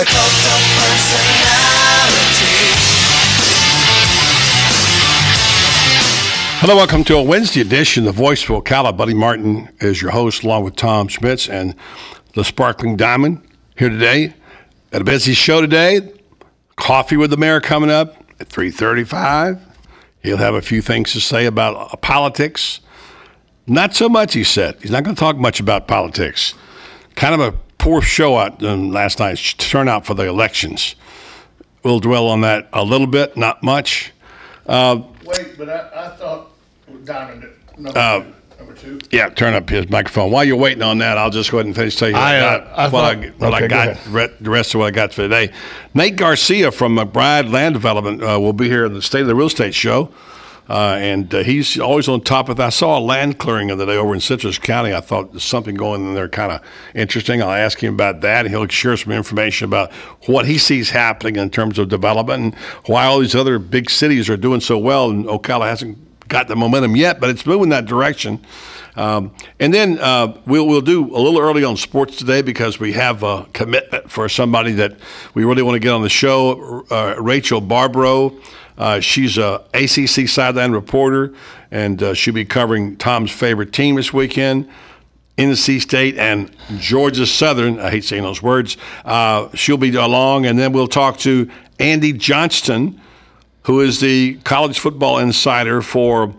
The cult of personality. Hello, welcome to a Wednesday edition of The Voice of Ocala. Buddy Martin is your host, along with Tom Schmitz and the Sparkling Diamond here today. Got a busy show today. Coffee with the mayor coming up at 3:35. He'll have a few things to say about politics. Not so much, he said. He's not going to talk much about politics. Kind of a poor show out last night's turnout for the elections. We'll dwell on that a little bit, not much. Wait, but I thought Diamond number two. Yeah, turn up his microphone. While you're waiting on that, I'll just go ahead and finish telling you the rest of what I got for today. Nate Garcia from McBride Land Development will be here in the State of the Real Estate Show. And he's always on top of that. I saw a land clearing the other day over in Citrus County. I thought there's something going in there kind of interesting. I'll ask him about that. He'll share some information about what he sees happening in terms of development and why all these other big cities are doing so well. And Ocala hasn't got the momentum yet, but it's moving that direction. And then we'll do a little early on sports today because we have a commitment for somebody that we really want to get on the show, Rachel Barbaro. She's a ACC sideline reporter, and she'll be covering Tom's favorite team this weekend, NC State and Georgia Southern. I hate saying those words. She'll be along, and then we'll talk to Andy Johnston, who is the college football insider for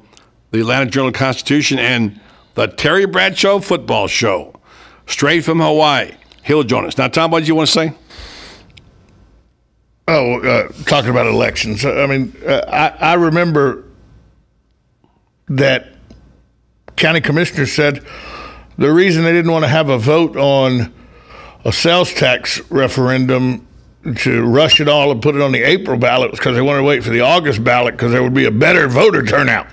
the Atlanta Journal-Constitution and the Terry Bradshaw Football Show, straight from Hawaii. He'll join us. Now, Tom, what did you want to say? Talking about elections. I mean, I remember that county commissioner said the reason they didn't want to have a vote on a sales tax referendum to rush it all and put it on the April ballot was because they wanted to wait for the August ballot because there would be a better voter turnout.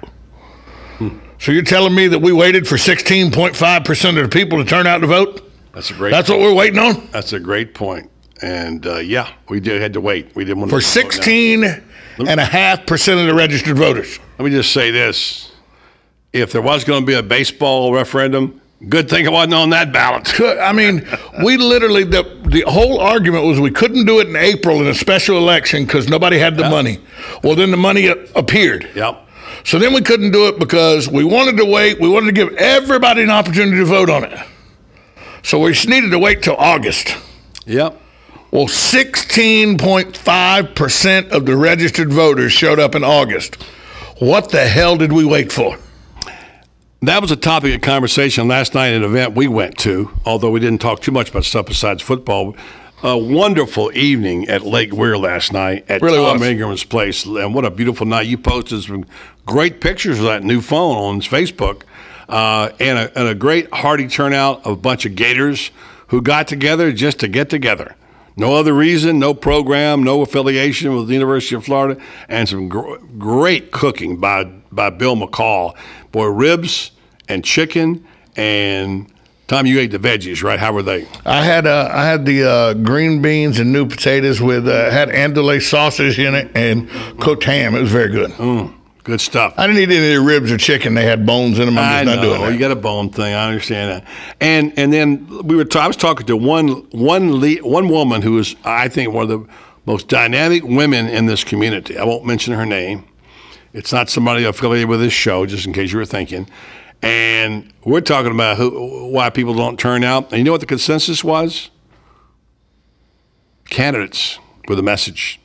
So you're telling me that we waited for 16.5% of the people to turn out to vote? That's what we're waiting on? That's a great point. And, yeah, we had to wait. We didn't want to. For 16.5% of the registered voters. Let me just say this. If there was going to be a baseball referendum, good thing it wasn't on that ballot. I mean, we literally, the whole argument was we couldn't do it in April in a special election because nobody had the money. Well, then the money appeared. Yep. So then we couldn't do it because we wanted to wait. We wanted to give everybody an opportunity to vote on it. So we just needed to wait till August. Yep. Well, 16.5% of the registered voters showed up in August. What the hell did we wait for? That was a topic of conversation last night at an event we went to, although we didn't talk too much about stuff besides football. A wonderful evening at Lake Weir last night at Tom Ingram's place. And what a beautiful night. You posted some great pictures of that new phone on Facebook and a great hearty turnout of a bunch of Gators who got together just to get together. No other reason, no program, no affiliation with the University of Florida, and some great cooking by Bill McCall. Boy, ribs and chicken and Tom, you ate the veggies, right? How were they? I had the green beans and new potatoes with had andouille sausage in it and cooked ham. It was very good. Good stuff. I didn't eat any of the ribs or chicken. They had bones in them. I'm just not doing that. You got a bone thing. I understand that. And then I was talking to one woman who is, I think, one of the most dynamic women in this community. I won't mention her name. It's not somebody affiliated with this show, just in case you were thinking. And we're talking about why people don't turn out. And you know what the consensus was? Candidates with a message.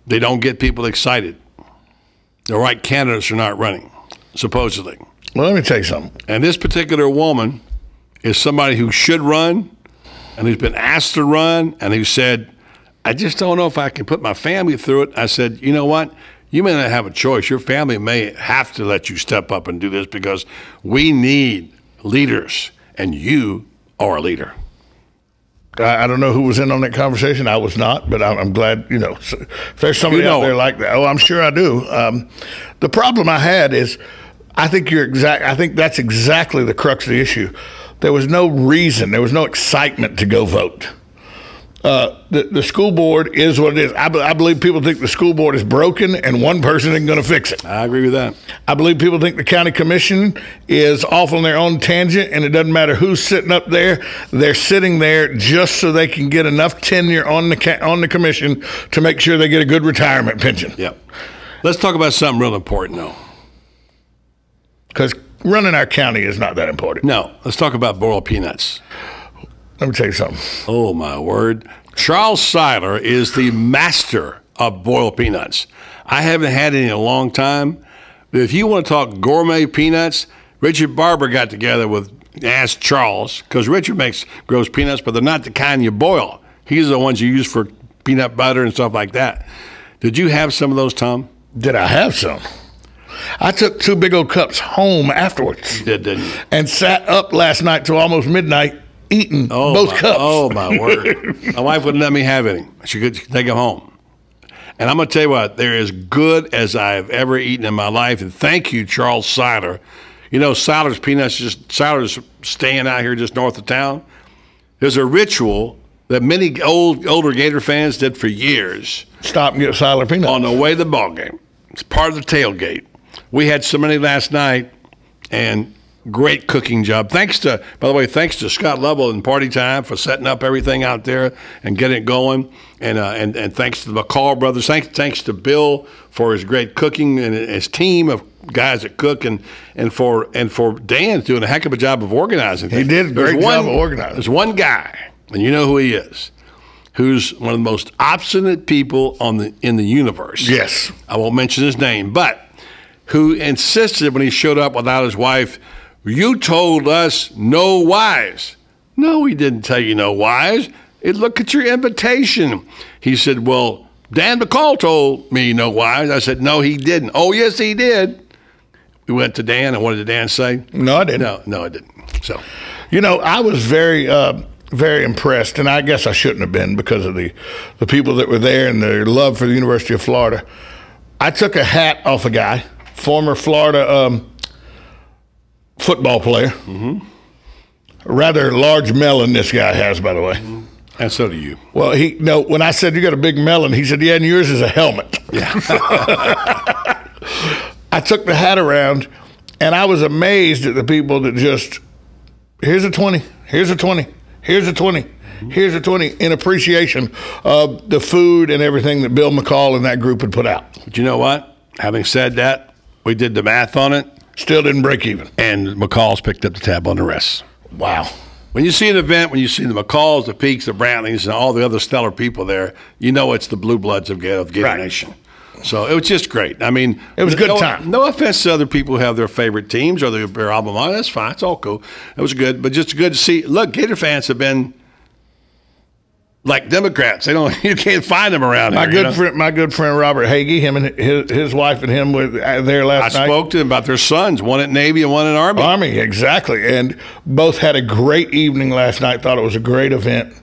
They don't get people excited. The right candidates are not running, supposedly. Well, let me tell you something. And this particular woman is somebody who should run and who's been asked to run and who said, I just don't know if I can put my family through it. I said, you know what? You may not have a choice. Your family may have to let you step up and do this because we need leaders, and you are a leader. I don't know who was in on that conversation. I was not, but I'm glad, if there's somebody out there like that. Oh, I'm sure I do. The problem I had is I think that's exactly the crux of the issue. There was no reason. There was no excitement to go vote. The school board is what it is. I believe people think the school board is broken and one person isn't going to fix it. I agree with that. I believe people think the county commission is off on their own tangent, and it doesn't matter who's sitting up there. They're sitting there just so they can get enough tenure on the commission to make sure they get a good retirement pension. Yep. Let's talk about something real important, though. Because running our county is not that important. No. Let's talk about boiled peanuts. Let me tell you something. Oh, my word. Charles Seiler is the master of boiled peanuts. I haven't had any in a long time. But if you want to talk gourmet peanuts, Richard Barber got together with asked Charles, because Richard grows peanuts, but they're not the kind you boil. He's the ones you use for peanut butter and stuff like that. Did you have some of those, Tom? Did I have some? I took 2 big old cups home afterwards. You did, didn't you? And sat up last night till almost midnight eating both cups. Oh, my word. My wife wouldn't let me have any. She could take them home. And I'm going to tell you what, they're as good as I've ever eaten in my life. And thank you, Charles Seiler. You know, Seiler's Peanuts, Seiler's staying out here just north of town. There's a ritual that many older Gator fans did for years. Stop and get Seiler Peanuts. On the way to the ball game. It's part of the tailgate. We had so many last night, and great cooking job. By the way, thanks to Scott Lovell and Party Time for setting up everything out there and getting it going. And thanks to the McCall brothers. Thanks to Bill for his great cooking and his team of guys that cook, and for Dan doing a heck of a job of organizing. He did a great job of organizing. There's one guy, and you know who he is, who's one of the most obstinate people in the universe. Yes. I won't mention his name, but who insisted when he showed up without his wife, "You told us no whys." No, we didn't tell you no whys. Look at your invitation. He said, "Well, Dan McCall told me no whys." I said, "No, he didn't." "Oh, yes, he did." We went to Dan, and what did Dan say? No, I didn't. No, I didn't. So, I was very, very impressed, and I guess I shouldn't have been because of the people that were there and their love for the University of Florida. I took a hat off a guy, former Florida football player. Mm-hmm. A rather large melon this guy has, by the way. Mm-hmm. And so do you. Well, when I said you got a big melon, he said, "Yeah, and yours is a helmet." Yeah. I took the hat around, and I was amazed at the people that just, here's a 20, here's a 20, here's a 20, here's a 20, in appreciation of the food and everything that Bill McCall and that group had put out. But you know what? Having said that, we did the math on it. Still didn't break even. And McCall's picked up the tab on the rest. Wow. When you see an event, when you see the McCalls, the Peaks, the Brantleys, and all the other stellar people there, you know it's the blue bloods of Gator Nation. So it was just great. I mean, it was a good time. No offense to other people who have their favorite teams or their alma mater. That's fine. It's all cool. It was good, but just good to see. Look, Gator fans have been like Democrats. You can't find them around here. My good friend Robert Hagee, him and his wife and him were there last night. I spoke to them about their sons, one at Navy and one at Army. Army, exactly. And both had a great evening last night. Thought it was a great event.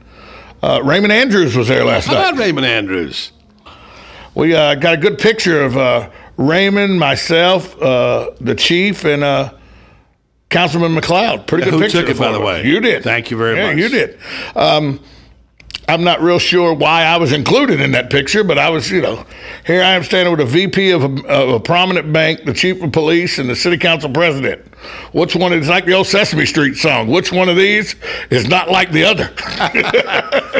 Raymond Andrews was there last night. How about Raymond Andrews? We got a good picture of Raymond, myself, the chief, and Councilman McLeod. Pretty good picture. Who took it, by the way? You did. Thank you very much. Yeah, you did. I'm not real sure why I was included in that picture, but I was, here I am standing with a VP of a prominent bank, the chief of police, and the city council president. Which one is like the old Sesame Street song? Which one of these is not like the other?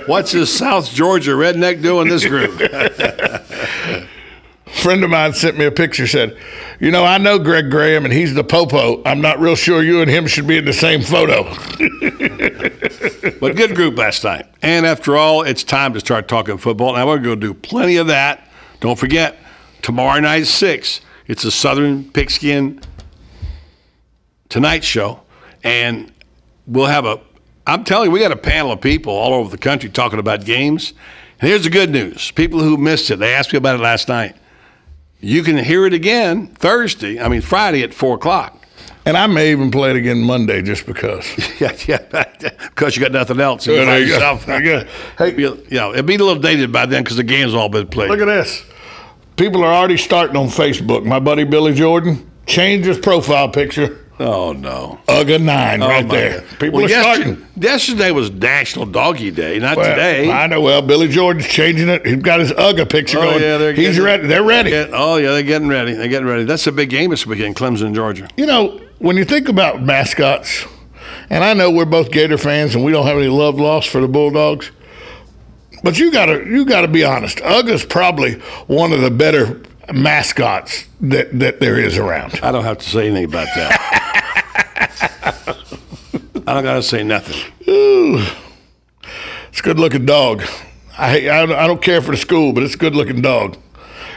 What's this South Georgia redneck doing this group? A friend of mine sent me a picture, said, I know Greg Graham, and he's the popo. I'm not real sure you and him should be in the same photo. But good group last night. And after all, it's time to start talking football. Now, we're going to do plenty of that. Don't forget, tomorrow night at 6, it's a Southern Pigskin Tonight Show. And we'll have I'm telling you, we got a panel of people all over the country talking about games. And here's the good news. People who missed it, they asked me about it last night. You can hear it again Friday at 4 o'clock. And I may even play it again Monday just because. yeah, because you got nothing else. Hey, it'd be a little dated by then because the game's all been played. Look at this. People are already starting on Facebook. My buddy Billy Jordan changed his profile picture Oh, no. UGA 9 right there. God. People are starting. Yesterday was National Doggy Day, not today. I know. Well, Billy Jordan's changing it. He's got his UGA picture going. Yeah, He's ready. They're ready. They're getting ready. They're getting ready. That's a big game this weekend, Clemson, Georgia. You know, when you think about mascots, and I know we're both Gator fans and we don't have any love lost for the Bulldogs, but you gotta be honest. UGA's probably one of the better mascots that there is around. I don't have to say anything about that. I don't got to say nothing. Ooh, it's a good-looking dog. I don't care for the school, but it's a good-looking dog.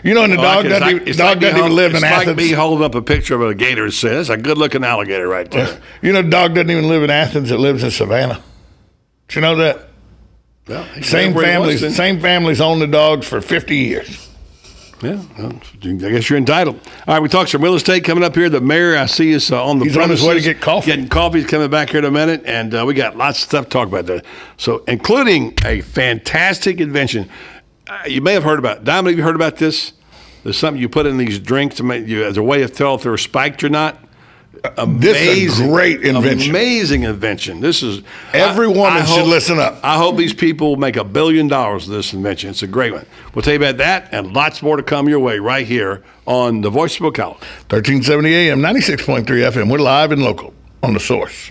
You know, and the dog doesn't even live in Athens. It's like me holding up a picture of a gator and says, a good-looking alligator right there. You know, the dog doesn't even live in Athens. It lives in Savannah. Did you know that? Well, same families own the dogs for 50 years. Yeah, well, I guess you're entitled. All right, we talked some real estate coming up here. The mayor, I see, is on the He's premises. on his way to get coffee. Getting coffee. He's coming back here in a minute, and we got lots of stuff to talk about there. So, including a fantastic invention. You may have heard about it. Diamond, have you heard about this? There's something you put in these drinks to make you, as a way of telling if they're spiked or not. This is a great invention. Amazing invention. This is every woman should listen up. I hope these people make $1 billion with this invention. It's a great one. We'll tell you about that and lots more to come your way right here on the Voice of Ocala. 1370 AM, 96.3 FM. We're live and local on The Source.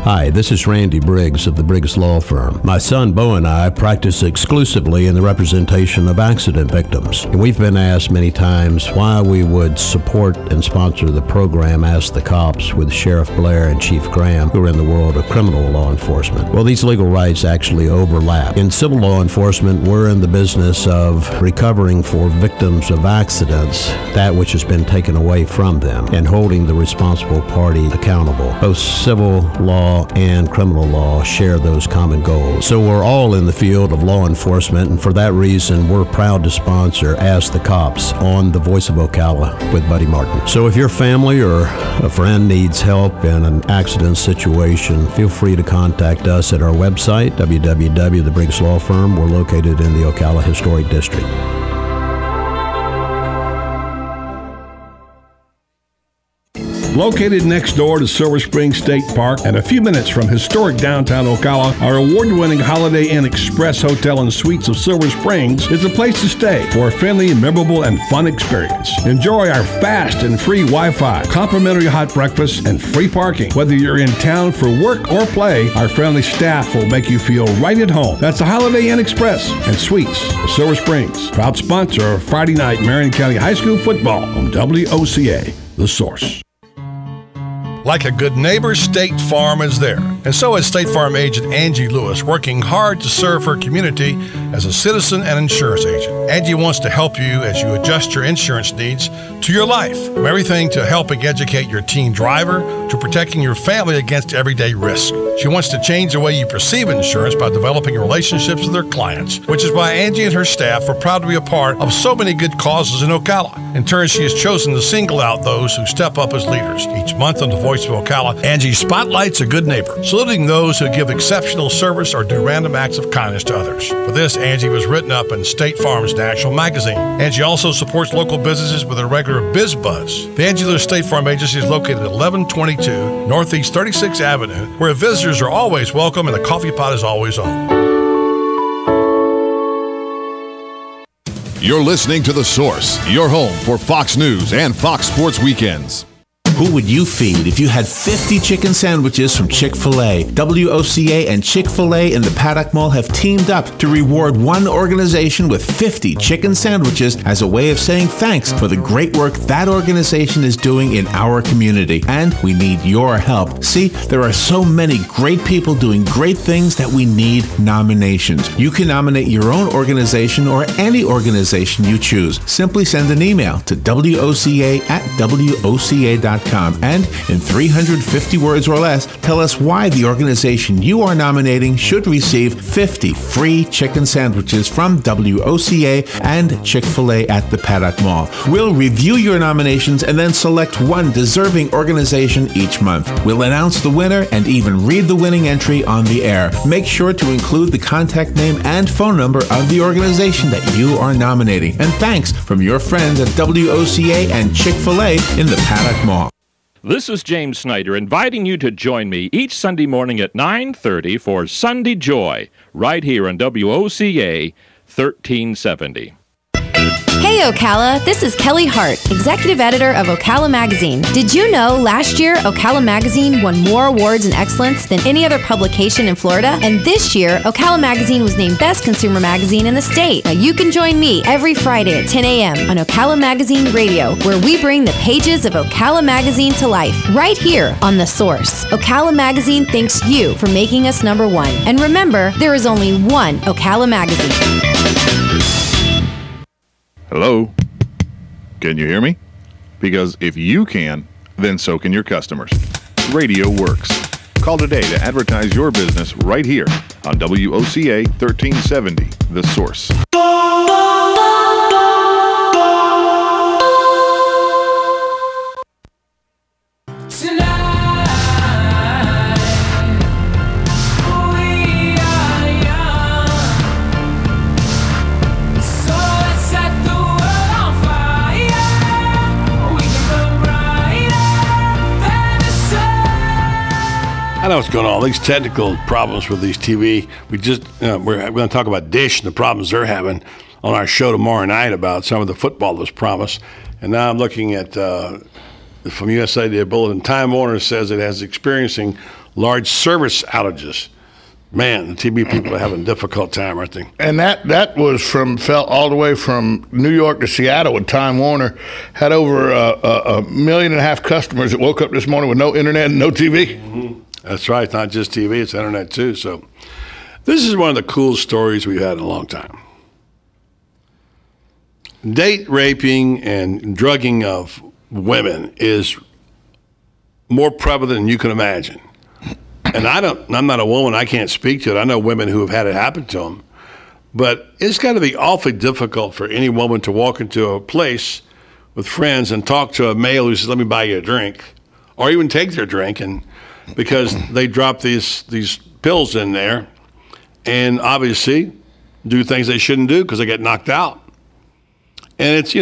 Hi, this is Randy Briggs of the Briggs Law Firm. My son Bo and I practice exclusively in the representation of accident victims. And we've been asked many times why we would support and sponsor the program Ask the Cops with Sheriff Blair and Chief Graham, who are in the world of criminal law enforcement. Well, these legal rights actually overlap. In civil law enforcement, we're in the business of recovering for victims of accidents that which has been taken away from them and holding the responsible party accountable. Both civil law and criminal law share those common goals. So we're all in the field of law enforcement, and for that reason, we're proud to sponsor Ask the Cops on the Voice of Ocala with Buddy Martin. So if your family or a friend needs help in an accident situation, feel free to contact us at our website, www.the Briggs Law Firm. We're located in the Ocala Historic District. Located next door to Silver Spring State Park and a few minutes from historic downtown Ocala, our award-winning Holiday Inn Express Hotel and Suites of Silver Springs is a place to stay for a friendly, memorable, and fun experience. Enjoy our fast and free Wi-Fi, complimentary hot breakfast, and free parking. Whether you're in town for work or play, our friendly staff will make you feel right at home. That's the Holiday Inn Express and Suites of Silver Springs, proud sponsor of Friday night Marion County High School football on WOCA, The Source. Like a good neighbor, State Farm is there. And so is State Farm agent Angie Lewis, working hard to serve her community as a citizen and insurance agent. Angie wants to help you as you adjust your insurance needs to your life. From everything to helping educate your teen driver to protecting your family against everyday risk. She wants to change the way you perceive insurance by developing relationships with her clients, which is why Angie and her staff are proud to be a part of so many good causes in Ocala. In turn, she has chosen to single out those who step up as leaders. Each month on the Voice of Ocala, Angie spotlights a good neighbor, saluting those who give exceptional service or do random acts of kindness to others. For this, Angie was written up in State Farm's National Magazine. Angie also supports local businesses with a regular Biz Buzz. The Angie Lewis State Farm Agency is located at 1122 Northeast 36th Avenue, where visitors are always welcome and the coffee pot is always on. You're listening to The Source, your home for Fox News and Fox Sports Weekends. Who would you feed if you had 50 chicken sandwiches from Chick-fil-A? WOCA and Chick-fil-A in the Paddock Mall have teamed up to reward one organization with 50 chicken sandwiches as a way of saying thanks for the great work that organization is doing in our community. And we need your help. See, there are so many great people doing great things that we need nominations. You can nominate your own organization or any organization you choose. Simply send an email to WOCA@WOCA.com. gmail.com. And in 350 words or less, tell us why the organization you are nominating should receive 50 free chicken sandwiches from WOCA and Chick-fil-A at the Paddock Mall. We'll review your nominations and then select one deserving organization each month. We'll announce the winner and even read the winning entry on the air. Make sure to include the contact name and phone number of the organization that you are nominating. And thanks from your friends at WOCA and Chick-fil-A in the Paddock Mall. This is James Snyder inviting you to join me each Sunday morning at 9:30 for Sunday Joy, right here on WOCA 1370. Hey Ocala, this is Kelly Hart, Executive Editor of Ocala Magazine. Did you know last year Ocala Magazine won more awards in excellence than any other publication in Florida? And this year, Ocala Magazine was named Best Consumer Magazine in the state. Now you can join me every Friday at 10 a.m. on Ocala Magazine Radio, where we bring the pages of Ocala Magazine to life, right here on The Source. Ocala Magazine thanks you for making us number one. And remember, there is only one Ocala Magazine. Hello? Can you hear me? Because if you can, then so can your customers. Radio works. Call today to advertise your business right here on WOCA 1370, The Source. I know what's going on. All these technical problems with these TV. We're going to talk about Dish and the problems they're having on our show tomorrow night about some of the football that was promised. And now I'm looking at from USA Today Bulletin. Time Warner says it has experiencing large service outages. Man, the TV people are having a difficult time, aren't they? And that was felt all the way from New York to Seattle with Time Warner. Had over a million and a half customers that woke up this morning with no internet and no TV. Mm-hmm. That's right. It's not just TV, it's internet too. So this is one of the coolest stories we've had in a long time. Date raping and drugging of women is more prevalent than you can imagine. And I'm not a woman, I can't speak to it. I know women who have had it happen to them. But it's got to be awfully difficult for any woman to walk into a place with friends and talk to a male who says, let me buy you a drink, or even take their drink, and because they drop these pills in there and obviously do things they shouldn't do because they get knocked out. And it's,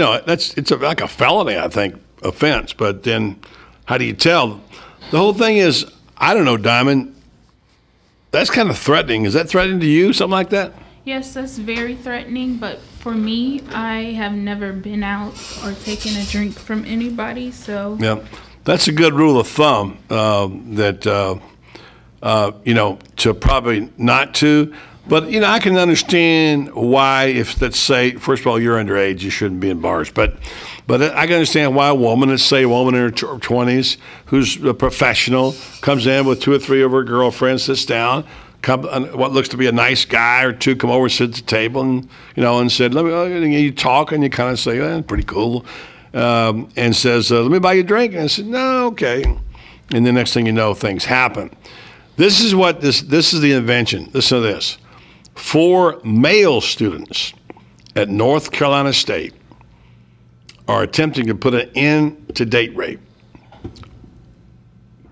like a felony, I think, offense. But then how do you tell? The whole thing is, I don't know, Diamond, that's kind of threatening. Is that threatening to you, something like that? Yes, that's very threatening. But for me, I have never been out or taken a drink from anybody. So yeah. That's a good rule of thumb to probably not to. But, I can understand why if, let's say, first of all, you're underage, you shouldn't be in bars. But I can understand why a woman, let's say a woman in her 20s who's a professional, comes in with 2 or 3 of her girlfriends, sits down, what looks to be a nice guy or two come over, sit at the table, and, and said, you talk, and you kind of say, pretty cool. And says, let me buy you a drink. And I said, no, okay. And the next thing you know, things happen. This is what this is the invention. Listen to this. 4 male students at North Carolina State are attempting to put an end to date rape.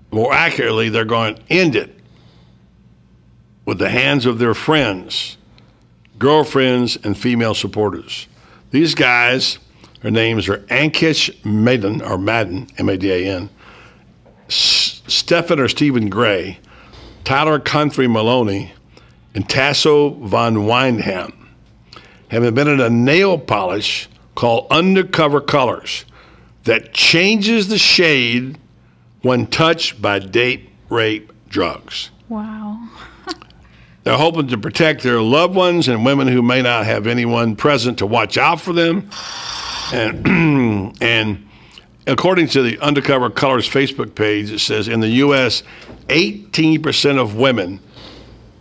More accurately, they're going to end it with the hands of their friends, girlfriends, and female supporters. These guys, their names are Ankish Madden, M-A-D-A-N, Stephen Gray, Tyler Country Maloney, and Tasso Von Windham, have invented a nail polish called Undercover Colors that changes the shade when touched by date rape drugs. Wow. They're hoping to protect their loved ones and women who may not have anyone present to watch out for them. And according to the Undercover Colors Facebook page, it says in the U.S., 18% of women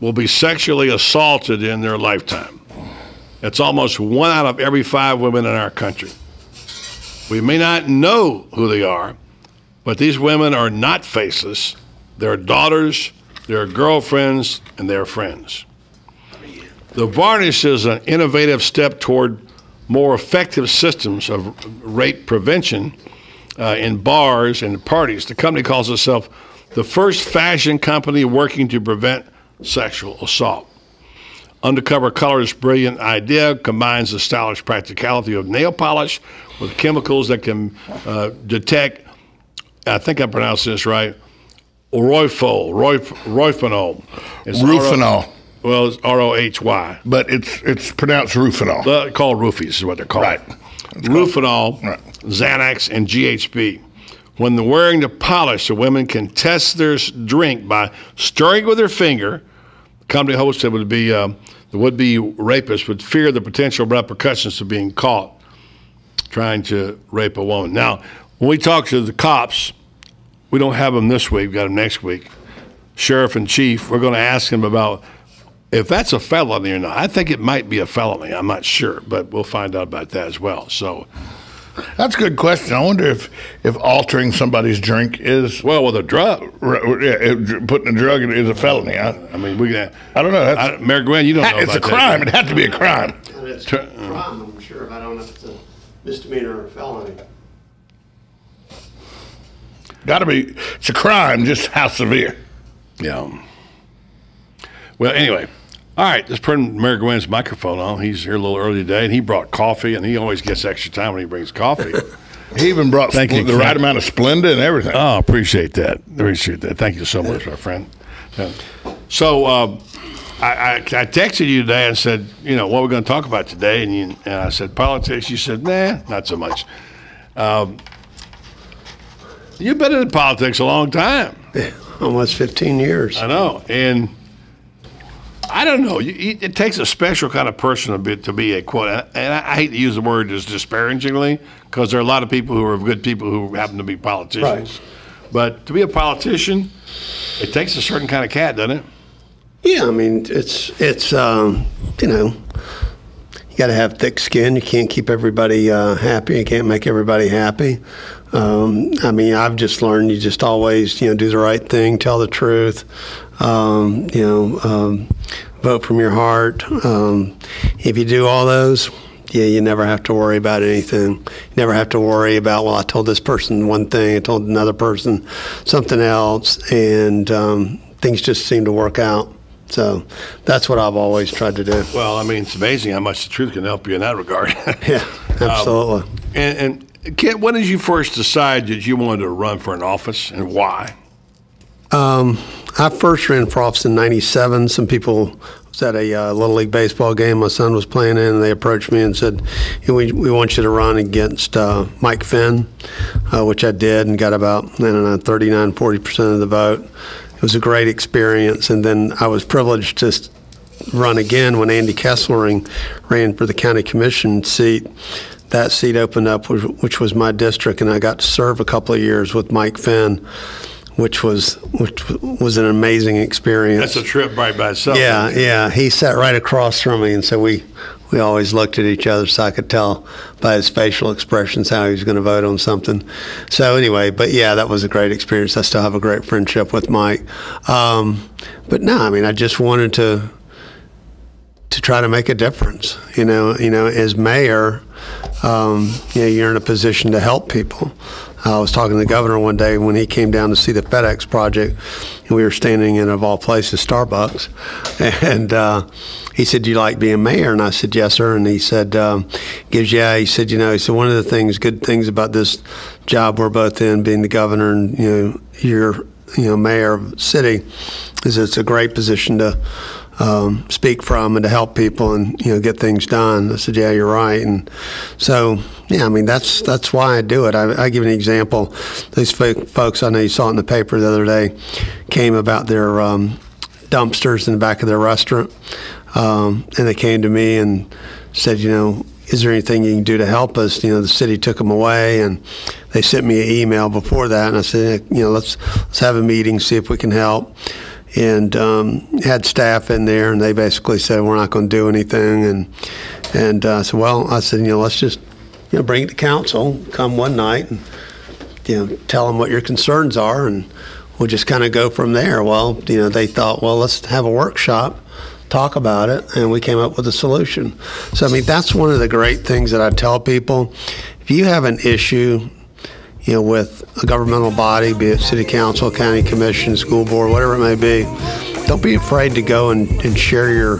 will be sexually assaulted in their lifetime. That's almost 1 out of every 5 women in our country. We may not know who they are, But these women are not faceless. They're daughters, they're girlfriends, and they're friends. The varnish is an innovative step toward more effective systems of rape prevention in bars and parties. The company calls itself the first fashion company working to prevent sexual assault. Undercover Color's brilliant idea combines the stylish practicality of nail polish with chemicals that can detect, I think I'm pronouncing this right, rohypnol. Rufinol. Well, it's ROHY. But it's pronounced Rufinol. Called roofies is what they're called. Right. Rufinol, right. Xanax, and GHB. When they're wearing the polish, the women can test their drink by stirring with their finger. The company hopes that the would-be rapist would fear the potential repercussions of being caught trying to rape a woman. Now, when we talk to the cops, we don't have them this week. We've got them next week. Sheriff and chief, we're going to ask them about if that's a felony or not. I think it might be a felony. I'm not sure, but we'll find out about that as well. So that's a good question. I wonder if altering somebody's drink is with a drug. Putting a drug in is a felony. I mean, I don't know. Mary Gwen, you don't know. It's a crime. It had to be a crime. It's a crime, I'm sure. I don't know if it's a misdemeanor or a felony. Got to be. It's a crime. Just how severe? Yeah. Well, anyway. All right, let's turn Mary Gwen's microphone on. He's here a little early today, and he brought coffee, and he always gets extra time when he brings coffee. He even brought the right amount of Splenda and everything. Oh, appreciate that. Appreciate that. Thank you so much, my friend. So I texted you today and said, what we're going to talk about today, and I said politics. You said, nah, not so much. You've been in politics a long time. Almost 15 years. I know, and I don't know. It takes a special kind of person to be a quote, and I hate to use the word as disparagingly because there are a lot of people who are good people who happen to be politicians. Right. But to be a politician, it takes a certain kind of cat, doesn't it? Yeah, I mean, it's you got to have thick skin. You can't keep everybody happy. You can't make everybody happy. I mean, I've just learned you just always, do the right thing, tell the truth, vote from your heart. If you do all those, you never have to worry about anything. You never have to worry about, well, I told this person one thing, I told another person something else, and things just seem to work out. So that's what I've always tried to do. Well, I mean, it's amazing how much the truth can help you in that regard. Yeah, absolutely. And Kent, when did you first decide that you wanted to run for an office, and why? I first ran for office in '97. Some people was at a Little League baseball game my son was playing in, and they approached me and said, we want you to run against Mike Finn, which I did and got about, 39, 40% of the vote. It was a great experience, and then I was privileged to run again when Andy Kesslering ran for the county commission seat. That seat opened up, which was my district, and I got to serve a couple of years with Mike Finn, which was an amazing experience. That's a trip right by itself. Yeah. He sat right across from me, and so we always looked at each other, so I could tell by his facial expressions how he was going to vote on something. So anyway, but yeah, that was a great experience. I still have a great friendship with Mike. But no, I mean, I just wanted to try to make a difference. As mayor, you're in a position to help people. I was talking to the governor one day when he came down to see the FedEx project, and we were standing in, of all places, Starbucks. And he said, "Do you like being mayor?" And I said, "Yes, sir." And he said, He said, one of the good things about this job we're both in, being the governor and, you're, mayor of the city, is it's a great position to speak from and to help people and get things done. I said, "Yeah, you're right." And so, yeah, I mean that's why I do it. I give an example. These folks, I know you saw it in the paper the other day, came about their dumpsters in the back of their restaurant, and they came to me and said, "Is there anything you can do to help us?" The city took them away, and they sent me an email before that, and I said, let's have a meeting, see if we can help. And had staff in there, and they basically said, "We're not going to do anything." And I said, let's just bring it to council, come one night and tell them what your concerns are, and we'll just kind of go from there. Well, they thought, well, let's have a workshop, talk about it, and we came up with a solution. So, that's one of the great things that I tell people. If you have an issue, with a governmental body, be it city council, county commission, school board, whatever it may be, don't be afraid to go and share your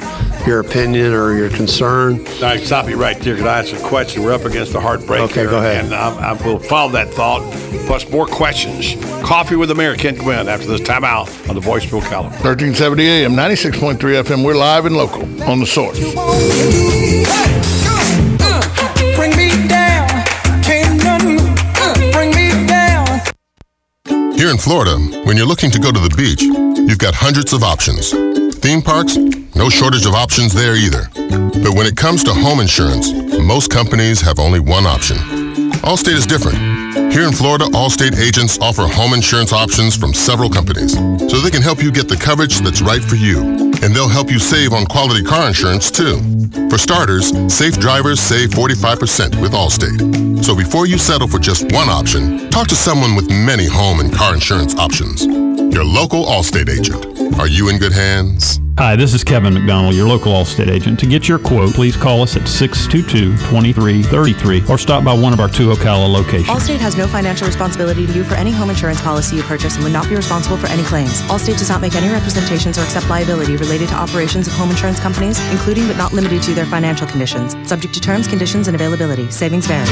opinion or your concern. I stop you right there because I asked a question. We're up against the heartbreak. Okay, here, go ahead. And I will follow that thought, plus more questions. Coffee with the Mayor, Kent Gwynn, after this timeout on the Voice of Ocala. 1370 AM, 96.3 FM. We're live and local on The Source. Bring me down. Can't none bring me down. Here in Florida, when you're looking to go to the beach, you've got hundreds of options. Theme parks, no shortage of options there either. But when it comes to home insurance, most companies have only one option. Allstate is different. Here in Florida, Allstate agents offer home insurance options from several companies, so they can help you get the coverage that's right for you. And they'll help you save on quality car insurance, too. For starters, safe drivers save 45% with Allstate. So before you settle for just one option, talk to someone with many home and car insurance options. Your local Allstate agent. Are you in good hands? Hi, this is Kevin McDonald, your local Allstate agent. To get your quote, please call us at 622-2333 or stop by one of our 2 Ocala locations. Allstate has no financial responsibility to you for any home insurance policy you purchase and would not be responsible for any claims. Allstate does not make any representations or accept liability related to operations of home insurance companies, including but not limited to their financial conditions. Subject to terms, conditions, and availability. Savings vary.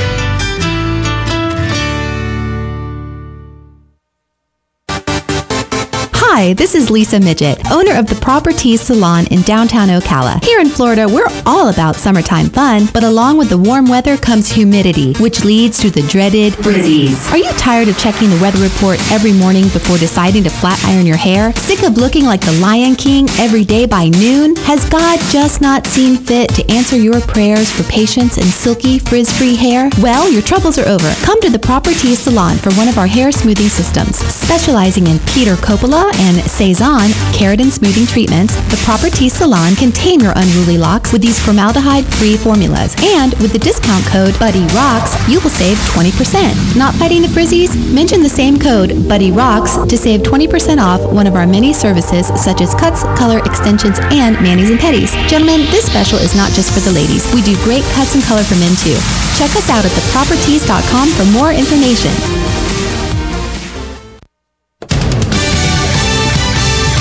Hi, this is Lisa Midget, owner of the Properties Salon in downtown Ocala. Here in Florida, we're all about summertime fun, but along with the warm weather comes humidity, which leads to the dreaded frizzies. Are you tired of checking the weather report every morning before deciding to flat iron your hair? Sick of looking like the Lion King every day by noon? Has God just not seen fit to answer your prayers for patience and silky, frizz-free hair? Well, your troubles are over. Come to the Properties Salon for one of our hair smoothing systems. Specializing in Peter Coppola and Cezanne keratin smoothing treatments, the Properties Salon can tame your unruly locks with these formaldehyde-free formulas. And with the discount code BuddyRocks, you will save 20%. Not fighting the frizzies? Mention the same code BuddyRocks to save 20% off one of our many services such as cuts, color, extensions, and manis and petties. Gentlemen, this special is not just for the ladies. We do great cuts and color for men too. Check us out at theproperties.com for more information.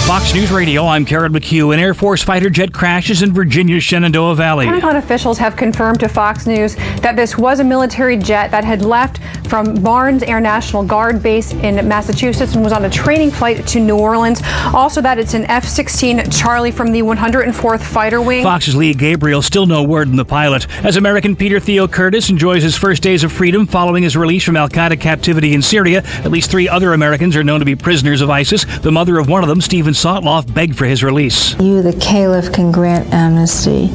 Fox News Radio, I'm Karen McHugh. An Air Force fighter jet crashes in Virginia's Shenandoah Valley. Pentagon officials have confirmed to Fox News that this was a military jet that had left from Barnes Air National Guard base in Massachusetts and was on a training flight to New Orleans. Also that it's an F-16 Charlie from the 104th Fighter Wing. Fox's Lee Gabriel, still no word from the pilot. As American Peter Theo Curtis enjoys his first days of freedom following his release from al-Qaeda captivity in Syria, at least 3 other Americans are known to be prisoners of ISIS. The mother of one of them, Stephen Sotloff, begged for his release. You, the Caliph, can grant amnesty.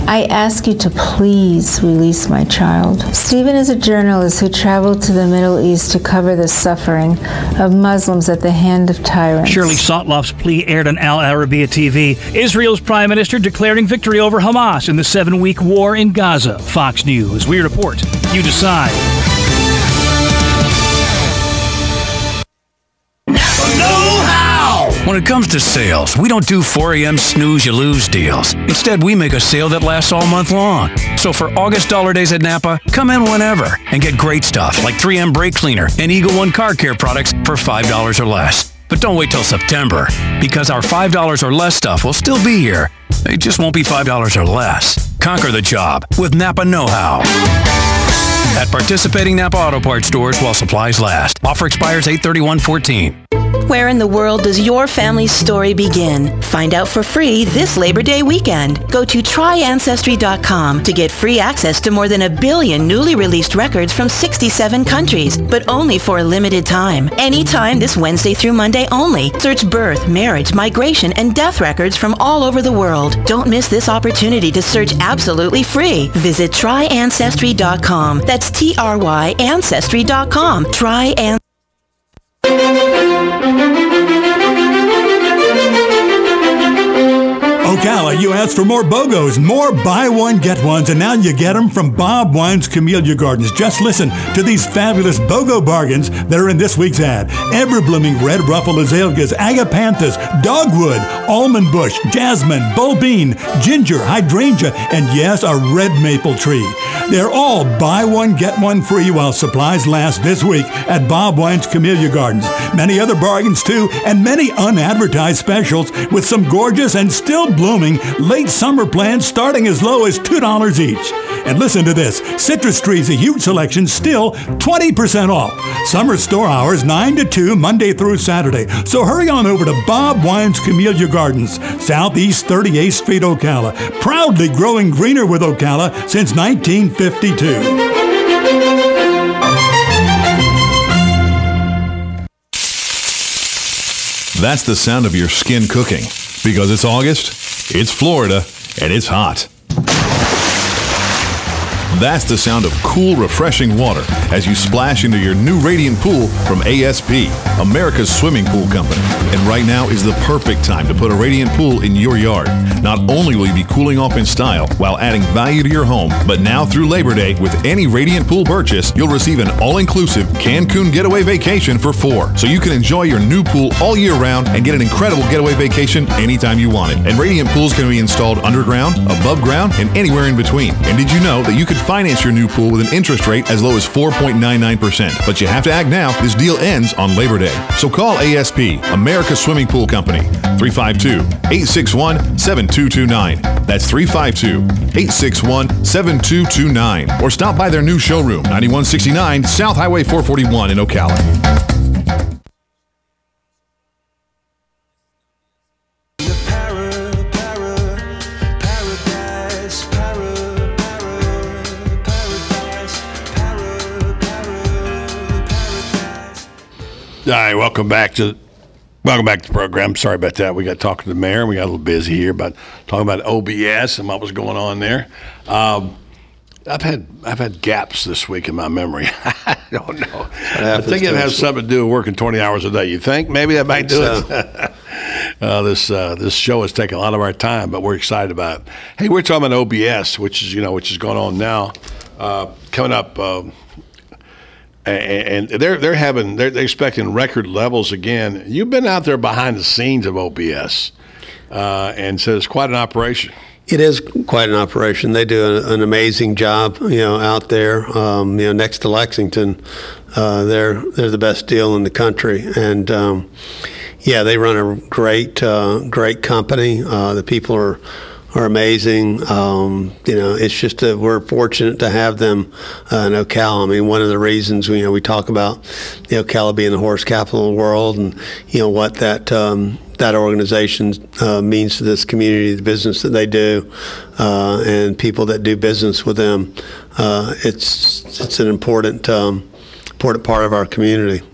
I ask you to please release my child. Stephen is a journalist who traveled to the Middle East to cover the suffering of Muslims at the hand of tyrants. Shirley Sotloff's plea aired on Al Arabiya TV. Israel's prime minister declaring victory over Hamas in the 7-week war in Gaza. Fox News. We report. You decide. When it comes to sales, we don't do 4 a.m. snooze you lose deals. Instead, we make a sale that lasts all month long. So for August Dollar Days at Napa, come in whenever and get great stuff like 3M brake cleaner and Eagle One car care products for $5 or less. But don't wait till September, because our $5 or less stuff will still be here. It just won't be $5 or less. Conquer the job with Napa Know-How. At participating Napa Auto Parts stores while supplies last. Offer expires 8/31/14. Where in the world does your family's story begin? Find out for free this Labor Day weekend. Go to tryancestry.com to get free access to more than 1 billion newly released records from 67 countries, but only for a limited time. Anytime this Wednesday through Monday only. Search birth, marriage, migration, and death records from all over the world. Don't miss this opportunity to search absolutely free. Visit tryancestry.com. That's TRY Ancestry.com. Ocala, you asked for more BOGOs, more buy one, get ones, and now you get them from Bob Wine's Camellia Gardens. Just listen to these fabulous BOGO bargains that are in this week's ad. Ever-blooming red ruffle azaleas, agapanthus, dogwood, almond bush, jasmine, bulbine, ginger, hydrangea, and yes, a red maple tree. They're all buy one, get one free while supplies last this week at Bob Wine's Camellia Gardens. Many other bargains too, and many unadvertised specials with some gorgeous and still blooming late summer plants starting as low as $2 each. And listen to this, citrus trees, a huge selection, still 20% off. Summer store hours 9 to 2, Monday through Saturday. So hurry on over to Bob Wine's Camellia Gardens, Southeast 38th Street, Ocala. Proudly growing greener with Ocala since 1952. That's the sound of your skin cooking. Because it's August, it's Florida, and it's hot. That's the sound of cool, refreshing water as you splash into your new radiant pool from ASP, America's swimming pool company. And right now is the perfect time to put a radiant pool in your yard. Not only will you be cooling off in style while adding value to your home, but now through Labor Day, with any radiant pool purchase, you'll receive an all-inclusive Cancun getaway vacation for 4. So you can enjoy your new pool all year round and get an incredible getaway vacation anytime you want it. And radiant pools can be installed underground, above ground, and anywhere in between. And did you know that you could finance your new pool with an interest rate as low as 4.99%? But you have to act now. This deal ends on Labor Day. So call ASP, America's Swimming Pool Company, 352-861-7229. That's 352-861-7229. Or stop by their new showroom, 9169 South Highway 441 in Ocala. All right, welcome back to the program. Sorry about that. We got talking to the mayor, and we got a little busy here, but talking about OBS and what was going on there. I've had gaps this week in my memory. I don't know. I think it has something to do with working 20 hours a day. You think maybe that might do it? This show has taken a lot of our time, but we're excited about it. Hey, we're talking about OBS, which is going on now, coming up. And they're expecting record levels again. You've been out there behind the scenes of OBS, and so it's quite an operation. It is quite an operation. They do an amazing job, out there. Next to Lexington, they're the best deal in the country, and they run a great company. The people are amazing. It's just we're fortunate to have them in Ocala. I mean, one of the reasons we talk about Ocala being the horse capital of the world, and what that organization means to this community, the business that they do, and people that do business with them. It's an important part of our community.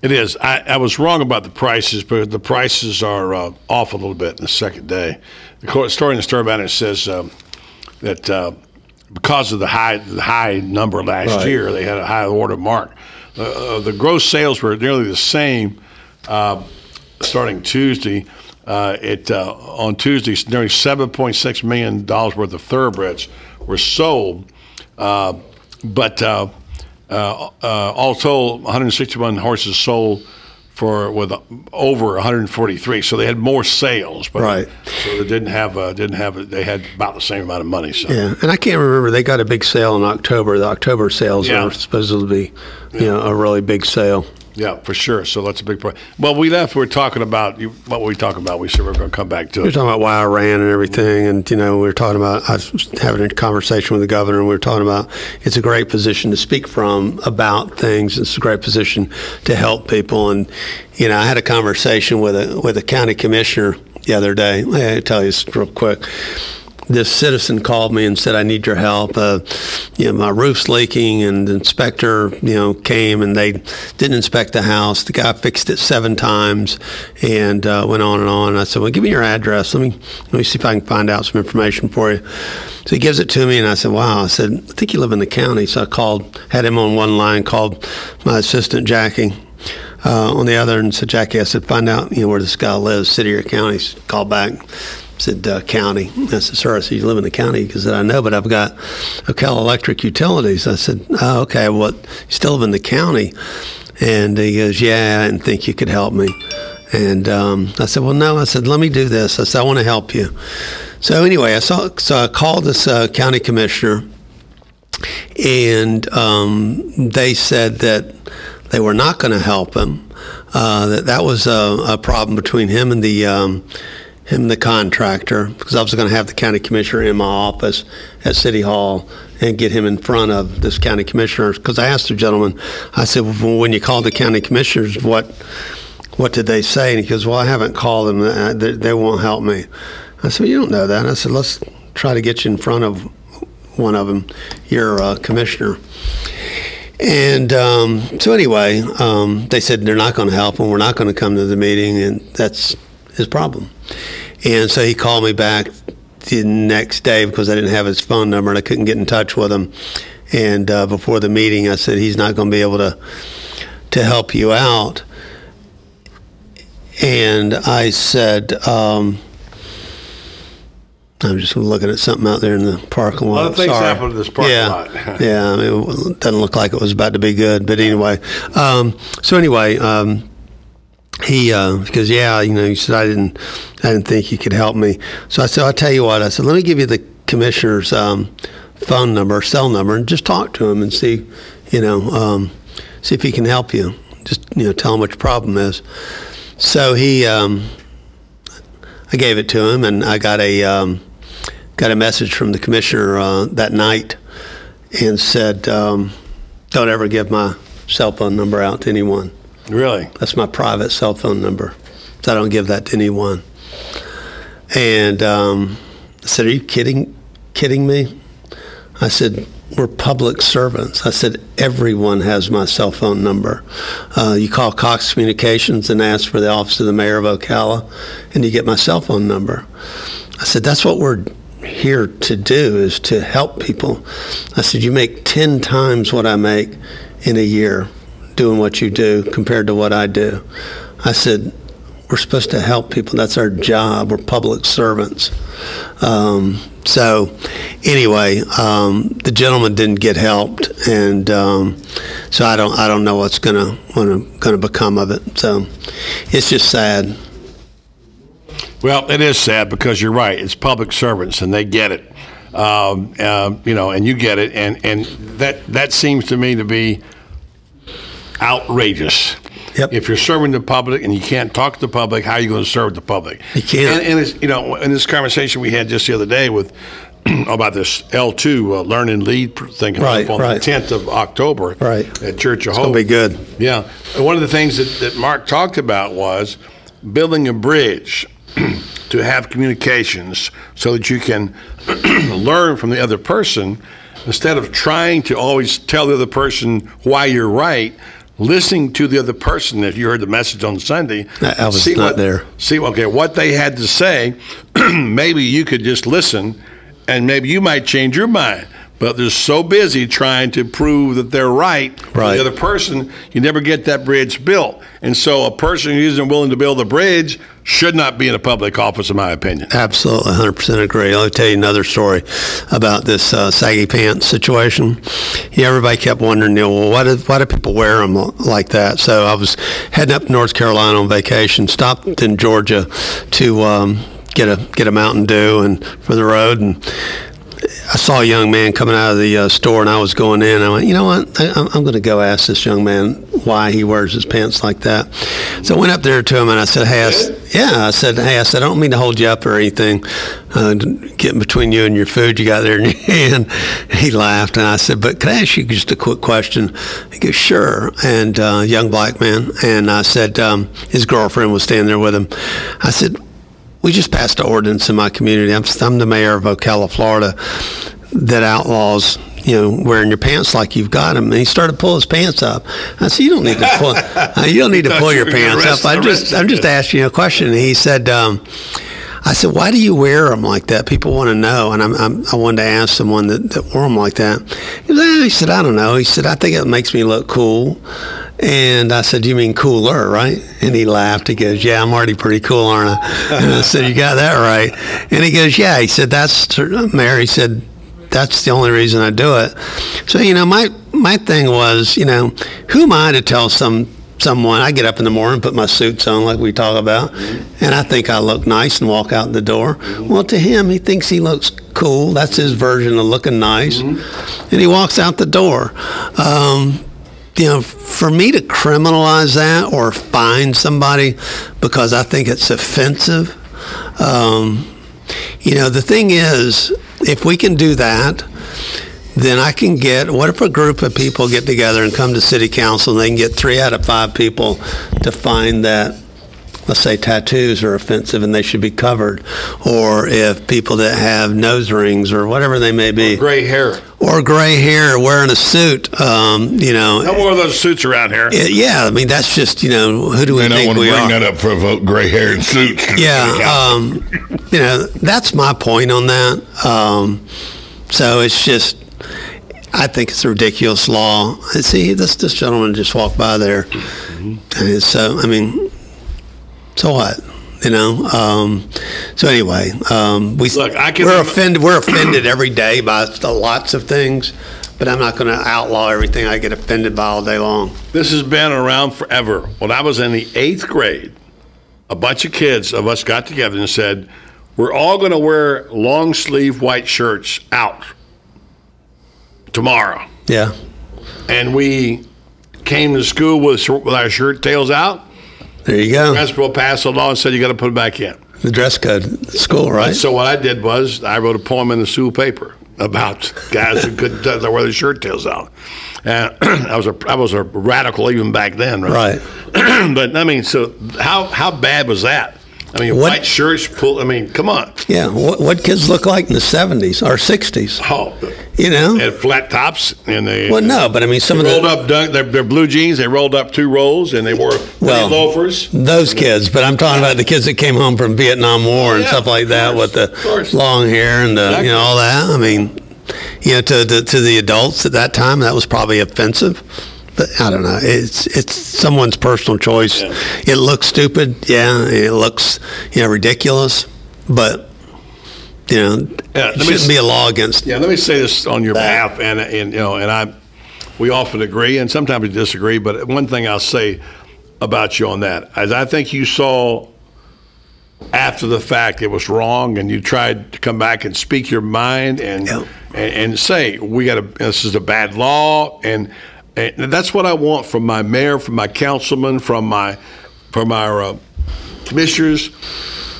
It is. I was wrong about the prices, but the prices are off a little bit in the second day. The story in the Star Banner says that because of the high number last year, they had a high order mark. The gross sales were nearly the same starting Tuesday. On Tuesday, nearly $7.6 million worth of thoroughbreds were sold, but all told, 161 horses sold with over 143. So they had more sales, but right. So they didn't have they had about the same amount of money. So. Yeah, and I can't remember, they got a big sale in October. The October sales are supposed to be, a really big sale. Yeah, for sure. So that's a big part. Well, we were talking about what were we talking about? We said we were going to come back to it. We were talking about why I ran and everything, and we were talking about. I was having a conversation with the governor, and we were talking about it's a great position to speak from about things. It's a great position to help people, and I had a conversation with a county commissioner the other day. I'll tell you this real quick. This citizen called me and said, I need your help. My roof's leaking, and the inspector, came, and they didn't inspect the house. The guy fixed it 7 times and went on and on. And I said, well, give me your address. Let me see if I can find out some information for you. So he gives it to me, and I said, wow. I said, I think you live in the county. So I had him on one line, called my assistant, Jackie. on the other, and said, Jackie, I said, find out where this guy lives, city or county. She called back, said county. I said, sir, I said, you live in the county? He said, I know, but I've got Ocala Electric Utilities. I said, oh, okay, well, you still live in the county? And he goes, yeah, I didn't think you could help me. And I said, well, no. I said, let me do this. I said, I want to help you. So anyway, so I called this county commissioner, and they said that they were not going to help him. That was a problem between him and the contractor, because I was going to have the county commissioner in my office at City Hall and get him in front of this county commissioner. Because I asked the gentleman, I said, well, when you called the county commissioners, what did they say? And he goes, well, I haven't called them. They won't help me. I said, well, you don't know that. And I said, let's try to get you in front of one of them, your commissioner. And so anyway, they said they're not going to help him. We're not going to come to the meeting, and that's his problem. And so he called me back the next day because I didn't have his phone number and I couldn't get in touch with him. And before the meeting, I said, he's not going to be able to help you out. And I said, I'm just looking at something out there in the parking lot. A lot of things happen in this parking lot. Yeah, I mean, it doesn't look like it was about to be good. But anyway, he goes, yeah, he said, I didn't think you could help me. So I said, I'll tell you what. I said, let me give you the commissioner's phone number, cell number, and just talk to him and see, see if he can help you. Just, tell him what your problem is. So I gave it to him, and I got a message from the commissioner that night, and said, don't ever give my cell phone number out to anyone. Really? That's my private cell phone number. So I don't give that to anyone. And I said, are you kidding me? I said, we're public servants. I said, everyone has my cell phone number. You call Cox Communications and ask for the office of the mayor of Ocala, and you get my cell phone number. I said, that's what we're here to do, is to help people. I said, you make 10 times what I make in a year doing what you do compared to what I do. I said, we're supposed to help people. That's our job. We're public servants. So anyway, the gentleman didn't get helped, and so I don't know what's gonna become of it. So it's just sad. Well, it is sad because you're right. It's public servants, and they get it. And you get it, and that seems to me to be outrageous. Yep. If you're serving the public and you can't talk to the public, how are you going to serve the public? You can't. And it's, in this conversation we had just the other day with about this L2 Learn and Lead thing on the 10th of October at Church of Hope. It's going to be good. Yeah. And one of the things that Mark talked about was building a bridge to have communications so that you can learn from the other person instead of trying to always tell the other person why you're right. Listening to the other person, if you heard the message on Sunday, I was not there. See, what they had to say. Maybe you could just listen, and maybe you might change your mind. But they're so busy trying to prove that they're right. For the other person, you never get that bridge built. And so a person who isn't willing to build a bridge should not be in a public office, in my opinion. Absolutely, 100% agree. I'll tell you another story about this saggy pants situation. Everybody kept wondering, well, why do people wear them like that? So I was heading up to North Carolina on vacation, stopped in Georgia to get a Mountain Dew and for the road, and I saw a young man coming out of the store, and I was going in. I went, you know what? I'm going to go ask this young man why he wears his pants like that. So I went up there to him, and I said, hey, I don't mean to hold you up or anything, getting between you and your food you got there in your hand. He laughed, and I said, but can I ask you just a quick question? He goes, sure. And young black man. And I said, his girlfriend was standing there with him. I said, we just passed an ordinance in my community. I'm the mayor of Ocala, Florida, that outlaws, wearing your pants like you've got them. And he started to pull his pants up. I said, you don't need to pull your pants up. I'm just asking you a question. And he said, I said, why do you wear them like that? People want to know. And I wanted to ask someone that wore them like that. He said, I don't know. He said, I think it makes me look cool. And I said, "You mean cooler, right?" And he laughed. He goes, "Yeah, I'm already pretty cool, aren't I?" And I said, "You got that right." And he goes, "Yeah." He said, "That's Mary said that's the only reason I do it." So my thing was, who am I to tell someone? I get up in the morning, put my suits on like we talk about, and I think I look nice and walk out the door. Well, to him, he thinks he looks cool. That's his version of looking nice, and he walks out the door. For me to criminalize that or fine somebody because I think it's offensive, the thing is, if we can do that, then I can get, what if a group of people get together and come to city council and they can get 3 out of 5 people to find that, let's say, tattoos are offensive and they should be covered, or if people that have nose rings or whatever they may be. Or gray hair. Wearing a suit, No more of those suits around here. Yeah, I mean, that's just, who do we think we are? I don't want to bring that up for a vote, gray hair and suits. Yeah, that's my point on that. So it's just, I think it's a ridiculous law. And see, this gentleman just walked by there. And so, so what? So anyway, we're offended every day by lots of things, but I'm not going to outlaw everything I get offended by all day long. This has been around forever. When I was in the 8th grade, a bunch of kids of us got together and said, we're all going to wear long sleeve white shirts out tomorrow. Yeah. And we came to school with our shirt tails out. There you go. The principal passed a law and said you got to put it back in. The dress code at school, right? So what I did was I wrote a poem in the school paper about guys who couldn't wear their shirt tails out. And I was a radical even back then, right? But so how bad was that? White shirts come on. Yeah, what kids look like in the 70s or 60s? Oh, they had flat tops and they. Well, no, but some of rolled up their blue jeans. They rolled up 2 rolls and they wore loafers. Those kids, but I'm talking about the kids that came home from Vietnam War and stuff like that with the long hair and all that. To the adults at that time, that was probably offensive. But I don't know. It's someone's personal choice. Yeah. It looks stupid. Yeah, it looks ridiculous. But it shouldn't be a law against. Yeah, let me say this on your behalf, and we often agree, and sometimes we disagree. But one thing I'll say about you on that is, I think you saw after the fact it was wrong, and you tried to come back and speak your mind and say this is a bad law and that's what I want from my mayor, from my councilman, from our commissioners.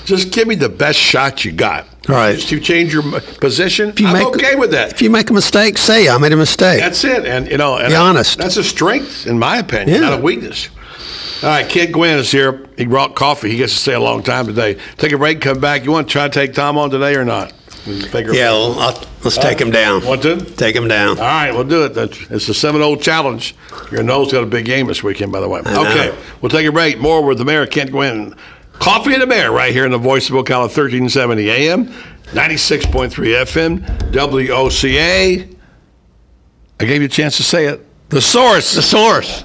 Just give me the best shot you got. All right. Just to change your position, I'm okay with that. If you make a mistake, say I made a mistake. That's it. And be honest. That's a strength, in my opinion, not a weakness. All right, Kent Gwynn is here. He brought coffee. He gets to stay a long time today. Take a break, come back. You want to try to take Tom on today or not? Let's take him down. Want to? Take him down. All right, we'll do it. It's the Seminole Challenge. Your nose got a big game this weekend, by the way. Okay, we'll take a break. More with the mayor, Kent Gwynn. Coffee and the Mayor right here in the voice of Ocala, 1370 AM, 96.3 FM, WOCA. I gave you a chance to say it. The Source. The Source.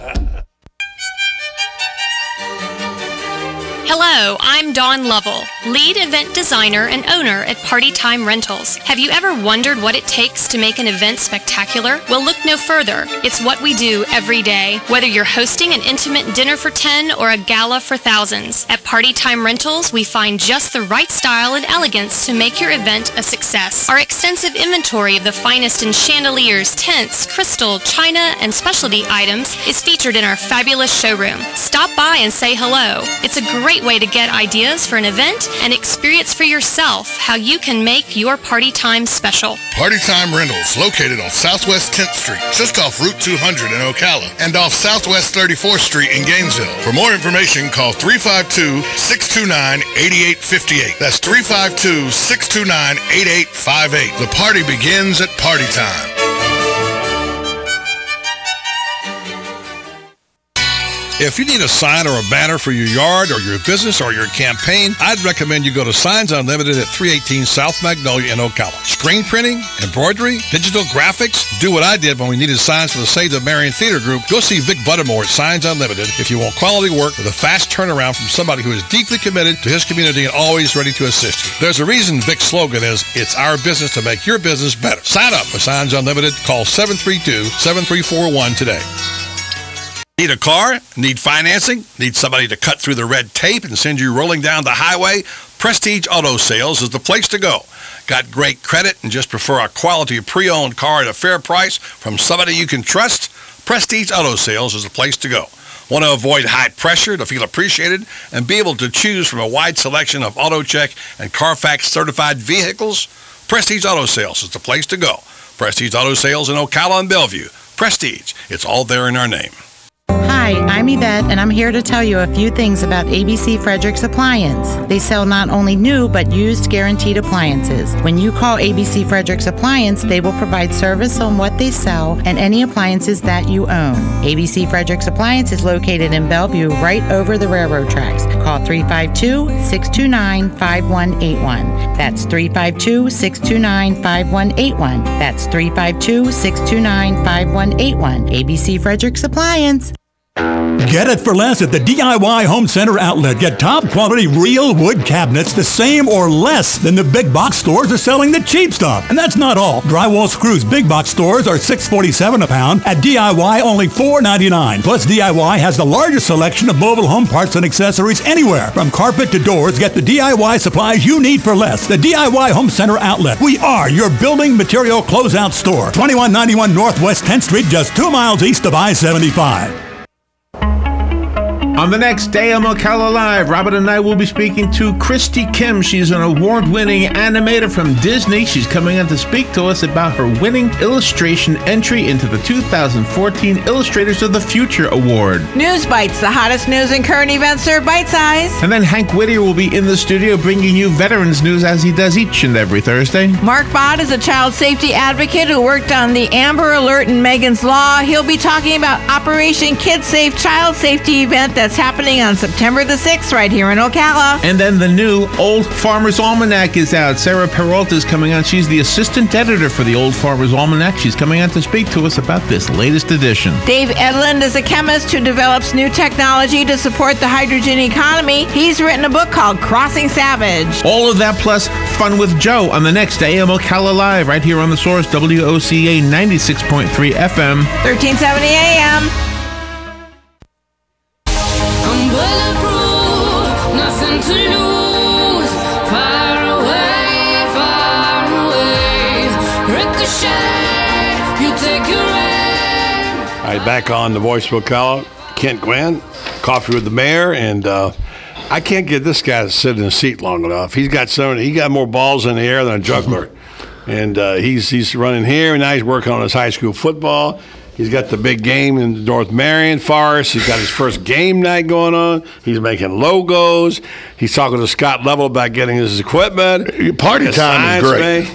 Hello, I'm Dawn Lovell, lead event designer and owner at Party Time Rentals. Have you ever wondered what it takes to make an event spectacular? Well, look no further. It's what we do every day, whether you're hosting an intimate dinner for 10 or a gala for thousands. At Party Time Rentals, we find just the right style and elegance to make your event a success. Our extensive inventory of the finest in chandeliers, tents, crystal, china, and specialty items is featured in our fabulous showroom. Stop by and say hello. It's a great way to get ideas for an event and experience for yourself how you can make your party time special. Party Time Rentals, located on Southwest 10th Street, just off Route 200 in Ocala, and off Southwest 34th Street in Gainesville. For more information, call 352-629-8858. That's 352-629-8858. The party begins at Party Time. If you need a sign or a banner for your yard or your business or your campaign, I'd recommend you go to Signs Unlimited at 318 South Magnolia in Ocala. Screen printing, embroidery, digital graphics. Do what I did when we needed signs for the Save the Marion Theater Group. Go see Vic Buttermore at Signs Unlimited if you want quality work with a fast turnaround from somebody who is deeply committed to his community and always ready to assist you. There's a reason Vic's slogan is, "It's our business to make your business better." Sign up for Signs Unlimited. Call 732-7341 today. Need a car? Need financing? Need somebody to cut through the red tape and send you rolling down the highway? Prestige Auto Sales is the place to go. Got great credit and just prefer a quality pre-owned car at a fair price from somebody you can trust? Prestige Auto Sales is the place to go. Want to avoid high pressure to feel appreciated and be able to choose from a wide selection of AutoCheck and Carfax certified vehicles? Prestige Auto Sales is the place to go. Prestige Auto Sales in Ocala and Bellevue. Prestige. It's all there in our name. Hi, I'm Yvette, and I'm here to tell you a few things about ABC Frederick's Appliance. They sell not only new, but used guaranteed appliances. When you call ABC Frederick's Appliance, they will provide service on what they sell and any appliances that you own. ABC Frederick's Appliance is located in Bellevue, right over the railroad tracks. Call 352-629-5181. That's 352-629-5181. That's 352-629-5181. ABC Frederick's Appliance. Get it for less at the DIY Home Center outlet. Get top quality real wood cabinets the same or less than the big box stores are selling the cheap stuff. And that's not all. Drywall screws big box stores are $6.47 a pound. At DIY, only $4.99. Plus, DIY has the largest selection of mobile home parts and accessories anywhere. From carpet to doors, get the DIY supplies you need for less. The DIY Home Center outlet. We are your building material closeout store. 2191 Northwest 10th Street, just 2 miles east of I-75. On the next day on Ocala Live, Robert and I will be speaking to Christy Kim. She's an award-winning animator from Disney. She's coming on to speak to us about her winning illustration entry into the 2014 Illustrators of the Future Award. News Bites, the hottest news and current events served bite-size. And then Hank Whittier will be in the studio bringing you veterans news as he does each and every Thursday. Mark Bott is a child safety advocate who worked on the Amber Alert and Megan's Law. He'll be talking about Operation Kid Safe child safety event that's happening on September the 6th right here in Ocala. And then the new Old Farmer's Almanac is out. Sarah Peralta is coming on. She's the assistant editor for the Old Farmer's Almanac. She's coming on to speak to us about this latest edition. Dave Edlund is a chemist who develops new technology to support the hydrogen economy. He's written a book called Crossing Savage. All of that plus fun with Joe on the next AM Ocala Live right here on the Source, WOCA 96.3 FM. 1370 AM. To lose, far away, ricochet, you take your aim. All right, back on the Voice of Ocala, Kent Gwen, Coffee with the Mayor, and I can't get this guy to sit in a seat long enough. He got more balls in the air than a juggler, and he's running here, and now he's working on his high school football. He's got the big game in North Marion Forest. He's got his first game night going on. He's making logos. He's talking to Scott Level about getting his equipment. Party time is great.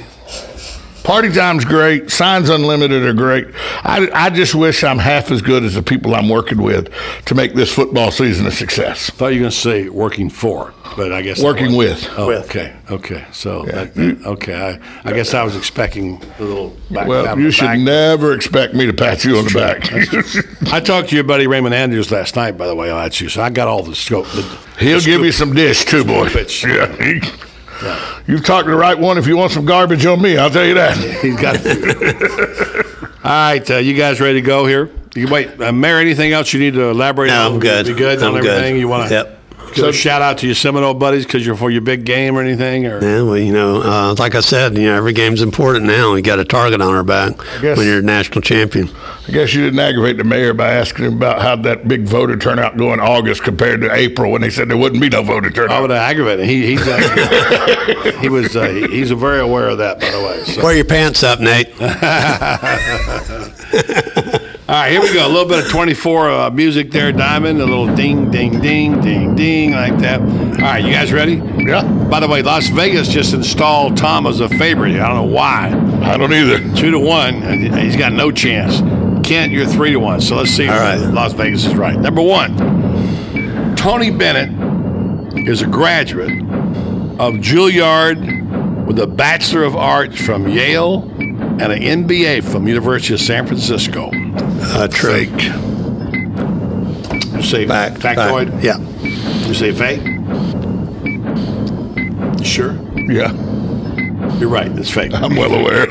Party time's great. Signs Unlimited are great. I just wish I'm half as good as the people I'm working with to make this football season a success. I thought you were going to say working for, but I guess working with. Oh, okay. So yeah. I guess I was expecting a little back. Well, you should never expect me to pat you on the back. I talked to your buddy Raymond Andrews last night, by the way, on you, so I got all the scope. He'll give you some dish too, boy. Yeah. You've talked to the right one if you want some garbage on me, I'll tell you that. He's got it. All right, you guys ready to go here? Wait, Mayor, anything else you need to elaborate on? I'm good. You good on everything? You want to? Yep. So shout out to your Seminole buddies because you're for your big game or anything? Or? Yeah, well, like I said, every game's important now. You got a target on our back when you're a national champion. I guess you didn't aggravate the mayor by asking him about how that big voter turnout go in August compared to April when they said there wouldn't be no voter turnout. I would have aggravated. He's very aware of that, by the way. So. Wear your pants up, Nate. All right, here we go. A little bit of 24 music there, Diamond. A little ding, ding, ding, ding, ding, like that. All right, you guys ready? Yeah. By the way, Las Vegas just installed Tom as a favorite. I don't know why. I don't either. 2-1. He's got no chance. Kent, you're 3-1. So let's see if Las Vegas is right. Number 1. Tony Bennett is a graduate of Juilliard with a Bachelor of Arts from Yale and an MBA from University of San Francisco. True. Fake. You say factoid? Fact. Yeah. You say fake? You sure? Yeah. You're right. It's fake. I'm well aware.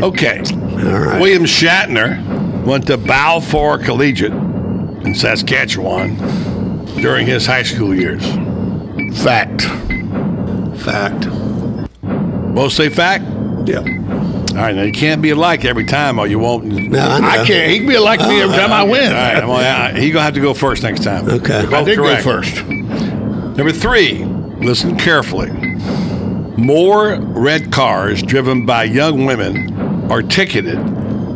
Okay. All right. William Shatner went to Balfour Collegiate in Saskatchewan during his high school years. Fact. Fact. Both say fact? Yeah. All right, now you can't be alike every time or you won't. No, I can't. He can be like me every time I win. All right, well, he's going to have to go first next time. Okay. Both I did correct. go first. Number 3, listen carefully. More red cars driven by young women are ticketed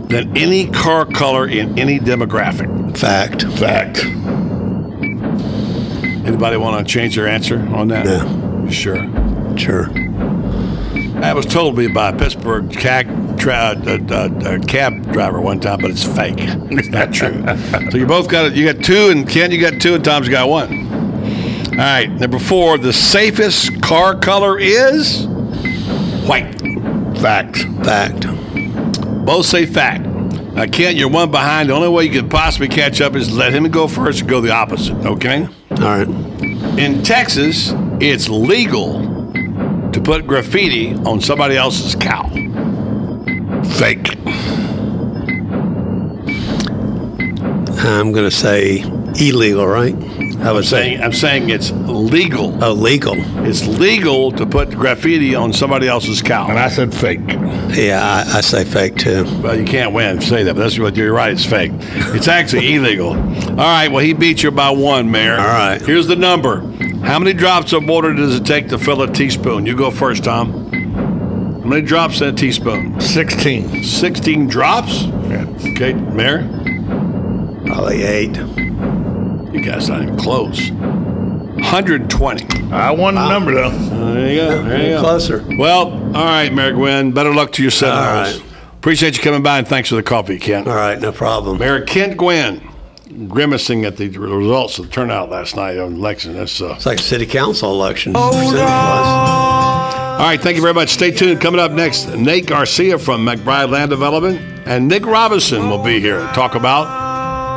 than any car color in any demographic. Fact. Fact. Anybody want to change their answer on that? No. You sure? Sure. That was told me by a Pittsburgh cab driver one time, but it's fake. It's not true. So you both got it. You got 2, and Ken, you got 2, and Tom's got 1. All right, number 4, the safest car color is white. Fact. Fact. Both say fact. Now, Kent, you're 1 behind. The only way you could possibly catch up is let him go first or go the opposite, okay? All right. In Texas, it's legal to put graffiti on somebody else's cow. Fake. I'm going to say illegal, right? I'm saying it's legal. Oh, legal. It's legal to put graffiti on somebody else's cow. And I said fake. Yeah, I say fake too. Well, you can't win if you say that, but that's what you're right. It's fake. It's actually illegal. All right. Well, he beat you by 1, Mayor. All right. Here's the number. How many drops of water does it take to fill a teaspoon? You go first, Tom. How many drops in a teaspoon? 16. 16 drops? Yeah. Okay, Mayor. Probably 8. You guys not even close. 120. I won the number, though. There you go. There you go. Closer. Well, all right, Mayor Gwynn. Better luck to your 7 All holes. right. Appreciate you coming by, and thanks for the coffee, Kent. All right, no problem. Mayor Kent Gwynn, grimacing at the results of the turnout last night on election. That's It's like a city council election. All right, thank you very much. Stay tuned. Coming up next, Nate Garcia from McBride Land Development, and Nick Robinson will be here to talk about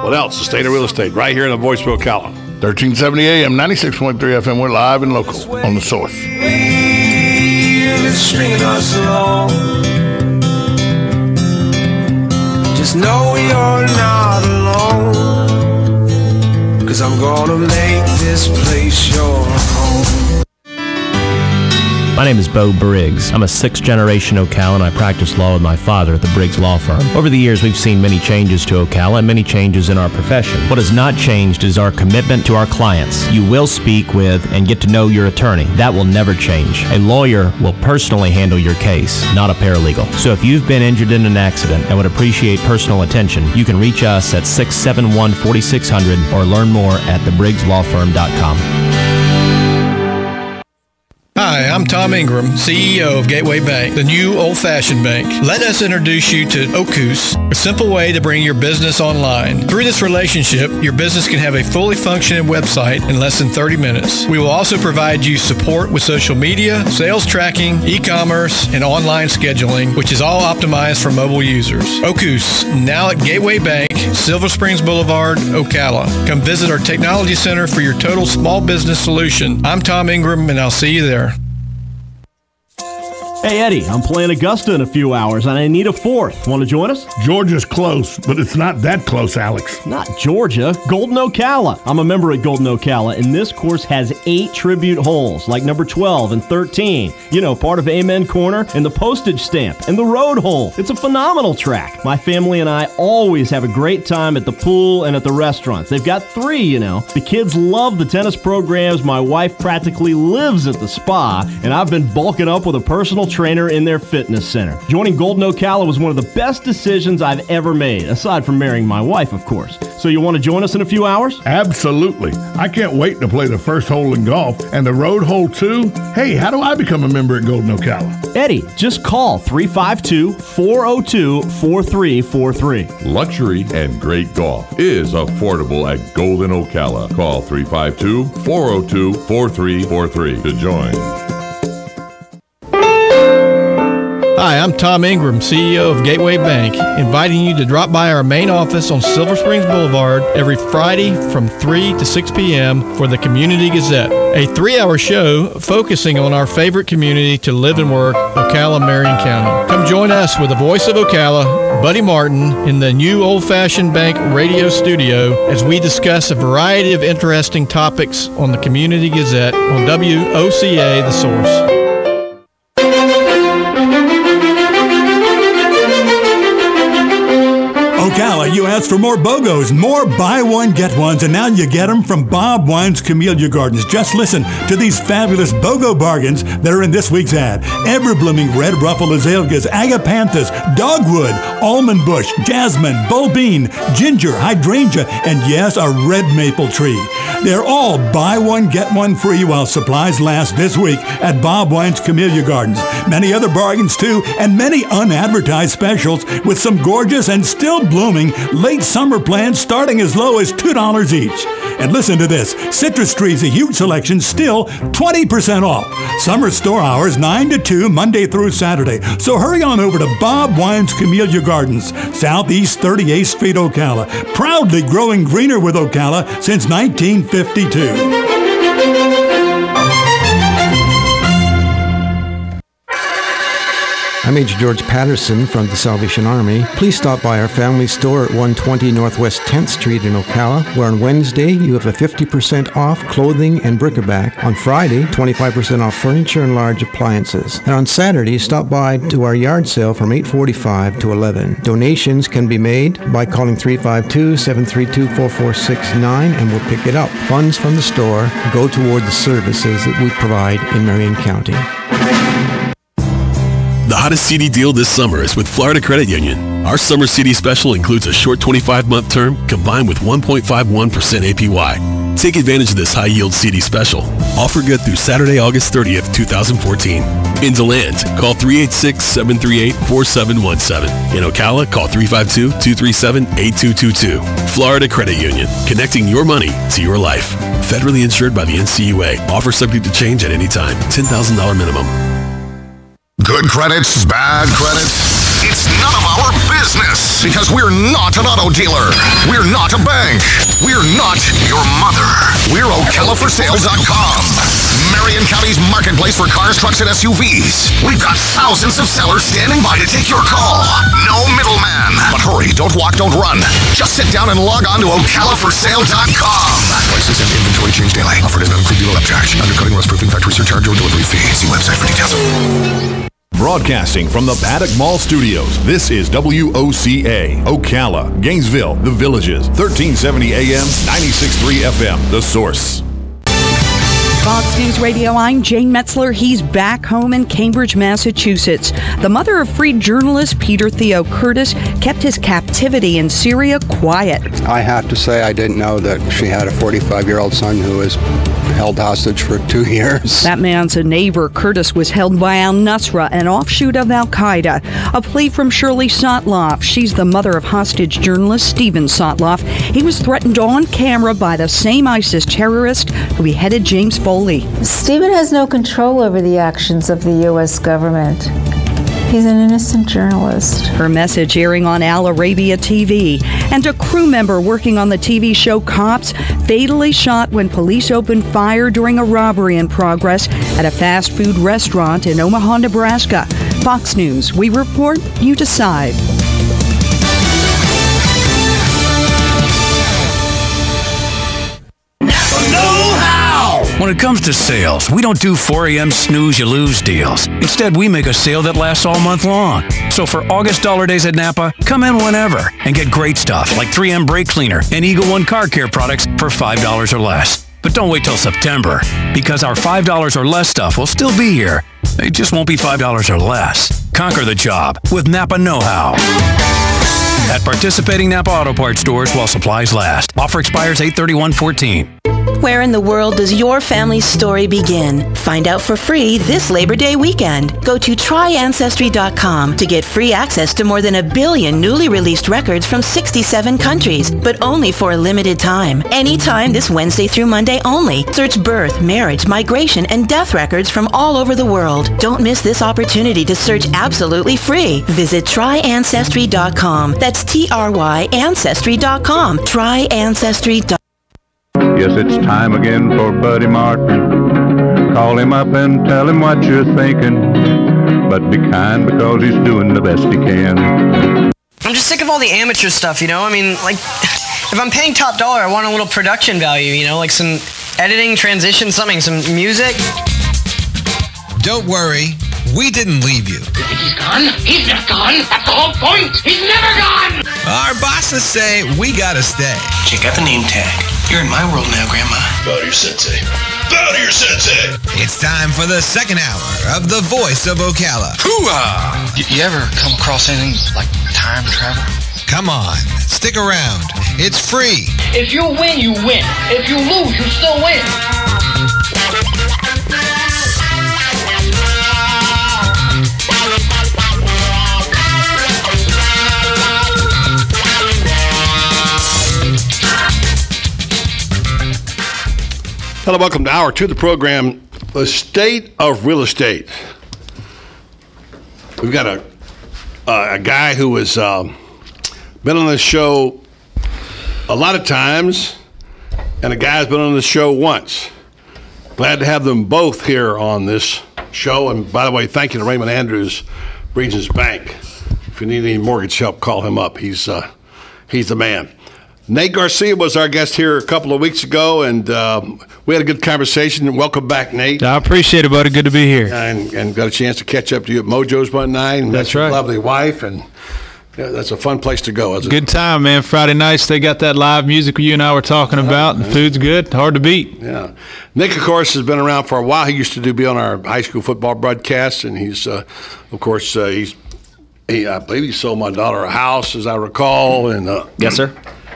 what else? The state of real estate, right here in the voice of Ocala. 1370 AM, 96.3 FM. We're live and local on The Source. Stringing us along. Just know you're not alone. 'Cause I'm gonna make this place your home. My name is Bo Briggs. I'm a 6th-generation Ocalan. I practice law with my father at the Briggs Law Firm. Over the years, we've seen many changes to Ocala and many changes in our profession. What has not changed is our commitment to our clients. You will speak with and get to know your attorney. That will never change. A lawyer will personally handle your case, not a paralegal. So if you've been injured in an accident and would appreciate personal attention, you can reach us at 671-4600 or learn more at thebriggslawfirm.com. Hi, I'm Tom Ingram, CEO of Gateway Bank, the new old-fashioned bank. Let us introduce you to Ocus, a simple way to bring your business online. Through this relationship, your business can have a fully functioning website in less than 30 minutes. We will also provide you support with social media, sales tracking, e-commerce, and online scheduling, which is all optimized for mobile users. Ocus, now at Gateway Bank, Silver Springs Boulevard, Ocala. Come visit our technology center for your total small business solution. I'm Tom Ingram, and I'll see you there. Hey, Eddie, I'm playing Augusta in a few hours, and I need a 4th. Want to join us? Georgia's close, but it's not that close, Alex. Not Georgia, Golden Ocala. I'm a member at Golden Ocala, and this course has 8 tribute holes, like number 12 and 13. You know, part of Amen Corner, and the postage stamp, and the road hole. It's a phenomenal track. My family and I always have a great time at the pool and at the restaurants. They've got 3, you know. The kids love the tennis programs. My wife practically lives at the spa, and I've been bulking up with a personal trainer in their fitness center. Joining Golden Ocala was one of the best decisions I've ever made, aside from marrying my wife, of course. So you want to join us in a few hours? Absolutely. I can't wait to play the first hole in golf and the road hole too. Hey, how do I become a member at Golden Ocala? Eddie, just call 352-402-4343. Luxury and great golf is affordable at Golden Ocala. Call 352-402-4343 to join. Hi, I'm Tom Ingram, CEO of Gateway Bank, inviting you to drop by our main office on Silver Springs Boulevard every Friday from 3 to 6 p.m. for the Community Gazette, a 3-hour show focusing on our favorite community to live and work, Ocala, Marion County. Come join us with the voice of Ocala, Buddy Martin, in the new old-fashioned bank radio studio as we discuss a variety of interesting topics on the Community Gazette on WOCA, The Source. Ocala, you asked for more BOGOs, more buy one, get ones, and now you get them from Bob Wine's Camellia Gardens. Just listen to these fabulous BOGO bargains that are in this week's ad. Ever-blooming red ruffle azaleas, agapanthus, dogwood, almond bush, jasmine, bulbine, ginger, hydrangea, and yes, a red maple tree. They're all buy one, get one free while supplies last this week at Bob Wine's Camellia Gardens. Many other bargains too, and many unadvertised specials with some gorgeous and still blooming late summer plants starting as low as $2 each. And listen to this, citrus trees, a huge selection, still 20% off. Summer store hours 9 to 2, Monday through Saturday. So hurry on over to Bob Wine's Camellia Gardens, Southeast 38th Street, Ocala. Proudly growing greener with Ocala since 1952. I'm Major George Patterson from the Salvation Army. Please stop by our family store at 120 Northwest 10th Street in Ocala, where on Wednesday you have a 50% off clothing and bric-a-brac. On Friday, 25% off furniture and large appliances. And on Saturday, stop by to our yard sale from 8:45 to 11. Donations can be made by calling 352-732-4469 and we'll pick it up. Funds from the store go toward the services that we provide in Marion County. The hottest CD deal this summer is with Florida Credit Union. Our summer CD special includes a short 25-month term combined with 1.51% APY. Take advantage of this high-yield CD special. Offer good through Saturday, August 30th, 2014. In DeLand, call 386-738-4717. In Ocala, call 352-237-8222. Florida Credit Union, connecting your money to your life. Federally insured by the NCUA. Offer subject to change at any time. $10,000 minimum. Good credits, bad credits. It's none of our business because we're not an auto dealer. We're not a bank. We're not your mother. We're OcalaForSale.com. Marion County's marketplace for cars, trucks, and SUVs. We've got thousands of sellers standing by to take your call. No middleman. But hurry, don't walk, don't run. Just sit down and log on to OcalaForSale.com. Prices and inventory change daily. Offer does not include dealer upcharge. Undercutting, rust proofing, factory surcharge, or delivery fee. See website for details. Broadcasting from the Paddock Mall Studios, this is WOCA, Ocala, Gainesville, The Villages, 1370 AM, 96.3 FM, The Source. Fox News Radio, I'm Jane Metzler. He's back home in Cambridge, Massachusetts. The mother of freed journalist Peter Theo Curtis kept his captivity in Syria quiet. I have to say I didn't know that she had a 45-year-old son who was held hostage for 2 years. That man's a neighbor. Curtis was held by al-Nusra, an offshoot of al-Qaeda. A plea from Shirley Sotloff. She's the mother of hostage journalist Stephen Sotloff. He was threatened on camera by the same ISIS terrorist who beheaded James Foley. Stephen has no control over the actions of the U.S. government. He's an innocent journalist. Her message airing on Al Arabia TV. And a crew member working on the TV show Cops fatally shot when police opened fire during a robbery in progress at a fast food restaurant in Omaha, Nebraska. Fox News, we report, you decide. When it comes to sales, we don't do 4 a.m. snooze you lose deals. Instead, we make a sale that lasts all month long. So for August Dollar Days at Napa, come in whenever and get great stuff like 3M brake cleaner and Eagle One car care products for $5 or less. But don't wait till September, because our $5 or less stuff will still be here. They just won't be $5 or less. Conquer the job with Napa Know-How. At participating Napa Auto Parts stores while supplies last. Offer expires 8/31/14. Where in the world does your family's story begin? Find out for free this Labor Day weekend. Go to tryancestry.com to get free access to more than 1 billion newly released records from 67 countries, but only for a limited time. Anytime this Wednesday through Monday only. Search birth, marriage, migration, and death records from all over the world. Don't miss this opportunity to search absolutely free. Visit tryancestry.com. That's TRY Ancestry.com. Tryancestry.com. Yes, it's time again for Buddy Martin. Call him up and tell him what you're thinking. But be kind because he's doing the best he can. I'm just sick of all the amateur stuff, you know? I mean, like, if I'm paying top dollar, I want a little production value, you know? Like some editing, transition, something, some music. Don't worry, we didn't leave you. He's gone? He's not gone. That's the whole point. He's never gone. Our bosses say we gotta stay. Check out the name tag. You're in my world now, Grandma. Bow to your sensei. Bow to your sensei. It's time for the second hour of The Voice of Ocala. Hoo-ah! You ever come across anything like time travel? Come on, stick around. It's free. If you win, you win. If you lose, you still win. Hello, welcome to Hour 2 of the program, The State of Real Estate. We've got a guy who has been on this show a lot of times, and a guy who's been on this show once. Glad to have them both here on this show. And by the way, thank you to Raymond Andrews, Regions Bank. If you need any mortgage help, call him up. He's the man. Nate Garcia was our guest here a couple of weeks ago, and we had a good conversation. Welcome back, Nate. I appreciate it, buddy. Good to be here. And got a chance to catch up to you at Mojo's one night. And that's right. Lovely wife, and yeah, that's a fun place to go, isn't it? Good time, man. Friday nights, they got that live music you and I were talking about. The food's good. Hard to beat. Yeah. Nick, of course, has been around for a while. He used to be on our high school football broadcasts, and he's, of course, I believe he sold my daughter a house, as I recall. And yes, sir.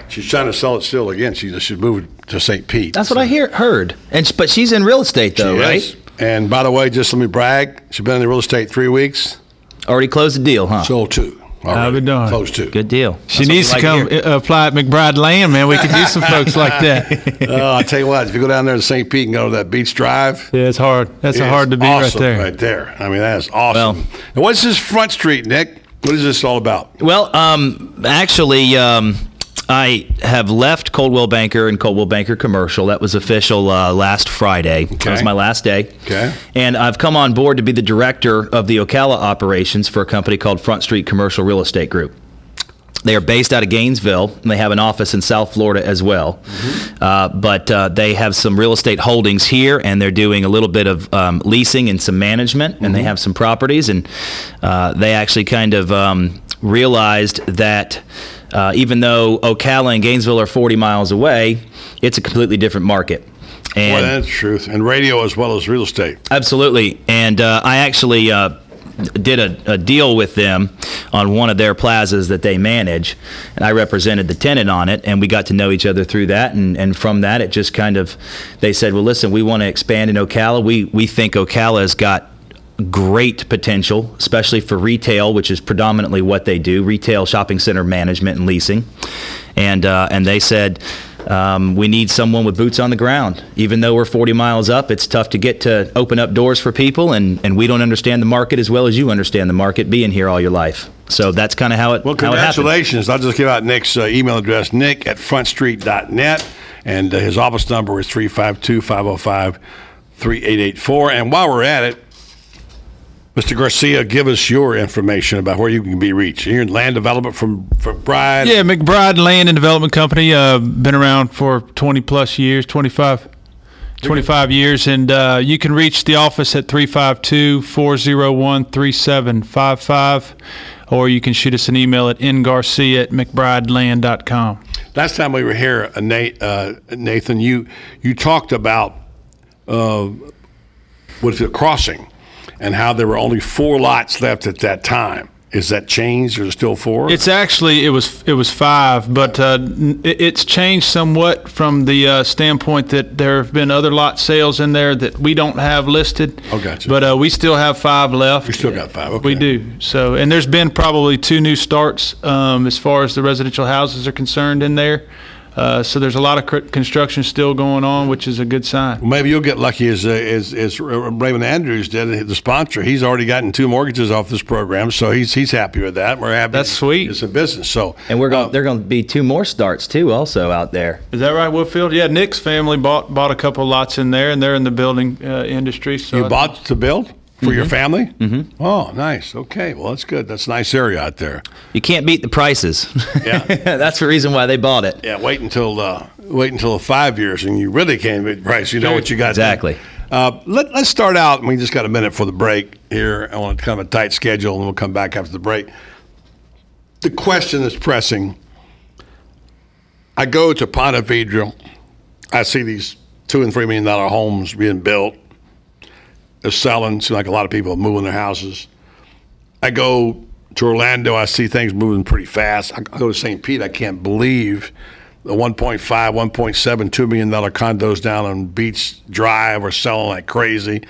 She's trying to sell it still again. She should move to St. Pete. That's what I heard. But she's in real estate, though, right? Is. And by the way, just let me brag. She's been in the real estate 3 weeks. Already closed the deal, huh? Sold 2. I'll be darned. Close 2. Good deal. She needs to come apply at McBride Land, man. We could use some folks like that. I'll tell you what, if you go down there to St. Pete and go to that Beach Drive. Yeah, it's hard. That's hard to be awesome right there. I mean, that is awesome. Well, and what's this Front Street, Nick? What is this all about? Well, actually, I have left Coldwell Banker and Coldwell Banker Commercial. That was official last Friday. Okay. That was my last day. Okay. And I've come on board to be the director of the Ocala operations for a company called Front Street Commercial Real Estate Group. They are based out of Gainesville, and they have an office in South Florida as well. Mm-hmm. But they have some real estate holdings here, and they're doing a little bit of leasing and some management, and they have some properties. And they actually kind of realized that even though Ocala and Gainesville are 40 miles away, it's a completely different market. And well, that's the truth. And radio as well as real estate. Absolutely. And I actually did a deal with them on one of their plazas that they manage, and I represented the tenant on it, and we got to know each other through that, and from that it just kind of, they said, well, listen, we want to expand in Ocala. We think Ocala has got great potential, especially for retail, which is predominantly what they do, retail shopping center management and leasing. And they said, we need someone with boots on the ground. Even though we're 40 miles up, it's tough to get to open up doors for people, and we don't understand the market as well as you understand the market being here all your life. So that's kind of how it. Well, congratulations. I'll just give out Nick's email address, nick@frontstreet.net, and his office number is 352-505-3884. And while we're at it, Mr. Garcia, give us your information about where you can be reached. You're in land development from McBride. Yeah, McBride Land and Development Company. Been around for 20-plus years, 25 years. And you can reach the office at 352-401-3755, or you can shoot us an email at ngarcia@mcbrideland.com. Last time we were here, Nathan, you talked about with the crossing. and how there were only 4 lots left at that time. Is that changed, or is it still 4? It's actually, it was 5, but it's changed somewhat from the standpoint that there have been other lot sales in there that we don't have listed. Oh, gotcha. But we still have 5 left. We still got 5, okay. We do. So, and there's been probably 2 new starts as far as the residential houses are concerned in there. So there's a lot of construction still going on, which is a good sign. Well, maybe you'll get lucky as Raymond Andrews did, the sponsor. He's already gotten 2 mortgages off this program, so he's happy with that. We're happy. That's sweet. It's a business. So, and they're going to be 2 more starts too, also out there. Is that right, Woodfield? Yeah, Nick's family bought a couple lots in there, and they're in the building industry. So you bought to build? For your family? Mm-hmm. Oh, nice. Okay. Well, that's good. That's a nice area out there. You can't beat the prices. Yeah. That's the reason why they bought it. Yeah. Wait until 5 years, and you really can't beat the price. You know what you got. Exactly. Let's start out, and we just got a minute for the break here. I want to kind of a tight schedule, and we'll come back after the break. The question is pressing. I go to Ponte Vedra. I see these $2 and $3 million homes being built. They're selling. Seems like a lot of people are moving their houses. I go to Orlando. I see things moving pretty fast. I go to St. Pete. I can't believe the 1.5, 1.7, $2 million condos down on Beach Drive are selling like crazy.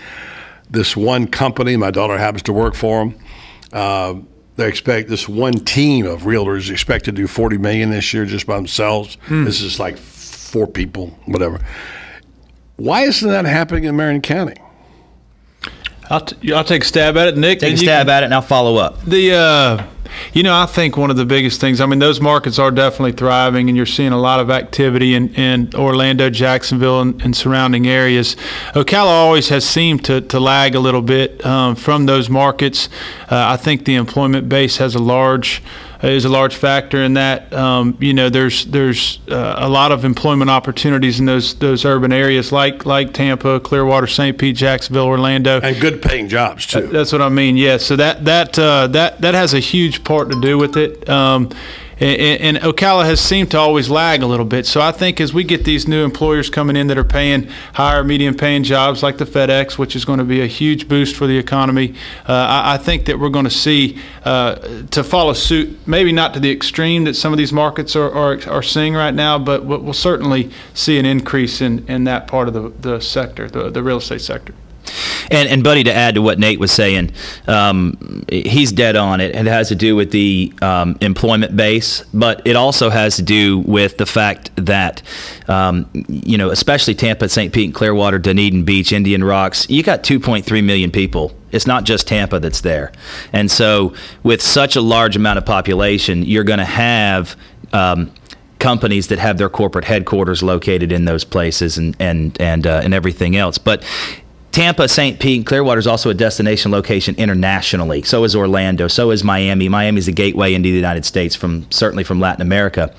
This one company, my daughter happens to work for them. They expect this one team of realtors expect to do $40 million this year just by themselves. This is like 4 people, whatever. Why isn't that happening in Marion County? I'll take a stab at it, Nick. Take a stab at it, and I'll follow up. I think one of the biggest things, I mean, those markets are definitely thriving, and you're seeing a lot of activity in Orlando, Jacksonville, and surrounding areas. Ocala always has seemed to lag a little bit from those markets. I think the employment base has a large factor in that. There's a lot of employment opportunities in those urban areas like Tampa, Clearwater, St. Pete, Jacksonville, Orlando, and good paying jobs too. That's what I mean. Yeah. So that has a huge part to do with it. And Ocala has seemed to always lag a little bit. So I think as we get these new employers coming in that are paying higher, medium-paying jobs like the FedEx, which is going to be a huge boost for the economy, I think that we're going to see to follow suit, maybe not to the extreme that some of these markets are seeing right now, but we'll certainly see an increase in that part of the sector, the real estate sector. And Buddy, to add to what Nate was saying, he's dead on it. It has to do with the employment base, but it also has to do with the fact that, especially Tampa, St. Pete, and Clearwater, Dunedin Beach, Indian Rocks, you got 2.3 million people. It's not just Tampa that's there. And so with such a large amount of population, you're going to have companies that have their corporate headquarters located in those places and everything else. But Tampa, St. Pete, and Clearwater is also a destination location internationally. So is Orlando. So is Miami. Miami is a gateway into the United States, certainly from Latin America.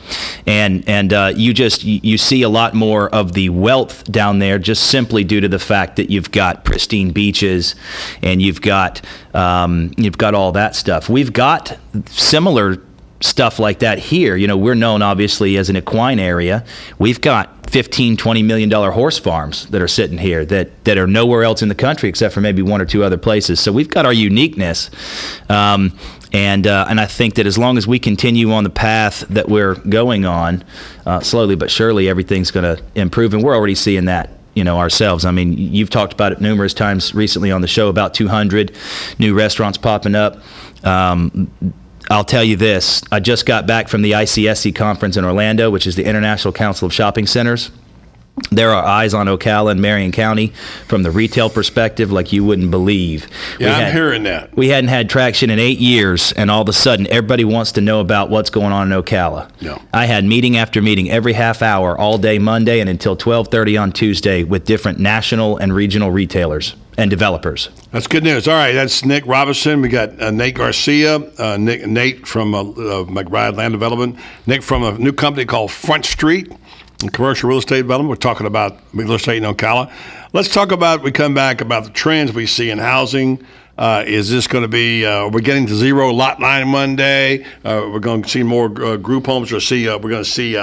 And you see a lot more of the wealth down there just simply due to the fact that you've got pristine beaches and you've got all that stuff. We've got similar stuff like that here. We're known obviously as an equine area. We've got $15-20 million horse farms that are sitting here that are nowhere else in the country except for maybe 1 or 2 other places. So we've got our uniqueness. And I think that as long as we continue on the path that we're going on, slowly but surely everything's going to improve. And we're already seeing that ourselves. I mean, you've talked about it numerous times recently on the show about 200 new restaurants popping up. I'll tell you this. I just got back from the ICSC conference in Orlando, which is the International Council of Shopping Centers. There are eyes on Ocala and Marion County from the retail perspective like you wouldn't believe. Yeah, I'm hearing that. We hadn't had traction in 8 years, and all of a sudden everybody wants to know about what's going on in Ocala. No. I had meeting after meeting every half hour all day Monday and until 12:30 on Tuesday with different national and regional retailers and developers. That's good news. All right, that's Nick Robinson. We got Nate Garcia, Nate from McBride Land Development, Nick from a new company called Front Street, commercial real estate development. We're talking about real estate in Ocala. Let's talk about, we come back about the trends we see in housing, Is this going to be, we're getting to zero lot line Monday? We're going to see more group homes, or we're going to see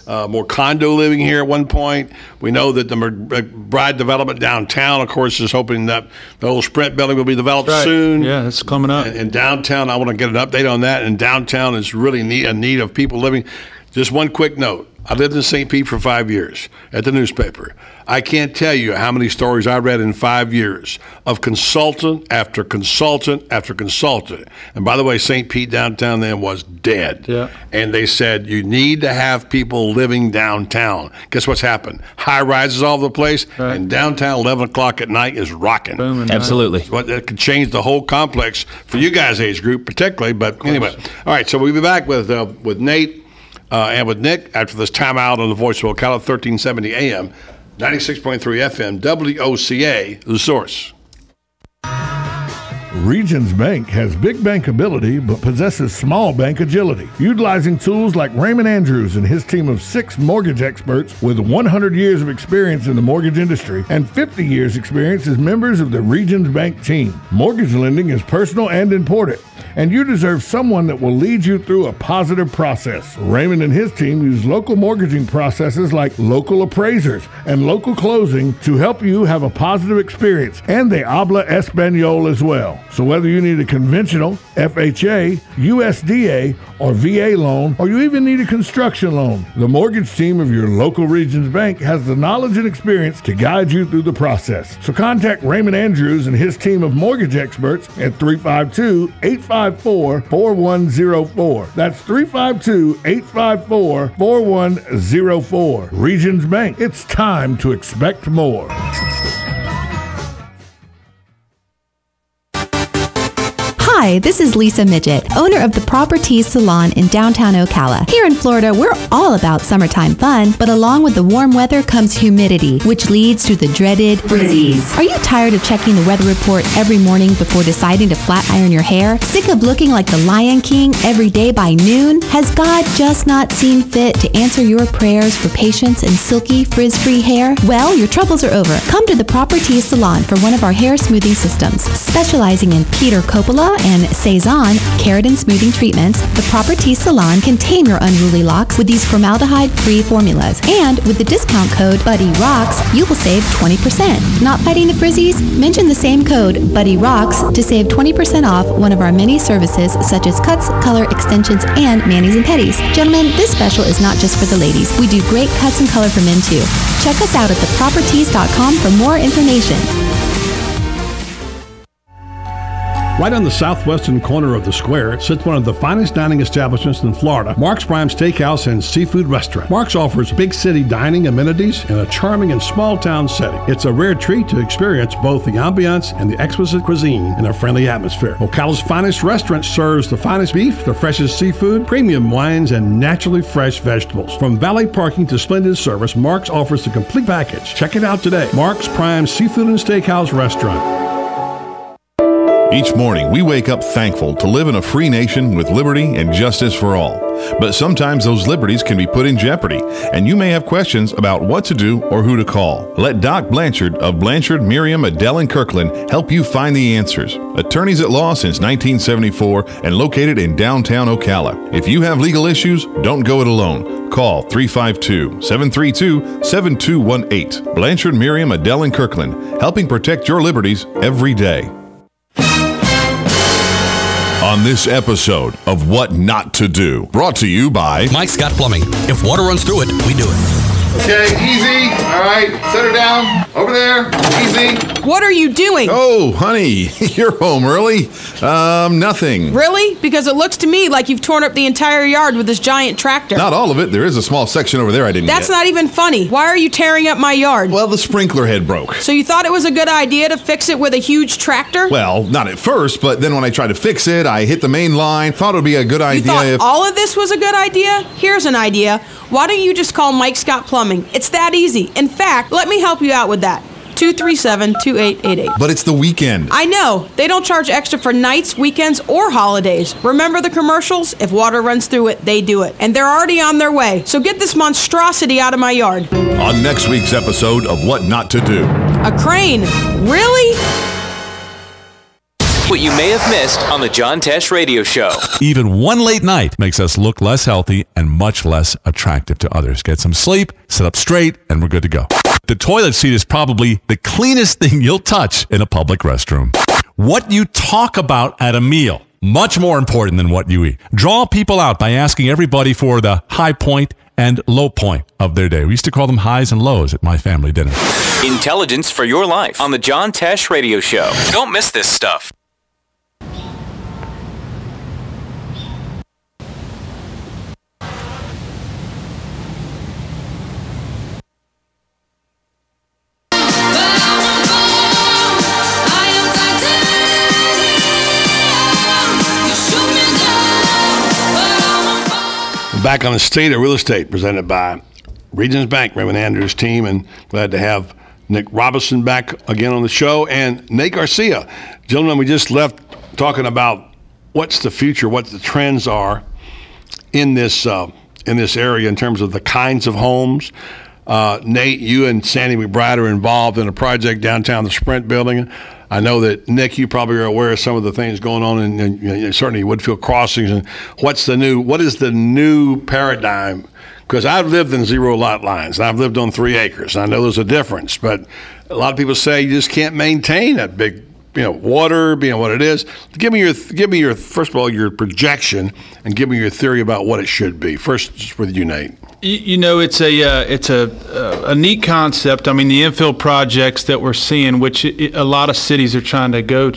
more condo living here at one point. We know that the McBride development downtown, of course, is hoping that the old Sprint building will be developed soon. Yeah, it's coming up. And downtown, I want to get an update on that. And downtown is really in need of people living. Just one quick note. I lived in St. Pete for 5 years at the newspaper. I can't tell you how many stories I read in 5 years of consultant after consultant after consultant. And by the way, St. Pete downtown then was dead. Yeah. And they said, you need to have people living downtown. Guess what's happened? High rises all over the place, and downtown 11 o'clock at night is rocking. Absolutely. That could change the whole complex for you guys' age group particularly. But anyway, all right, so we'll be back with Nate and with Nick after this timeout on the Voice of Ocala, 1370 AM, 96.3 FM, WOCA, The Source. Regions Bank has big bankability but possesses small bank agility. Utilizing tools like Raymond Andrews and his team of 6 mortgage experts with 100 years of experience in the mortgage industry and 50 years experience as members of the Regions Bank team. Mortgage lending is personal and important, and you deserve someone that will lead you through a positive process. Raymond and his team use local mortgaging processes like local appraisers and local closing to help you have a positive experience, and they habla Espanol as well. So whether you need a conventional, FHA, USDA, or VA loan, or you even need a construction loan, the mortgage team of your local Regions Bank has the knowledge and experience to guide you through the process. So contact Raymond Andrews and his team of mortgage experts at 352-854-4104. That's 352-854-4104. Regions Bank, it's time to expect more. Hi, this is Lisa Midget, owner of the Properties Salon in downtown Ocala. Here in Florida, we're all about summertime fun, but along with the warm weather comes humidity, which leads to the dreaded frizzies. Are you tired of checking the weather report every morning before deciding to flat iron your hair? Sick of looking like the Lion King every day by noon? Has God just not seen fit to answer your prayers for patience and silky, frizz-free hair? Well, your troubles are over. Come to the Properties Salon for one of our hair smoothing systems. Specializing in Peter Coppola and Cezanne keratin smoothing treatments, the Properties Salon can tame your unruly locks with these formaldehyde-free formulas. And with the discount code BuddyRocks, you will save 20%. Not fighting the frizzies? Mention the same code BuddyRocks to save 20% off one of our many services such as cuts, color, extensions, and manis and petties. Gentlemen, this special is not just for the ladies. We do great cuts and color for men too. Check us out at theproperties.com for more information. Right on the southwestern corner of the square sits one of the finest dining establishments in Florida, Mark's Prime Steakhouse and Seafood Restaurant. Mark's offers big city dining amenities in a charming and small town setting. It's a rare treat to experience both the ambiance and the exquisite cuisine in a friendly atmosphere. Ocala's finest restaurant serves the finest beef, the freshest seafood, premium wines, and naturally fresh vegetables. From valet parking to splendid service, Mark's offers the complete package. Check it out today. Mark's Prime Seafood and Steakhouse Restaurant. Each morning, we wake up thankful to live in a free nation with liberty and justice for all. But sometimes those liberties can be put in jeopardy, and you may have questions about what to do or who to call. Let Doc Blanchard of Blanchard, Miriam, Adele, and Kirkland help you find the answers. Attorneys at law since 1974 and located in downtown Ocala. If you have legal issues, don't go it alone. Call 352-732-7218. Blanchard, Miriam, Adele, and Kirkland, helping protect your liberties every day. On this episode of What Not to Do, brought to you by Mike Scott Plumbing. If water runs through it, we do it. Okay, easy. All right, set her down. Over there. Easy. What are you doing? Oh, honey, you're home early. Nothing. Really? Because it looks to me like you've torn up the entire yard with this giant tractor. Not all of it. There is a small section over there I didn't That's get. not even funny. Why are you tearing up my yard? Well, the sprinkler head broke. So you thought it was a good idea to fix it with a huge tractor? Well, not at first, but then when I tried to fix it, I hit the main line, thought it would be a good idea You thought all of this was a good idea? Here's an idea. Why don't you just call Mike Scott Plumbing? It's that easy. In fact, let me help you out with that. 237-2888. But it's the weekend. I know. They don't charge extra for nights, weekends, or holidays. Remember the commercials? If water runs through it, they do it. And they're already on their way. So get this monstrosity out of my yard. On next week's episode of What Not to Do. A crane? Really? what you may have missed on the John Tesh Radio Show. Even one late night makes us look less healthy and much less attractive to others. Get some sleep, sit up straight, and we're good to go. The toilet seat is probably the cleanest thing you'll touch in a public restroom. What you talk about at a meal, much more important than what you eat. Draw people out by asking everybody for the high point and low point of their day. We used to call them highs and lows at my family dinner. Intelligence for your life on the John Tesh Radio Show. Don't miss this stuff. Back on the State of Real Estate, presented by Regions Bank, Raymond Andrews' team, and glad to have Nick Robinson back again on the show, and Nate Garcia. Gentlemen, we just left talking about what's the future, what the trends are in this area in terms of the kinds of homes. Nate, you and Sandy McBride are involved in a project downtown the Sprint building. I know that, Nick, you probably are aware of some of the things going on in certainly Woodfield Crossings. And what is the new paradigm? Because I've lived in zero lot lines, and I've lived on 3 acres. And I know there's a difference, but a lot of people say you just can't maintain that big, water being what it is. Give me your first of all your projection, and give me your theory about what it should be. First, just with you, Nate. It's a neat concept. I mean, the infill projects that we're seeing, which a lot of cities are trying to go,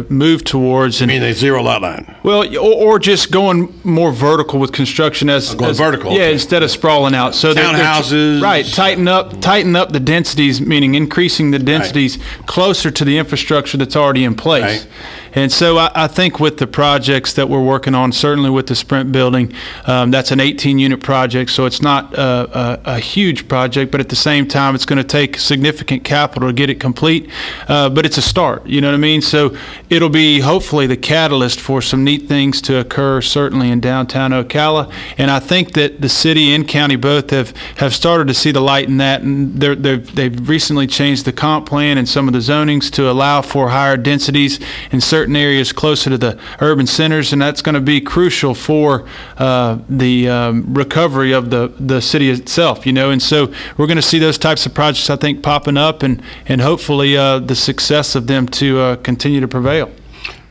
move towards. And, I mean, a zero lot line. Well, or just going more vertical with construction vertical. Yeah, okay. Instead of sprawling out. So townhouses. Right. Tighten up the densities, meaning increasing the densities closer to the infrastructure that's already in place. Right. And so I think with the projects that we're working on, certainly with the Sprint building, that's an 18-unit project, so it's not a huge project, but at the same time, it's going to take significant capital to get it complete. But it's a start, you know what I mean? So it'll be hopefully the catalyst for some neat things to occur, certainly in downtown Ocala. And I think that the city and county both have started to see the light in that, and they've recently changed the comp plan and some of the zonings to allow for higher densities in certain areas closer to the urban centers, and that's going to be crucial for the recovery of the city itself, and so we're going to see those types of projects, I think, popping up, and hopefully the success of them to continue to prevail.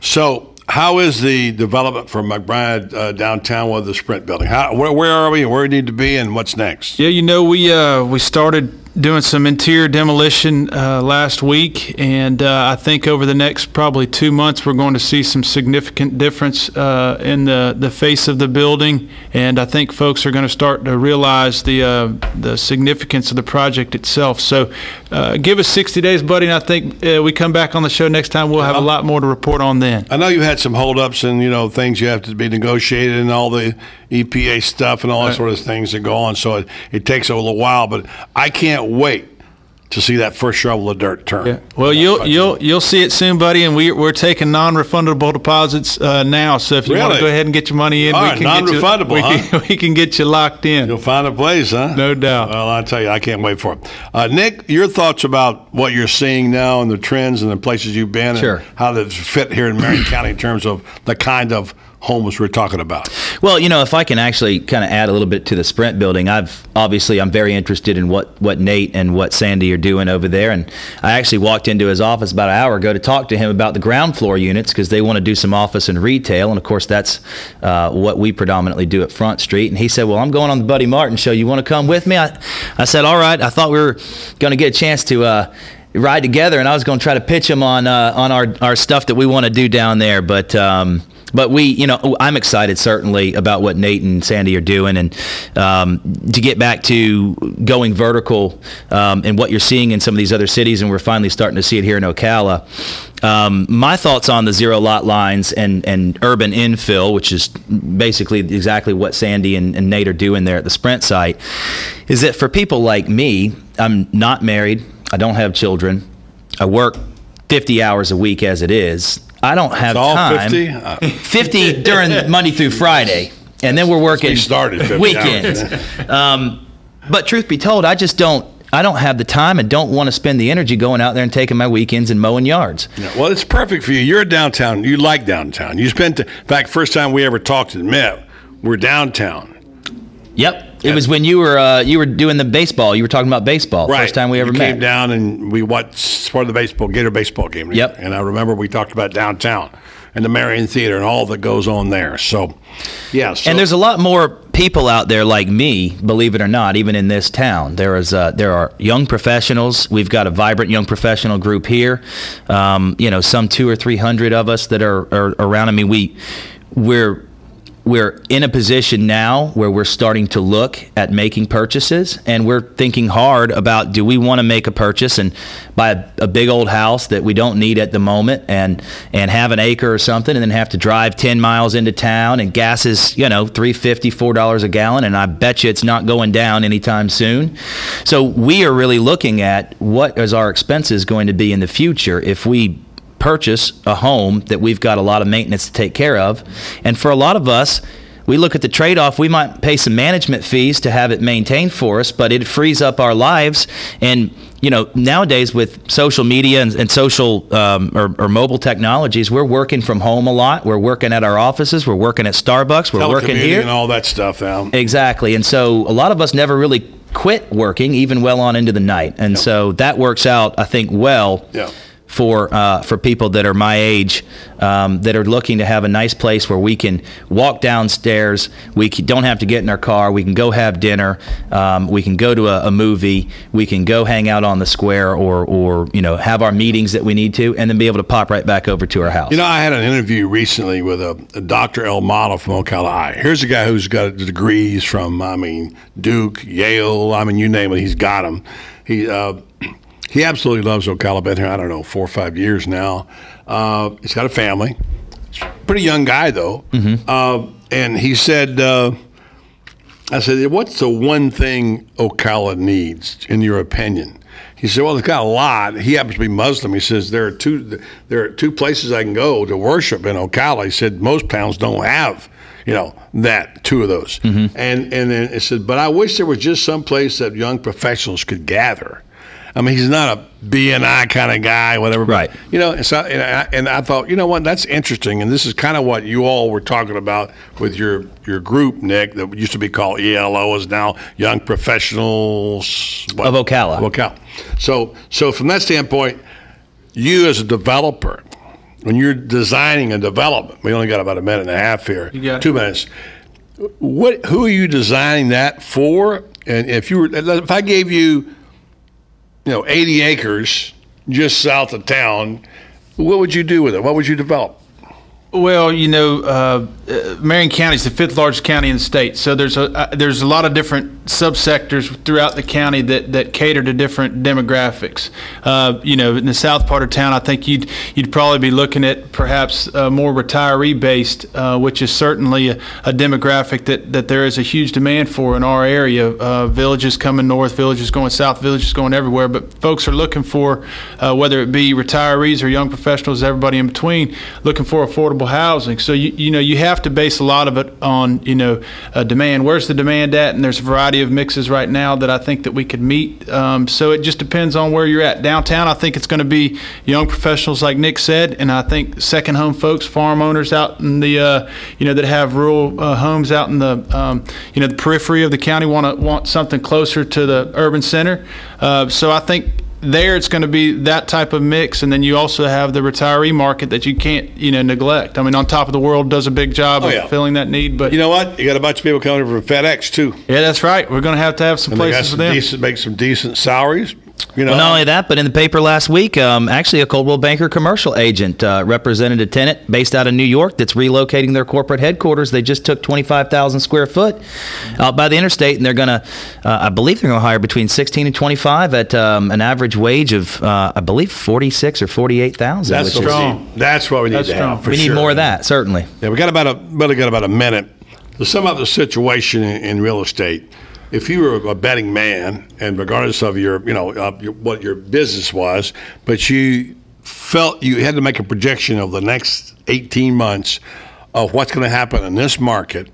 So how is the development for McBride downtown with the Sprint building? Where are we, and where we need to be, and what's next? Yeah, we started doing some interior demolition last week, and I think over the next probably 2 months we're going to see some significant difference in the face of the building, and I think folks are going to start to realize the significance of the project itself. So give us 60 days, buddy, and I think we come back on the show next time, we'll have a lot more to report on then. I know you had some holdups and things you have to be negotiated and all the EPA stuff and all that sort of things that go on, so it takes a little while, but I can't wait to see that first shovel of dirt turn. Yeah. Well, you'll see it soon, buddy, and we're taking non-refundable deposits now. So if you want to go ahead and get your money in, we can get you locked in. You'll find a place, huh? No doubt. Well, I tell you, I can't wait for it. Nick, your thoughts about what you're seeing now and the trends and the places you've been, and how they fit here in Marion County in terms of the kind of homes we're talking about. Well, if I can actually kind of add a little bit to the Sprint building, I'm very interested in what Nate and what Sandy are doing over there, and I actually walked into his office about an hour ago to talk to him about the ground floor units, because they want to do some office and retail, and of course that's what we predominantly do at Front Street. And he said, well, I'm going on the Buddy Martin show, you want to come with me? I said, all right. I thought we were going to get a chance to ride together, and I was going to try to pitch him on our stuff that we want to do down there, but we, I'm excited certainly about what Nate and Sandy are doing, and to get back to going vertical and what you're seeing in some of these other cities, and we're finally starting to see it here in Ocala. My thoughts on the zero lot lines and urban infill, which is basically exactly what Sandy and Nate are doing there at the Sprint site, is that for people like me, I'm not married, I don't have children, I work 50 hours a week as it is. I don't have time. 50? 50 during Monday through Friday, and then we're working we started 50 weekends. But truth be told, I I don't have the time and don't want to spend the energy going out there and taking my weekends and mowing yards. Yeah, well, it's perfect for you. You're downtown. You like downtown. You spent, in fact, first time we ever talked and met, we're downtown. Yep. It was when you were doing the baseball. You were talking about baseball. Right. First time we ever met. Came down and we watched part of the Gator baseball game. Yep. And I remember we talked about downtown and the Marion Theater and all that goes on there. So, yeah. So. And there's a lot more people out there like me, believe it or not, even in this town. There are young professionals. We've got a vibrant young professional group here. Some 200 or 300 of us that are around. I mean, we're in a position now where we're starting to look at making purchases, and we're thinking hard about, do we want to make a purchase and buy a big old house that we don't need at the moment and have an acre or something and then have to drive 10 miles into town, and gas is, $3.50, $4 a gallon, and I bet you it's not going down anytime soon. So we are really looking at what is our expenses going to be in the future if we purchase a home that we've got a lot of maintenance to take care of. And for a lot of us, we look at the trade-off. We might pay some management fees to have it maintained for us, but it frees up our lives. And nowadays with social media and social or mobile technologies, we're working from home a lot. We're working at our offices. We're working at Starbucks. We're working here. And all that stuff, Al. Exactly. And so a lot of us never really quit working, even well on into the night. And so that works out, I think, well. Yeah. For people that are my age, that are looking to have a nice place where we can walk downstairs, don't have to get in our car, we can go have dinner, we can go to a movie, we can go hang out on the square or have our meetings that we need to, and then be able to pop right back over to our house. I had an interview recently with a Dr. El Mata from Ocala. Here's a guy who's got degrees from, Duke, Yale, you name it, he's got them. He absolutely loves Ocala. Been here, 4 or 5 years now. He's got a family. He's a pretty young guy, though. Mm-hmm. And he said, I said, what's the one thing Ocala needs, in your opinion? He said, well, it's got a lot. He happens to be Muslim. He says, there are two places I can go to worship in Ocala. He said, most towns don't have two of those. Mm-hmm. And then it said, but I wish there was just some place that young professionals could gather. He's not a B&I kind of guy, whatever. Right. And I thought, what, that's interesting. And this is kind of what you all were talking about with your group, Nick, that used to be called ELO, is now Young Professionals. Of Ocala. Ocala. So from that standpoint, you as a developer, when you're designing a development, we only got about a minute and a half here. You got 2 minutes. Who are you designing that for? And if I gave you 80 acres just south of town, what would you do with it? What would you develop? Well, Marion County is the 5th largest county in the state, so there's a lot of different subsectors throughout the county that cater to different demographics. In the south part of town, I think you'd probably be looking at perhaps more retiree based, which is certainly a demographic that there is a huge demand for in our area. Villages coming north, villages going south, villages going everywhere, but folks are looking for, whether it be retirees or young professionals, everybody in between, looking for affordable housing. So you have to base a lot of it on demand. Where's the demand at? And there's a variety of mixes right now that I think that we could meet. So it just depends on where you're at. Downtown, I think it's going to be young professionals like Nick said, and I think second home folks, farm owners out in the that have rural homes out in the the periphery of the county want something closer to the urban center. So I think there it's going to be that type of mix, and then you also have the retiree market that you can't neglect. On Top of the World does a big job of filling that need, but you know what, you got a bunch of people coming from FedEx too. Yeah, that's right. We're going to have some places for them. Make some decent salaries. Well, not only that, but in the paper last week, actually a Coldwell Banker commercial agent represented a tenant based out of New York that's relocating their corporate headquarters. They just took 25,000 square foot out by the interstate, and they're going to, I believe they're going to hire between 16 and 25 at an average wage of, I believe, 46 or 48,000. That's strong. That's what we need to have. We need more of that, certainly. Yeah, we got about a minute to sum up the situation in real estate. If you were a betting man, and regardless of what your business was, but you felt you had to make a projection of the next 18 months of what's going to happen in this market,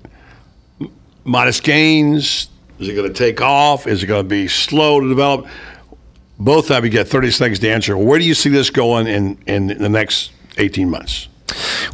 modest gains, Is it going to take off? Is it going to be slow to develop? Both of you get 30 seconds to answer. Where do you see this going in the next 18 months?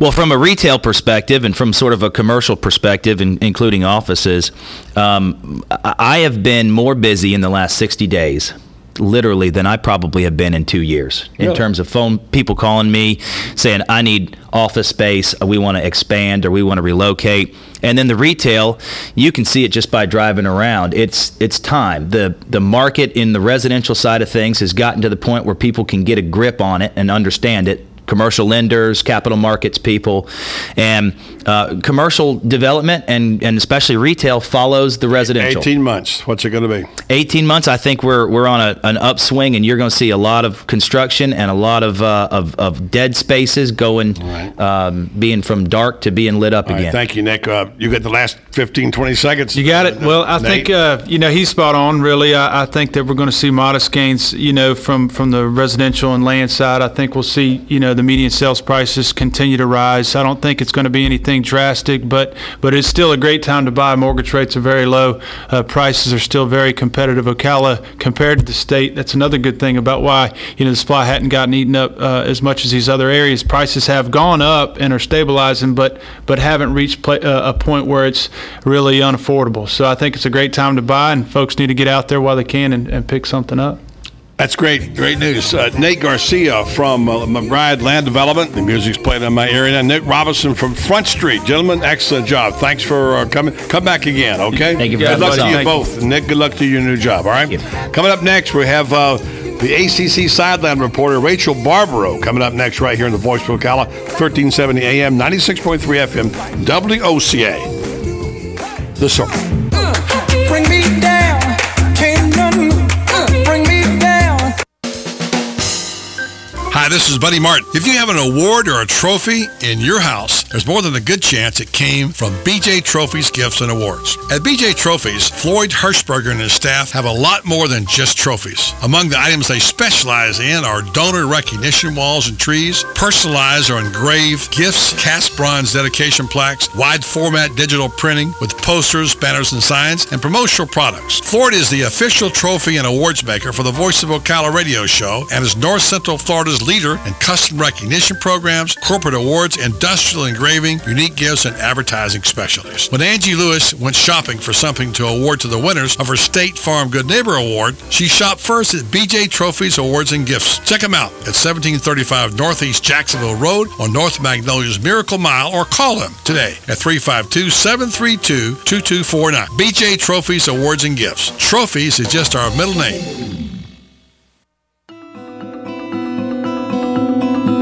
Well, from a retail perspective and from sort of a commercial perspective, including offices, I have been more busy in the last 60 days, literally, than I probably have been in 2 years in terms of people calling me saying, I need office space, we want to expand, or we want to relocate. And then the retail, you can see it just by driving around. It's time. The market in the residential side of things has gotten to the point where people can get a grip on it and understand it. Commercial lenders, capital markets people, and commercial development and especially retail follows the residential. 18 months. What's it going to be? 18 months. I think we're on an upswing, and you're going to see a lot of construction and a lot of dead spaces going, being from dark to being lit up again. Right, thank you, Nick. You got the last 15, 20 seconds. You got it. Well, I think he's spot on. Really, I think that we're going to see modest gains. From the residential and land side. I think we'll see the median sales prices continue to rise. I don't think it's going to be anything drastic, but it's still a great time to buy. Mortgage rates are very low. Prices are still very competitive. Ocala, compared to the state, that's another good thing about why the supply hadn't gotten eaten up as much as these other areas. Prices have gone up and are stabilizing, but haven't reached a point where it's really unaffordable. So I think it's a great time to buy, and folks need to get out there while they can and pick something up. That's great news. Nate Garcia from McBride Land Development. The music's played in my area. And Nick Robinson from Front Street. Gentlemen, excellent job. Thanks for coming. Come back again, okay? Thank you. Good luck to you both. Nick, good luck to your new job, all right? Coming up next, we have the ACC sideline reporter, Rachel Barbaro, coming up next right here in the Voice of Ocala, 1370 AM, 96.3 FM, WOCA. The Circle. Bring me down. Can't none bring me down. Hi, this is Buddy Martin. If you have an award or a trophy in your house, there's more than a good chance it came from BJ Trophies Gifts and Awards. At BJ Trophies, Floyd Hirschberger and his staff have a lot more than just trophies. Among the items they specialize in are donor recognition walls and trees, personalized or engraved gifts, cast bronze dedication plaques, wide format digital printing with posters, banners, and signs, and promotional products. Floyd is the official trophy and awards maker for the Voice of Ocala radio show and is North Central Florida's leader in custom recognition programs, corporate awards, industrial engraving, unique gifts, and advertising specialties. When Angie Lewis went shopping for something to award to the winners of her State Farm Good Neighbor Award, she shopped first at BJ Trophies Awards and Gifts. Check them out at 1735 Northeast Jacksonville Road on North Magnolia's Miracle Mile, or call them today at 352-732-2249. BJ Trophies Awards and Gifts. Trophies is just our middle name.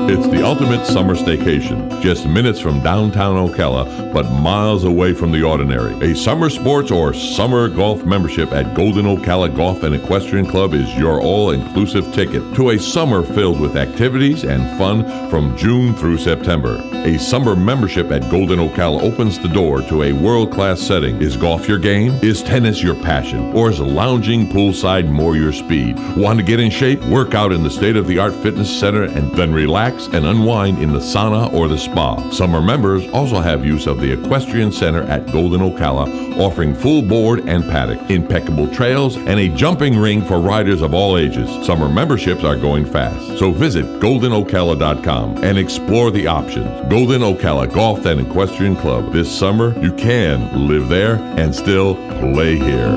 It's the ultimate summer staycation, just minutes from downtown Ocala, but miles away from the ordinary. A summer sports or summer golf membership at Golden Ocala Golf and Equestrian Club is your all-inclusive ticket to a summer filled with activities and fun from June through September. A summer membership at Golden Ocala opens the door to a world-class setting. Is golf your game? Is tennis your passion? Or is lounging poolside more your speed? Want to get in shape? Work out in the state-of-the-art fitness center and then relax and unwind in the sauna or the spa. Summer members also have use of the Equestrian Center at Golden Ocala, offering full board and paddock, impeccable trails, and a jumping ring for riders of all ages. Summer memberships are going fast, so visit goldenocala.com and explore the options. Golden Ocala Golf and Equestrian Club. This summer, you can live there and still play here.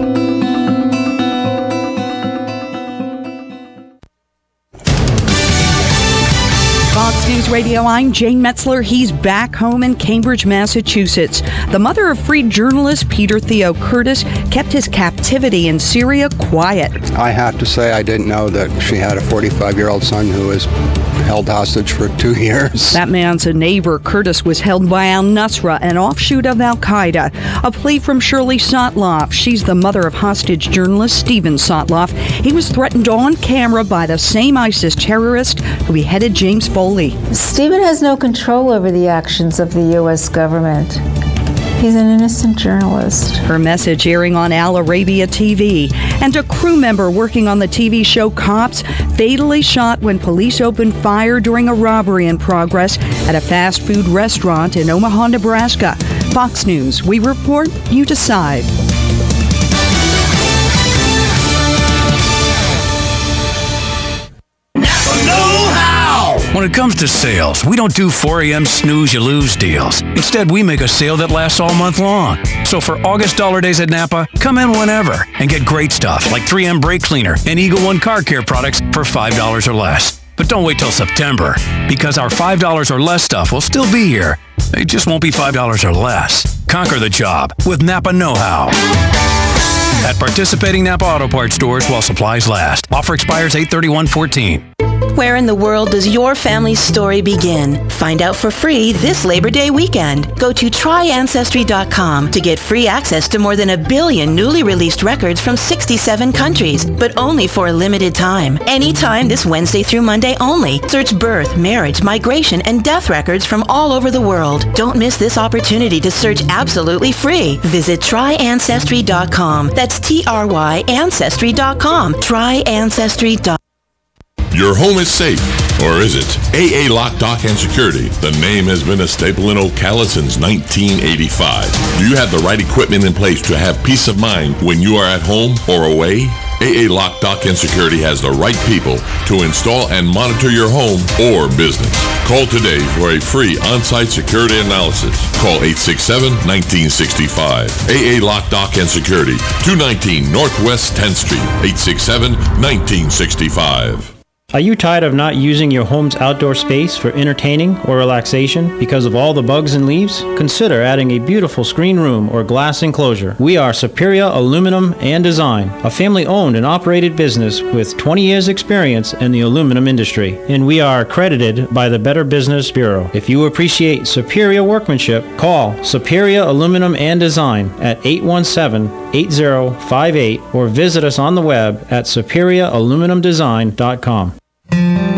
Fox News Radio, I'm Jane Metzler. He's back home in Cambridge, Massachusetts. The mother of freed journalist Peter Theo Curtis kept his captivity in Syria quiet. I have to say I didn't know that she had a 45-year-old son who was held hostage for 2 years. That man's a neighbor. Curtis was held by al-Nusra, an offshoot of al-Qaeda. A plea from Shirley Sotloff. She's the mother of hostage journalist Stephen Sotloff. He was threatened on camera by the same ISIS terrorist who beheaded James Foley. Stephen has no control over the actions of the U.S. government. He's an innocent journalist. Her message airing on Al Arabia TV. And a crew member working on the TV show Cops fatally shot when police opened fire during a robbery in progress at a fast food restaurant in Omaha, Nebraska. Fox News, we report, you decide. When it comes to sales, we don't do 4 a.m. snooze-you-lose deals. Instead, we make a sale that lasts all month long. So for August Dollar Days at Napa, come in whenever and get great stuff like 3M brake cleaner and Eagle One car care products for $5 or less. But don't wait till September, because our $5 or less stuff will still be here. It just won't be $5 or less. Conquer the job with Napa Know-How. At participating Napa Auto Parts stores while supplies last. Offer expires 8/31/14. Where in the world does your family's story begin? Find out for free this Labor Day weekend. Go to tryancestry.com to get free access to more than 1 billion newly released records from 67 countries, but only for a limited time. Anytime this Wednesday through Monday only. Search birth, marriage, migration, and death records from all over the world. Don't miss this opportunity to search absolutely free. Visit tryancestry.com. That's TRY Ancestry.com. Tryancestry.com. Your home is safe, or is it? AA Lock, Dock, and Security. The name has been a staple in Ocala since 1985. Do you have the right equipment in place to have peace of mind when you are at home or away? AA Lock, Dock, and Security has the right people to install and monitor your home or business. Call today for a free on-site security analysis. Call 867-1965. AA Lock, Dock, and Security, 219 Northwest 10th Street, 867-1965. Are you tired of not using your home's outdoor space for entertaining or relaxation because of all the bugs and leaves? Consider adding a beautiful screen room or glass enclosure. We are Superior Aluminum and Design, a family-owned and operated business with 20 years experience in the aluminum industry, and we are accredited by the Better Business Bureau. If you appreciate superior workmanship, call Superior Aluminum and Design at 817-8058 or visit us on the web at superiораluminumdesign.com.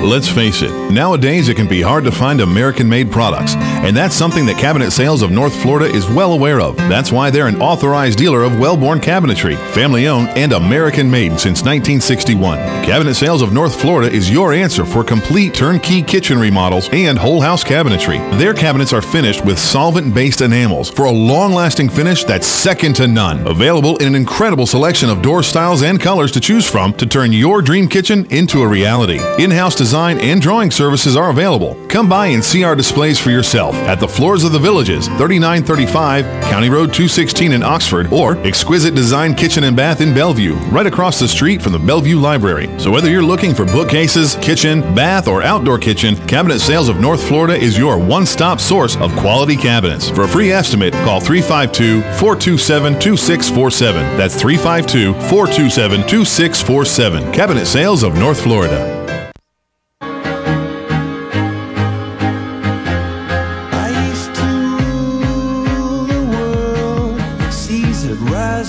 Let's face it, nowadays it can be hard to find American-made products, and that's something that Cabinet Sales of North Florida is well aware of. That's why they're an authorized dealer of Wellborn Cabinetry, family-owned and American-made since 1961. Cabinet Sales of North Florida is your answer for complete turnkey kitchen remodels and whole house cabinetry. Their cabinets are finished with solvent-based enamels for a long-lasting finish that's second to none. Available in an incredible selection of door styles and colors to choose from to turn your dream kitchen into a reality. In-house design and drawing services are available. Come by and see our displays for yourself at the Floors of the Villages, 3935 County Road 216 in Oxford, or Exquisite Design Kitchen and Bath in Bellevue, right across the street from the Bellevue Library. So whether you're looking for bookcases, kitchen, bath, or outdoor kitchen, Cabinet Sales of North Florida is your one-stop source of quality cabinets. For a free estimate, call 352-427-2647. That's 352-427-2647. Cabinet Sales of North Florida.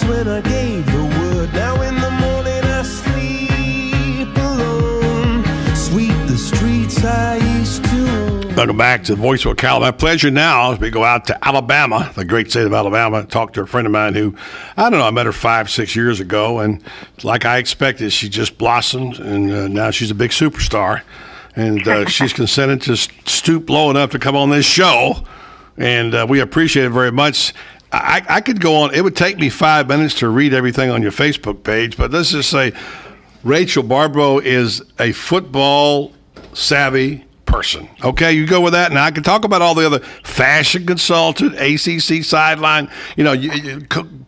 When I gave the word, now in the morning I sleep alone. Sweep the streets I used to. Welcome back to the Voice of Ocala. My pleasure now as we go out to Alabama, the great state of Alabama, talk to a friend of mine who, I don't know, I met her 5-6 years ago, and like I expected, she just blossomed, and now she's a big superstar. And she's consented to stoop low enough to come on this show, and we appreciate it very much. I could go on. It would take me 5 minutes to read everything on your Facebook page, but let's just say Rachel Barbaro is a football-savvy person. Okay, you go with that. Now, I can talk about all the other fashion consultant, ACC sideline,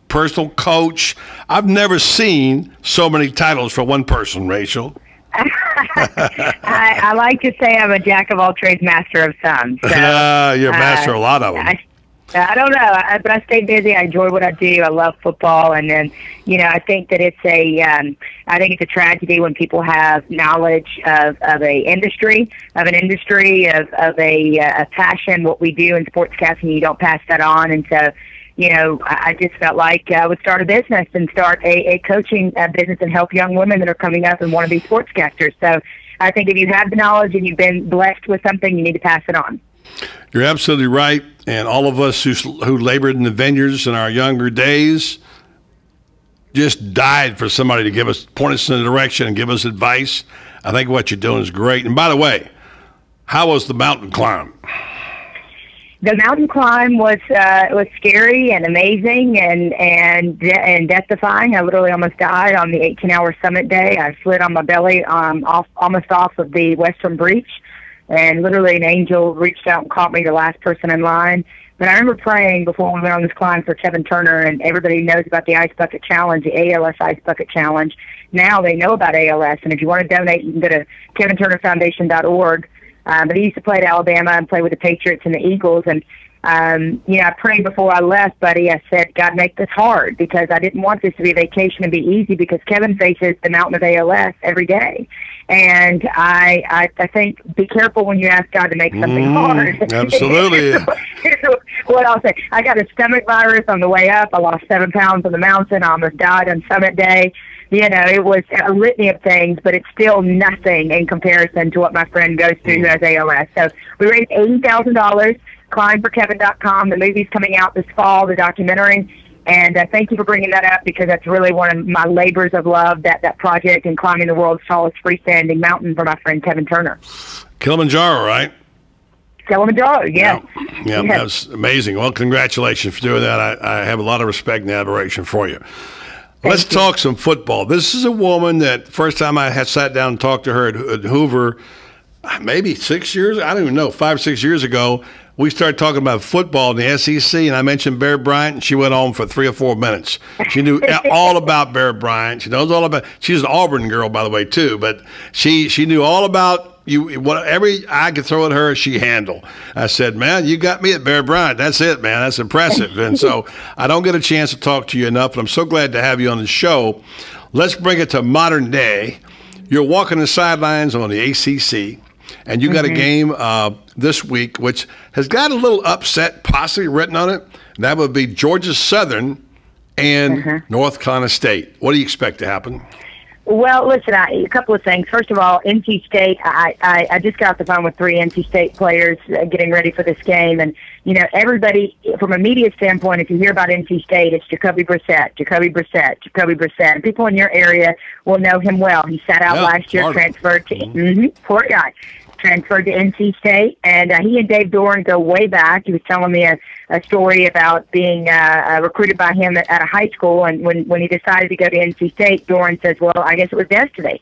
personal coach. I've never seen so many titles for one person, Rachel. I like to say I'm a jack of all trades, master of some. So, you're a master of a lot of them. I don't know, but I stay busy. I enjoy what I do. I love football, and then, I think that it's a tragedy when people have knowledge of an industry, of a passion, what we do in sportscasting. You don't pass that on, and so, I just felt like I would start a business and start a coaching business and help young women that are coming up and want to be sportscasters. So I think if you have the knowledge and you've been blessed with something, you need to pass it on. You're absolutely right, and all of us who labored in the vineyards in our younger days just died for somebody to point us in a direction and give us advice. I think what you're doing is great. And by the way, how was the mountain climb? The mountain climb was scary and amazing and death-defying. I literally almost died on the 18-hour summit day. I slid on my belly almost off of the western breach. and literally an angel reached out and caught me, the last person in line. But I remember praying before we went on this climb for Kevin Turner, and everybody knows about the Ice Bucket Challenge, the ALS Ice Bucket Challenge. Now they know about ALS, and if you want to donate, you can go to kevinturnerfoundation.org. But he used to play at Alabama and play with the Patriots and the Eagles, and I prayed before I left, buddy. I said, God, make this hard, because I didn't want this to be a vacation and be easy, because Kevin faces the mountain of ALS every day. And I think be careful when you ask God to make something hard. Absolutely. What I'll say, I got a stomach virus on the way up. I lost 7 pounds on the mountain. I almost died on summit day. You know, it was a litany of things, but it's still nothing in comparison to what my friend goes through who has ALS. So we raised $80,000. ClimbForKevin.com. The movie's coming out this fall, the documentary. And thank you for bringing that up, because that's really one of my labors of love, that project, and climbing the world's tallest freestanding mountain for my friend Kevin Turner. Kilimanjaro, right? Kilimanjaro, yeah. Yeah, that was amazing. Well, congratulations for doing that. I have a lot of respect and admiration for you. Let's talk some football. This is a woman that first time I had sat down and talked to her at Hoover, maybe 6 years, I don't even know, 5 or 6 years ago, we started talking about football in the SEC, and I mentioned Bear Bryant, and she went on for 3 or 4 minutes. She knew all about Bear Bryant. She knows all about – she's an Auburn girl, by the way, too, but she knew all about you. Whatever I could throw at her, she handled. I said, man, you got me at Bear Bryant. That's it, man. That's impressive. And so I don't get a chance to talk to you enough, but I'm so glad to have you on the show. Let's bring it to modern day. You're walking the sidelines on the ACC. And you got a game this week, which has got a little upset possibly written on it. And that would be Georgia Southern and North Carolina State. What do you expect to happen? Well, listen, a couple of things. First of all, NC State, I just got off the phone with 3 NC State players getting ready for this game. And, you know, everybody, from a media standpoint, if you hear about NC State, it's Jacoby Brissett. And people in your area will know him well. He sat out last year, transferred to poor guy. Transferred to NC State, and he and Dave Doran go way back. He was telling me a story about being recruited by him at a high school, and when he decided to go to NC State, Doran says, well, I guess it was destiny.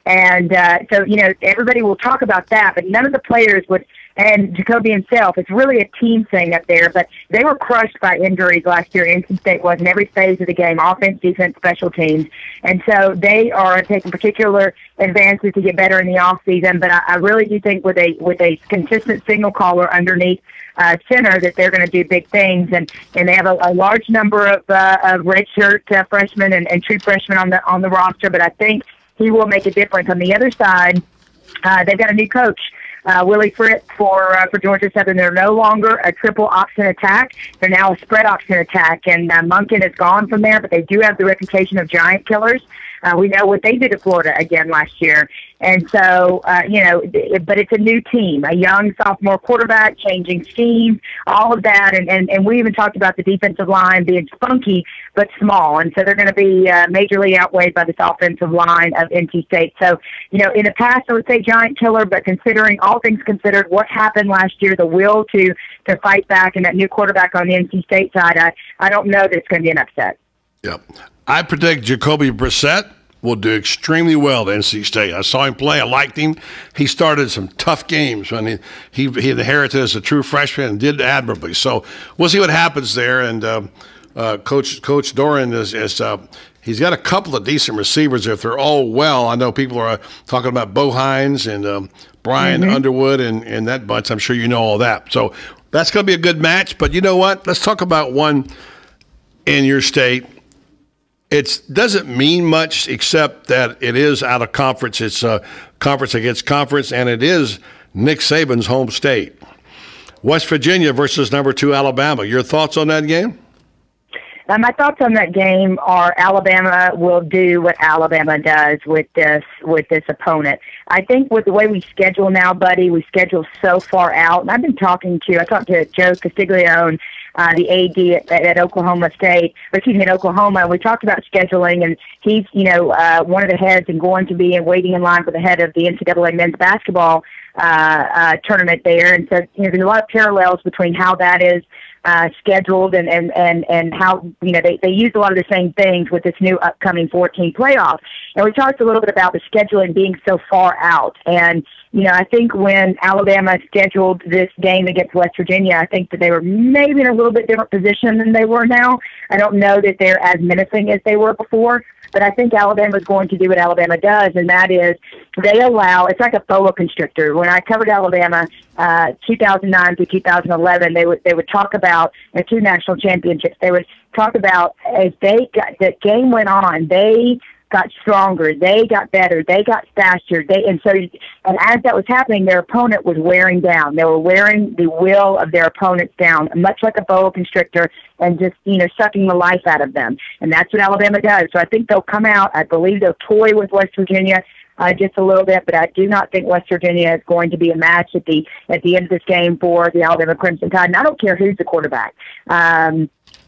And so, you know, everybody will talk about that, but none of the players would, and Jacoby himself, it's really a team thing up there, but they were crushed by injuries last year. NC State was in every phase of the game, offense, defense, special teams. And so they are taking particular advances to get better in the off season. But I really do think with a consistent signal caller underneath center that they're going to do big things. And they have a large number of redshirt freshmen and true freshmen on the roster, but I think he will make a difference. On the other side, they've got a new coach. Willie Fritz for Georgia Southern. They're no longer a triple option attack. They're now a spread option attack. And Monken is gone from there, but they do have the reputation of giant killers. We know what they did to Florida again last year. And so, you know, but it's a new team, a young sophomore quarterback, changing scheme, all of that. And we even talked about the defensive line being funky but small. And so they're going to be majorly outweighed by this offensive line of NC State. So, you know, in the past, I would say giant killer, but considering all things considered, what happened last year, the will to fight back, and that new quarterback on the NC State side, I don't know that it's going to be an upset. Yep. I predict Jacoby Brissett will do extremely well at NC State. I saw him play. I liked him. He started some tough games when he inherited as a true freshman and did admirably. So we'll see what happens there. And Coach Doran he's got a couple of decent receivers if they're all well. I know people are talking about Bo Hines and Brian Underwood and that bunch. I'm sure you know all that. So that's going to be a good match. But you know what? Let's talk about one in your state. It doesn't mean much except that it is out of conference. It's a conference against conference, and it is Nick Saban's home state. West Virginia versus number 2 Alabama. Your thoughts on that game? My thoughts on that game are Alabama will do what Alabama does with this opponent. I think with the way we schedule now, buddy, we schedule so far out. And I talked to Joe Castiglione, the AD at Oklahoma State, at Oklahoma, and we talked about scheduling, and he's, you know, one of the heads and going to be and waiting in line for the head of the NCAA men's basketball tournament there. And so, you know, there's a lot of parallels between how that is scheduled and how, you know, they use a lot of the same things with this new upcoming 14 playoff. And we talked a little bit about the scheduling being so far out. And, I think when Alabama scheduled this game against West Virginia, I think that they were maybe in a little bit different position than they were now. I don't know that they're as menacing as they were before, but I think Alabama's going to do what Alabama does, and that is they allow, it's like a boa constrictor. When I covered Alabama 2009 through 2011, they would talk about the 2 national championships. They would talk about as the game went on, they got stronger, they got better, they got faster, and as that was happening, their opponent was wearing down. They were wearing the will of their opponents down, much like a boa constrictor, and just sucking the life out of them. And that's what Alabama does. So I think they'll come out. I believe they'll toy with West Virginia just a little bit, but I do not think West Virginia is going to be a match at the end of this game for the Alabama Crimson Tide. And I don't care who's the quarterback.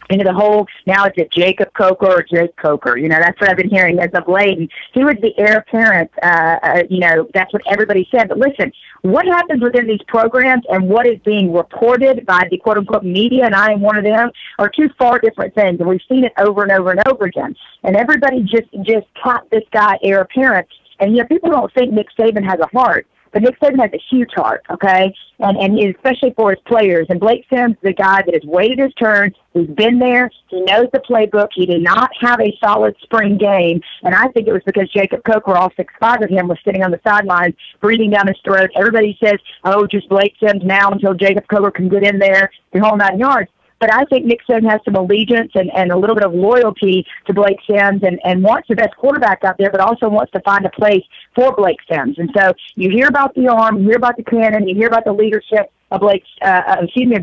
The whole, now it's a Jacob Coker or Jake Coker. That's what I've been hearing as of late. And he was the heir apparent. That's what everybody said. But listen, what happens within these programs and what is being reported by the quote-unquote media, and I am one of them, are two far different things. And we've seen it over and over and over again. And everybody just caught this guy heir apparent. And, people don't think Nick Saban has a heart. But Nick Saban has a huge heart, okay? And especially for his players. And Blake Sims is a guy that has waited his turn. He's been there. He knows the playbook. He did not have a solid spring game. And I think it was because Jacob Coker, all 6'5" of him, was sitting on the sidelines, breathing down his throat. Everybody says, just Blake Sims now until Jacob Coker can get in there, the whole 9 yards. But I think Nick Saban has some allegiance and a little bit of loyalty to Blake Sims and wants the best quarterback out there, but also wants to find a place for Blake Sims. And so you hear about the arm, you hear about the cannon, you hear about the leadership of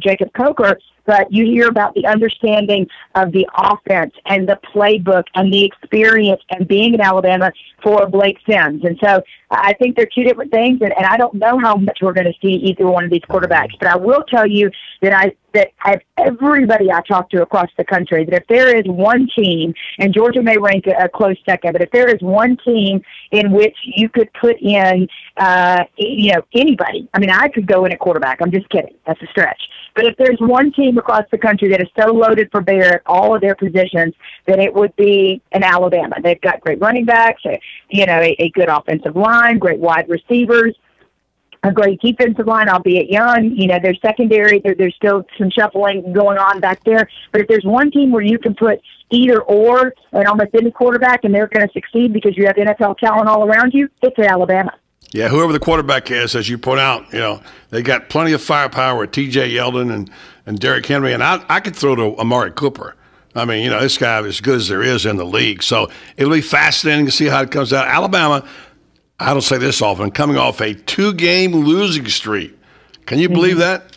Jacob Coker, but you hear about the understanding of the offense and the playbook and the experience and being in Alabama for Blake Sims. And so I think they're two different things, and I don't know how much we're going to see either one of these quarterbacks. But I will tell you that I have everybody I talk to across the country, that if there is one team, and Georgia may rank a close second, but if there is one team in which you could put in, anybody, I could go in at quarterback. I'm just kidding. That's a stretch. But if there's one team across the country that is so loaded for bear at all of their positions, then it would be an Alabama. They've got great running backs, a good offensive line, great wide receivers, a great defensive line, albeit young. Their secondary, there's still some shuffling going on back there. But if there's one team where you can put either or and almost any quarterback and they're going to succeed because you have NFL talent all around you, it's Alabama. Yeah, whoever the quarterback is, as you point out, they got plenty of firepower with T.J. Yeldon and Derrick Henry. And I could throw to Amari Cooper. This guy is as good as there is in the league. So it'll be fascinating to see how it comes out. Alabama, I don't say this often, coming off a 2-game losing streak. Can you believe that?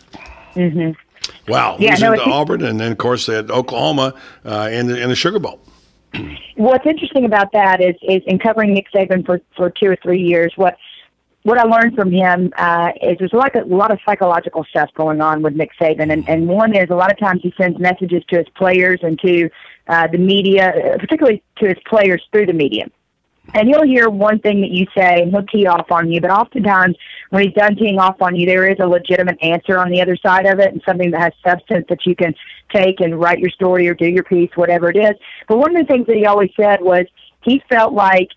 Mm-hmm. Wow. Yeah, losing to Auburn, and then, of course, they had Oklahoma in the Sugar Bowl. What's interesting about that is in covering Nick Saban for 2 or 3 years, what I learned from him is there's a lot of psychological stuff going on with Nick Saban. And one is a lot of times he sends messages to his players and to the media, particularly to his players through the media. And he'll hear one thing that you say, and he'll tee off on you. But oftentimes, when he's done teeing off on you, there is a legitimate answer on the other side of it, and something that has substance that you can take and write your story or do your piece, whatever it is. But one of the things that he always said was he felt like,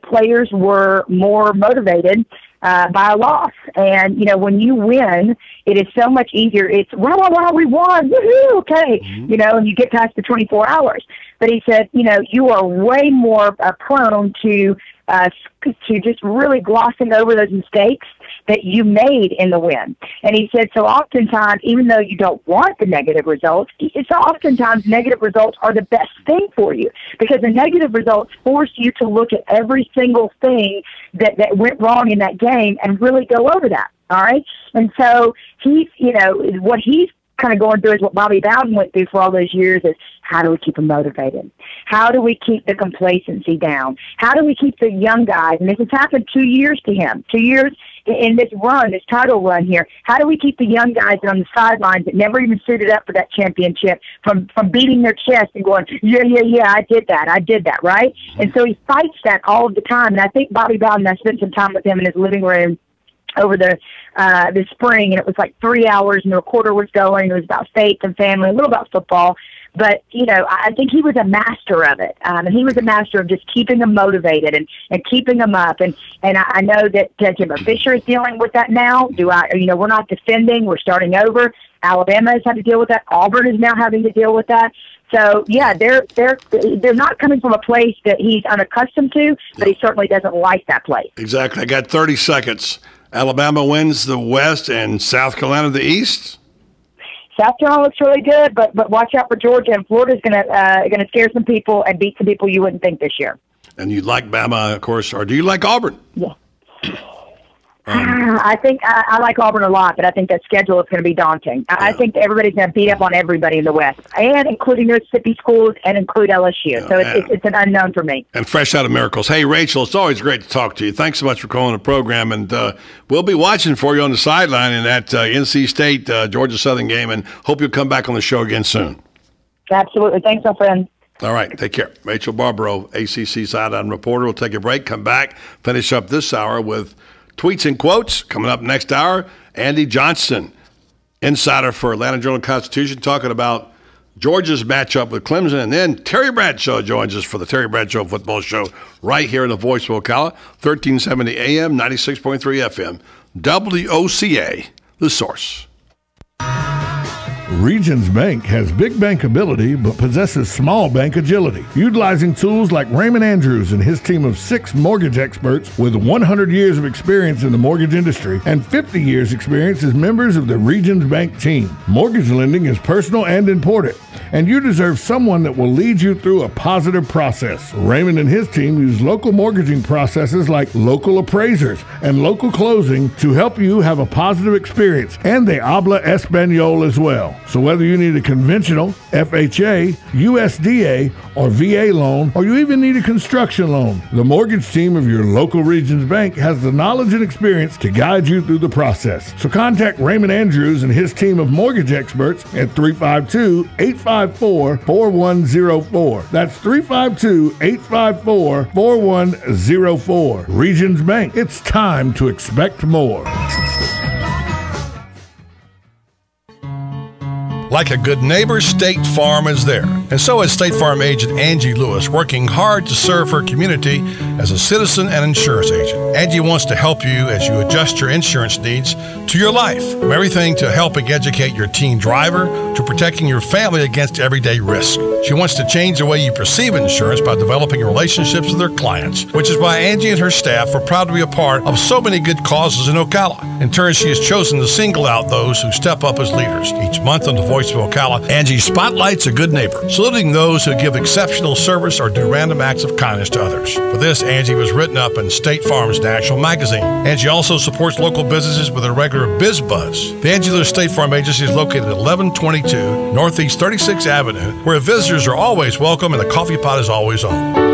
players were more motivated by a loss. And, when you win, it is so much easier. It's, wow, we won, woohoo, okay, and you get past the 24 hours. But he said, you are way more prone to just really glossing over those mistakes that you made in the win. And he said, so oftentimes, even though you don't want the negative results, it's oftentimes negative results are the best thing for you, because the negative results force you to look at every single thing that went wrong in that game and really go over that. All right. And so he's, what he's kind of going through is what Bobby Bowden went through for all those years is, how do we keep them motivated? How do we keep the complacency down? How do we keep the young guys? And this has happened 2 years to him, 2 years in this title run here. How do we keep the young guys on the sidelines that never even suited up for that championship from beating their chest and going, yeah, I did that, right? And so he fights that all of the time. And I think Bobby Bowden, I spent some time with him in his living room over the spring, and it was like 3 hours, and the recorder was going. It was about faith and family, a little about football. But, I think he was a master of it. And he was a master of just keeping them motivated and keeping them up. And I know that Jimbo Fisher is dealing with that now. We're not defending. We're starting over. Alabama has had to deal with that. Auburn is now having to deal with that. So, yeah, they're not coming from a place that he's unaccustomed to, but he certainly doesn't like that place. Exactly. I got 30 seconds. Alabama wins the West and South Carolina the East. South Carolina looks really good, but watch out for Georgia, and Florida's gonna scare some people and beat some people you wouldn't think this year. And you like Bama, of course, or do you like Auburn? Yeah. I think I like Auburn a lot, but I think that schedule is going to be daunting. I think everybody's going to beat up on everybody in the West, and including Mississippi schools and include LSU. So it's an unknown for me. And fresh out of Miracles. Hey, Rachel, it's always great to talk to you. Thanks so much for calling the program, and we'll be watching for you on the sideline in that NC State Georgia Southern game, and hope you'll come back on the show again soon. Absolutely. Thanks, my friend. All right, take care. Rachel Barbaro, ACC sideline reporter. We'll take a break, come back, finish up this hour with tweets and quotes. Coming up next hour, Andy Johnston, insider for Atlanta Journal-Constitution, talking about Georgia's matchup with Clemson. And then Terry Bradshaw joins us for the Terry Bradshaw Football Show right here in the voice of Ocala, 1370 AM, 96.3 FM, WOCA, The Source. Regions Bank has big bankability but possesses small bank agility. Utilizing tools like Raymond Andrews and his team of 6 mortgage experts with 100 years of experience in the mortgage industry and 50 years experience as members of the Regions Bank team. Mortgage lending is personal and important, and you deserve someone that will lead you through a positive process. Raymond and his team use local mortgaging processes like local appraisers and local closing to help you have a positive experience, and they habla Espanol as well. So whether you need a conventional, FHA, USDA, or VA loan, or you even need a construction loan, the mortgage team of your local Regions Bank has the knowledge and experience to guide you through the process. So contact Raymond Andrews and his team of mortgage experts at 352-854-4104. That's 352-854-4104. Regions Bank, it's time to expect more. Like a good neighbor, State Farm is there. And so is State Farm agent Angie Lewis, working hard to serve her community as a citizen and insurance agent. Angie wants to help you as you adjust your insurance needs to your life. From everything to helping educate your teen driver to protecting your family against everyday risk. She wants to change the way you perceive insurance by developing relationships with her clients, which is why Angie and her staff are proud to be a part of so many good causes in Ocala. In turn, she has chosen to single out those who step up as leaders. Each month on the Voice of Ocala, Angie spotlights a good neighbor, saluting those who give exceptional service or do random acts of kindness to others. For this, Angie was written up in State Farm's national magazine. Angie also supports local businesses with a regular Biz Buzz. The Angie Lewis State Farm Agency is located at 1122 Northeast 36th Avenue, where visitors are always welcome and the coffee pot is always on.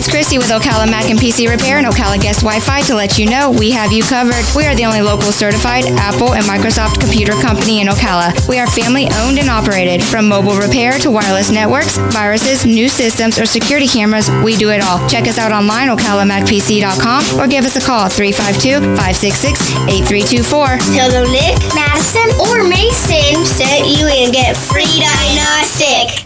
It's Christy with Ocala Mac and PC Repair and Ocala Guest Wi-Fi to let you know we have you covered. We are the only local certified Apple and Microsoft computer company in Ocala. We are family owned and operated. From mobile repair to wireless networks, viruses, new systems, or security cameras, we do it all. Check us out online, ocalamacpc.com, or give us a call, 352-566-8324. Tell them Nick, Madison, or Mason sent you and get free diagnostic.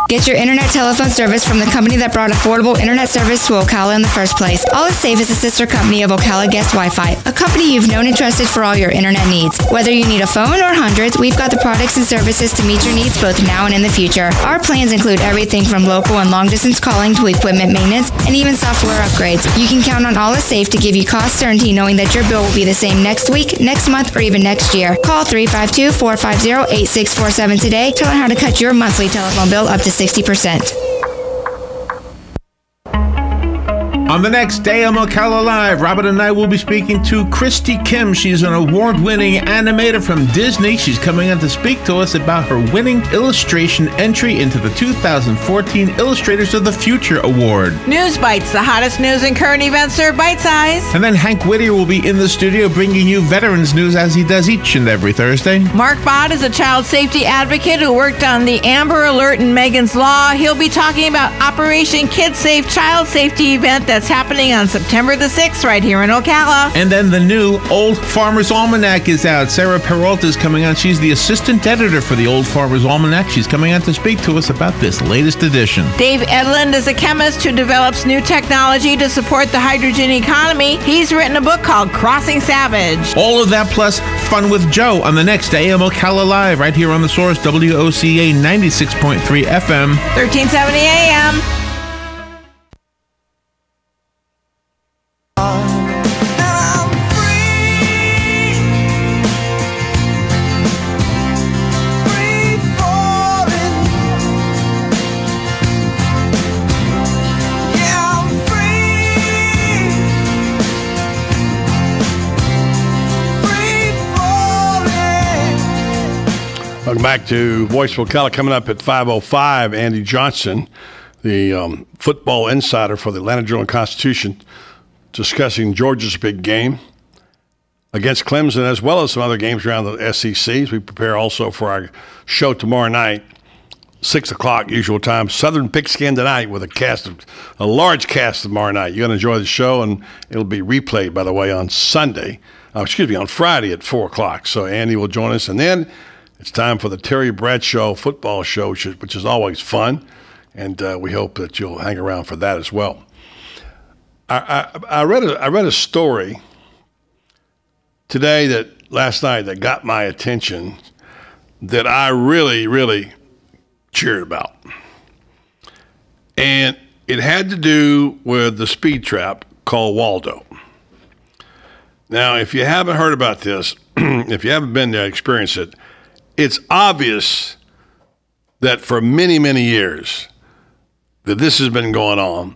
Get your internet telephone service from the company that brought affordable internet service to Ocala in the first place. All Is Safe is a sister company of Ocala Guest Wi-Fi, a company you've known and trusted for all your internet needs. Whether you need a phone or hundreds, we've got the products and services to meet your needs both now and in the future. Our plans include everything from local and long-distance calling to equipment maintenance and even software upgrades. You can count on All Is Safe to give you cost certainty knowing that your bill will be the same next week, next month, or even next year. Call 352-450-8647 today to learn how to cut your monthly telephone bill up to 60%. On the next day on Ocala Live, Robert and I will be speaking to Christy Kim. She's an award-winning animator from Disney. She's coming in to speak to us about her winning illustration entry into the 2014 Illustrators of the Future Award. News Bites, the hottest news and current events are bite-sized. And then Hank Whittier will be in the studio bringing you veterans news as he does each and every Thursday. Mark Bott is a child safety advocate who worked on the Amber Alert and Megan's Law. He'll be talking about Operation Kid Safe child safety event that's That's happening on September the 6th right here in Ocala. And then the new Old Farmer's Almanac is out. Sarah Peralta is coming on. She's the assistant editor for the Old Farmer's Almanac. She's coming on to speak to us about this latest edition. Dave Edlund is a chemist who develops new technology to support the hydrogen economy. He's written a book called Crossing Savage. All of that plus fun with Joe on the next AM Ocala Live right here on The Source, WOCA 96.3 FM. 1370 AM. Welcome back to Voice of Ocala. Coming up at 5:05, Andy Johnson, the football insider for the Atlanta Journal-Constitution, discussing Georgia's big game against Clemson, as well as some other games around the SEC. As we prepare also for our show tomorrow night, 6 o'clock usual time. Southern Pigskin tonight with a large cast tomorrow night. You're going to enjoy the show, and it'll be replayed, by the way, on on Friday at 4 o'clock. So Andy will join us, and then it's time for the Terry Bradshaw football show, which is always fun, and we hope that you'll hang around for that as well. I read a story last night that got my attention that I really, really cheered about, and it had to do with the speed trap called Waldo. Now, if you haven't heard about this, if you haven't been there, experienced it. It's obvious that for many, many years that this has been going on,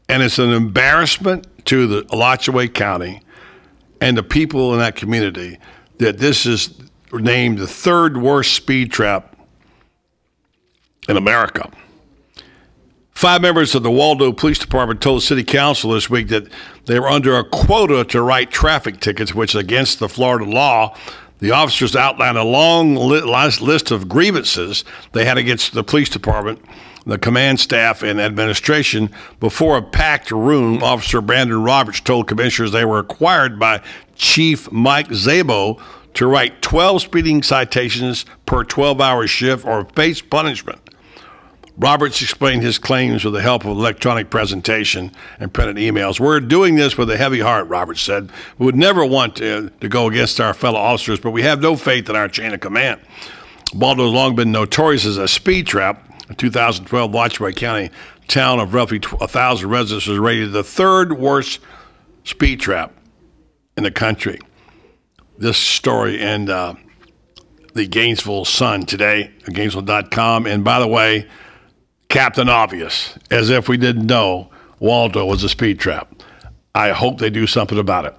and it's an embarrassment to the Alachua County and the people in that community that this is named the third worst speed trap in America. 5 members of the Waldo Police Department told City Council this week that they were under a quota to write traffic tickets, which is against the Florida law. The officers outlined a long list of grievances they had against the police department, the command staff, and administration. Before a packed room, Officer Brandon Roberts told commissioners they were required by Chief Mike Zabo to write 12 speeding citations per 12-hour shift or face punishment. Roberts explained his claims with the help of electronic presentation and printed emails. We're doing this with a heavy heart, Roberts said. We would never want to go against our fellow officers, but we have no faith in our chain of command. Waldo has long been notorious as a speed trap. A 2012 Alachua County town of roughly 1,000 residents was rated the third worst speed trap in the country. This story in the Gainesville Sun today, Gainesville.com. And by the way, Captain Obvious, as if we didn't know Waldo was a speed trap. I hope they do something about it.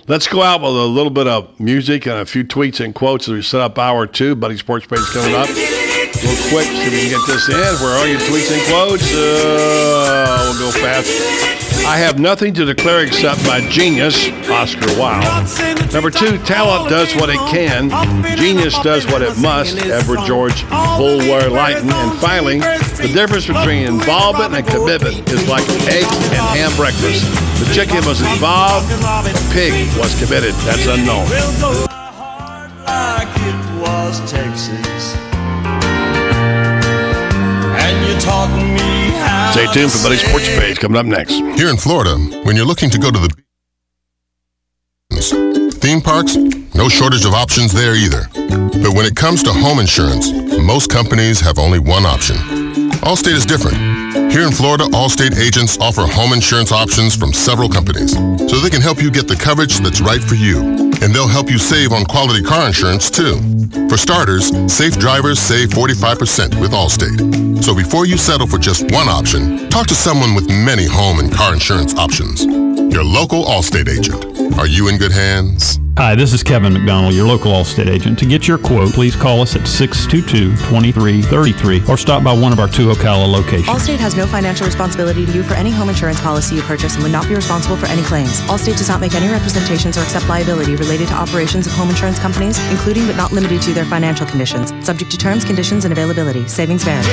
Let's go out with a little bit of music and a few tweets and quotes as we set up hour 2. Buddy Sports Page coming up. Real quick, see if we can get this in. Where are your tweets and quotes? We'll go fast. I have nothing to declare except my genius, Oscar Wilde. Number 2, talent does what it can. Genius does what it must, Edward George Bulwer Lytton. And finally, the difference between involvement and commitment is like egg and ham breakfast. The chicken was involved, the pig was committed. That's unknown. Like it was Texas. And you taught me how. Stay tuned for Buddy Sports Page coming up next. Here in Florida, when you're looking to go to the theme parks, no shortage of options there either. But when it comes to home insurance, most companies have only one option. Allstate is different. Here in Florida, Allstate agents offer home insurance options from several companies, so they can help you get the coverage that's right for you. And they'll help you save on quality car insurance, too. For starters, safe drivers save 45% with Allstate. So before you settle for just one option, talk to someone with many home and car insurance options. Your local Allstate agent. Are you in good hands? Hi, this is Kevin McDonald, your local Allstate agent. To get your quote, please call us at 622-2333 or stop by one of our 2 Ocala locations. Allstate has no financial responsibility to you for any home insurance policy you purchase and would not be responsible for any claims. Allstate does not make any representations or accept liability related to operations of home insurance companies, including but not limited to their financial conditions, subject to terms, conditions, and availability. Savings vary.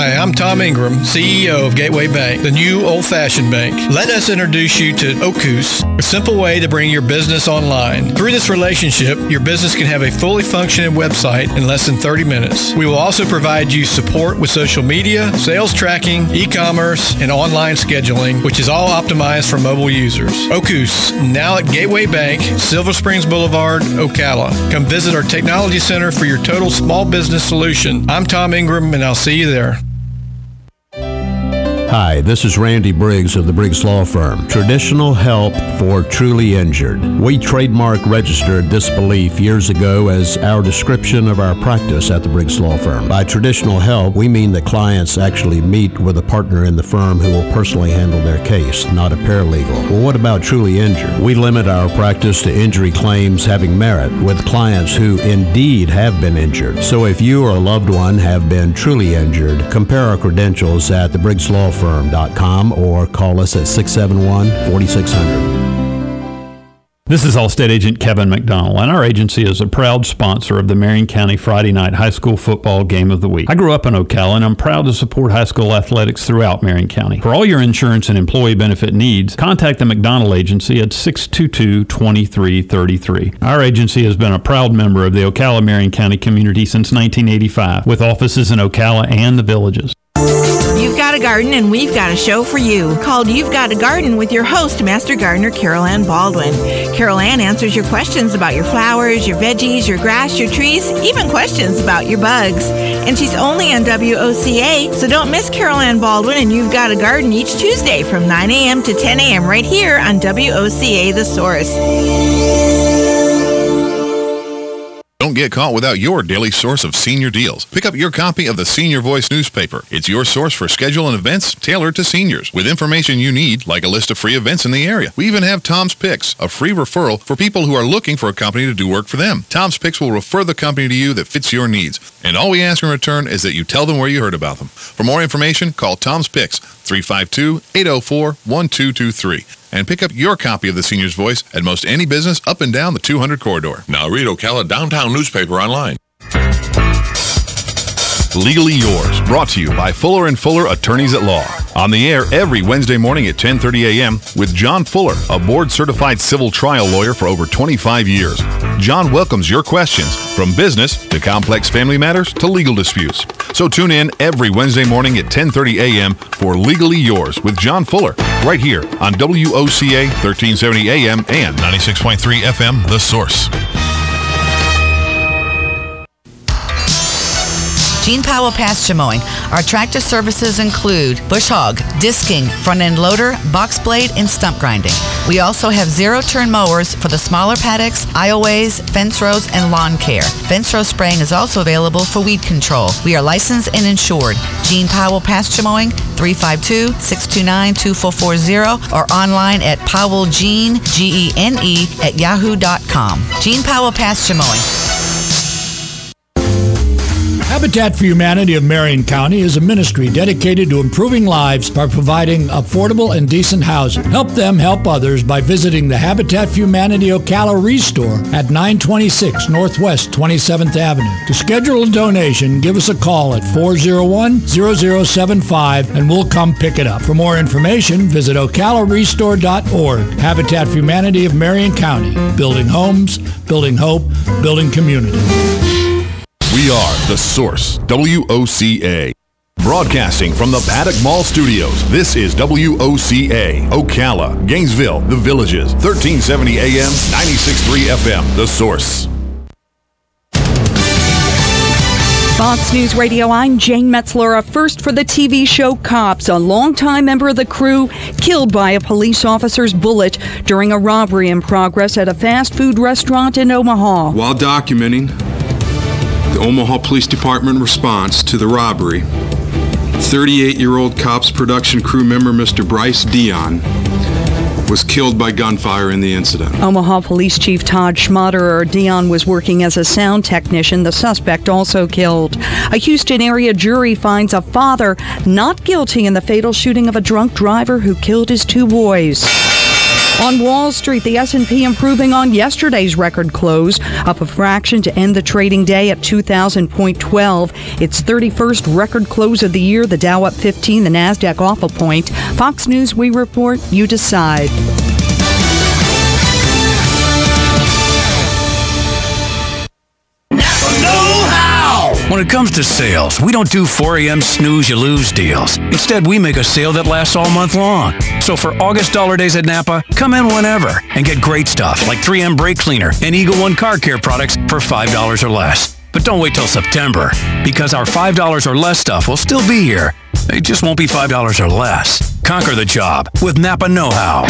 Hi, I'm Tom Ingram, CEO of Gateway Bank, the new old-fashioned bank. Let us introduce you to Ocala, a simple way to bring your business online. Through this relationship, your business can have a fully functioning website in less than 30 minutes. We will also provide you support with social media, sales tracking, e-commerce, and online scheduling, which is all optimized for mobile users. Ocala, now at Gateway Bank, Silver Springs Boulevard, Ocala. Come visit our technology center for your total small business solution. I'm Tom Ingram, and I'll see you there. Hi, this is Randy Briggs of the Briggs Law Firm. Traditional help for truly injured. We trademark registered this belief years ago as our description of our practice at the Briggs Law Firm. By traditional help, we mean that clients actually meet with a partner in the firm who will personally handle their case, not a paralegal. Well, what about truly injured? We limit our practice to injury claims having merit with clients who indeed have been injured. So if you or a loved one have been truly injured, compare our credentials at thebriggslawfirm.com or call us at 671-4600. This is Allstate Agent Kevin McDonald, and our agency is a proud sponsor of the Marion County Friday Night High School Football Game of the Week. I grew up in Ocala, and I'm proud to support high school athletics throughout Marion County. For all your insurance and employee benefit needs, contact the McDonald Agency at 622-2333. Our agency has been a proud member of the Ocala-Marion County community since 1985, with offices in Ocala and the Villages. You've got a garden and we've got a show for you called You've Got a Garden with your host, Master Gardener Carol Ann Baldwin. Carol Ann answers your questions about your flowers, your veggies, your grass, your trees, even questions about your bugs. And she's only on WOCA, so don't miss Carol Ann Baldwin and You've Got a Garden each Tuesday from 9 a.m. to 10 a.m. right here on WOCA The Source. Don't get caught without your daily source of senior deals. Pick up your copy of the Senior Voice newspaper. It's your source for schedule and events tailored to seniors, with information you need, like a list of free events in the area. We even have Tom's Picks, a free referral for people who are looking for a company to do work for them. Tom's Picks will refer the company to you that fits your needs. And all we ask in return is that you tell them where you heard about them. For more information, call Tom's Picks, 352-804-1223. And pick up your copy of the Senior's Voice at most any business up and down the 200 corridor. Now read Ocala Downtown newspaper online. Legally Yours, brought to you by Fuller & Fuller Attorneys at Law. On the air every Wednesday morning at 10:30 a.m. with John Fuller, a board-certified civil trial lawyer for over 25 years. John welcomes your questions, from business to complex family matters to legal disputes. So tune in every Wednesday morning at 10:30 a.m. for Legally Yours with John Fuller, right here on WOCA 1370 AM and 96.3 FM, The Source. Gene Powell Pasture Mowing. Our tractor services include bush hog, disking, front-end loader, box blade, and stump grinding. We also have zero-turn mowers for the smaller paddocks, aisleways, fence rows, and lawn care. Fence row spraying is also available for weed control. We are licensed and insured. Gene Powell Pasture Mowing, 352-629-2440, or online at powellgene, Gene, at yahoo.com. Gene Powell Pasture Mowing. Habitat for Humanity of Marion County is a ministry dedicated to improving lives by providing affordable and decent housing. Help them help others by visiting the Habitat for Humanity Ocala Restore at 926 Northwest 27th Avenue. To schedule a donation, give us a call at 401-0075 and we'll come pick it up. For more information, visit ocalarestore.org. Habitat for Humanity of Marion County. Building homes, building hope, building community. We are The Source, WOCA. Broadcasting from the Paddock Mall Studios, this is WOCA, Ocala, Gainesville, The Villages, 1370 AM, 96.3 FM, The Source. Fox News Radio, I'm Jane Metzler. First for the TV show Cops, a longtime member of the crew killed by a police officer's bullet during a robbery in progress at a fast food restaurant in Omaha. While documenting the Omaha Police Department response to the robbery, 38-year-old Cops production crew member Mr. Bryce Dion was killed by gunfire in the incident. Omaha Police Chief Todd Schmaderer. Dion was working as a sound technician. The suspect also killed. A Houston area jury finds a father not guilty in the fatal shooting of a drunk driver who killed his two boys. On Wall Street, the S&P improving on yesterday's record close, up a fraction to end the trading day at 2,000.12. Its 31st record close of the year. The Dow up 15, the Nasdaq off a point. Fox News, we report, you decide. When it comes to sales, we don't do 4 a.m. snooze you lose deals. Instead, we make a sale that lasts all month long. So for August Dollar Days at Napa, come in whenever and get great stuff like 3M brake cleaner and Eagle One car care products for $5 or less. But don't wait till September, because our $5 or less stuff will still be here. It just won't be $5 or less. Conquer the job with Napa Know-How.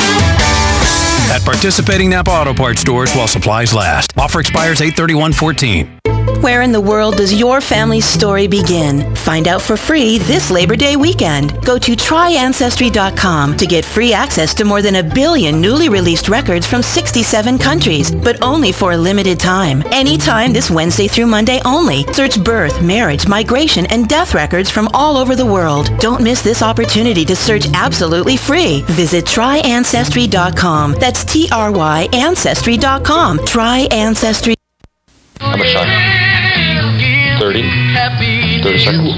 At participating Napa Auto Parts stores while supplies last. Offer expires 8/31/14. Where in the world does your family's story begin? Find out for free this Labor Day weekend. Go to tryancestry.com to get free access to more than 1 billion newly released records from 67 countries, but only for a limited time. Anytime this Wednesday through Monday only. Search birth, marriage, migration, and death records from all over the world. Don't miss this opportunity to search absolutely free. Visit tryancestry.com. That's TRY Ancestry.com. Try Ancestry. How much time? 30 seconds.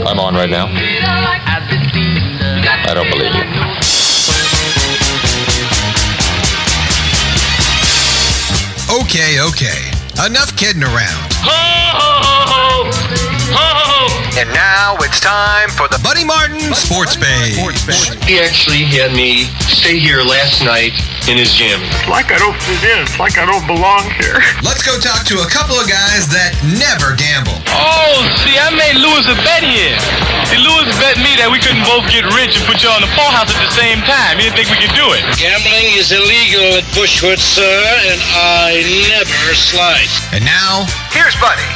I'm on right now. I don't believe you. Okay. Enough kidding around. Ho, ho, ho, ho, ho, ho. And now it's time for the Buddy Martin Sports Page. He actually had me stay here last night in his gym. It's like I don't fit in. It's like I don't belong here. Let's go talk to a couple of guys that never gamble. Oh, see, I made Lewis a bet here. See, Lewis bet me that we couldn't both get rich and put you on the poorhouse at the same time. He didn't think we could do it. Gambling is illegal at Bushwood, sir, and I never slide. And now, here's Buddy.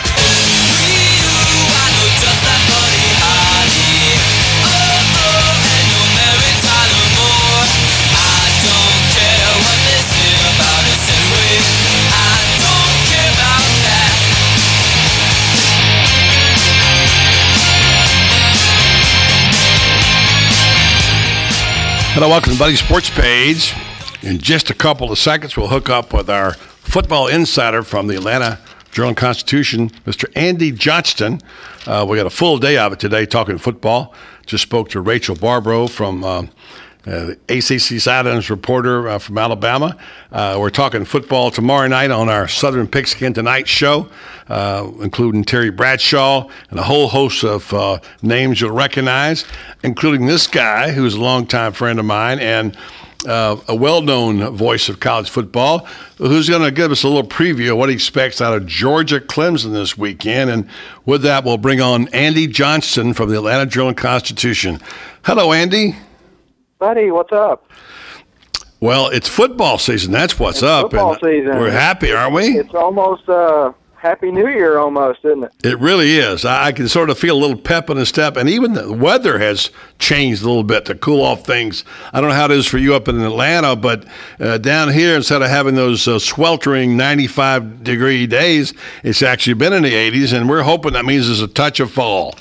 Hello, welcome to Buddy Sports Page. In just a couple of seconds, we'll hook up with our football insider from the Atlanta Journal-Constitution, Mr. Andy Johnston. We got a full day of it today talking football. Just spoke to Rachel Barbrough from the ACC Sidelines reporter from Alabama. We're talking football tomorrow night on our Southern Pigskin Tonight show, including Terry Bradshaw and a whole host of names you'll recognize, including this guy who's a longtime friend of mine and a well-known voice of college football, who's going to give us a little preview of what he expects out of Georgia Clemson this weekend. And with that, we'll bring on Andy Johnston from the Atlanta Journal-Constitution. Hello, Andy. Buddy, what's up? Well, it's football season. That's what's up. Football season. We're happy, aren't we? It's almost Happy New Year almost, isn't it? It really is. I can sort of feel a little pep in the step, and even the weather has changed a little bit to cool off things. I don't know how it is for you up in Atlanta, but down here, instead of having those sweltering 95-degree days, it's actually been in the 80s, and we're hoping that means there's a touch of fall.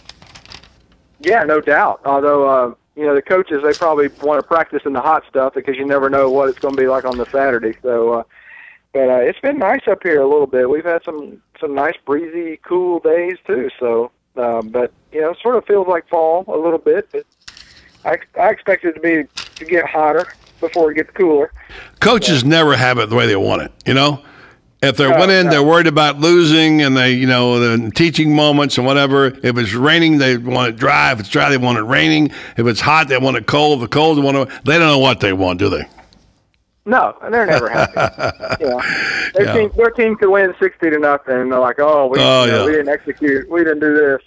Yeah, no doubt. Although, the coaches, they probably want to practice in the hot stuff because you never know what it's going to be like on the Saturday. So, but it's been nice up here a little bit. We've had some nice breezy, cool days too. So, but it sort of feels like fall a little bit. But I expect it to get hotter before it gets cooler. Coaches never have it the way they want it. If they're winning, they're worried about losing, and the teaching moments and whatever. If it's raining, they want it dry. If it's dry, they want it raining. If it's hot, they want it cold. If it's cold, they want it. They don't know what they want, do they? No, they're never happy. Their team could win 60-0, and they're like, we didn't execute. We didn't do this.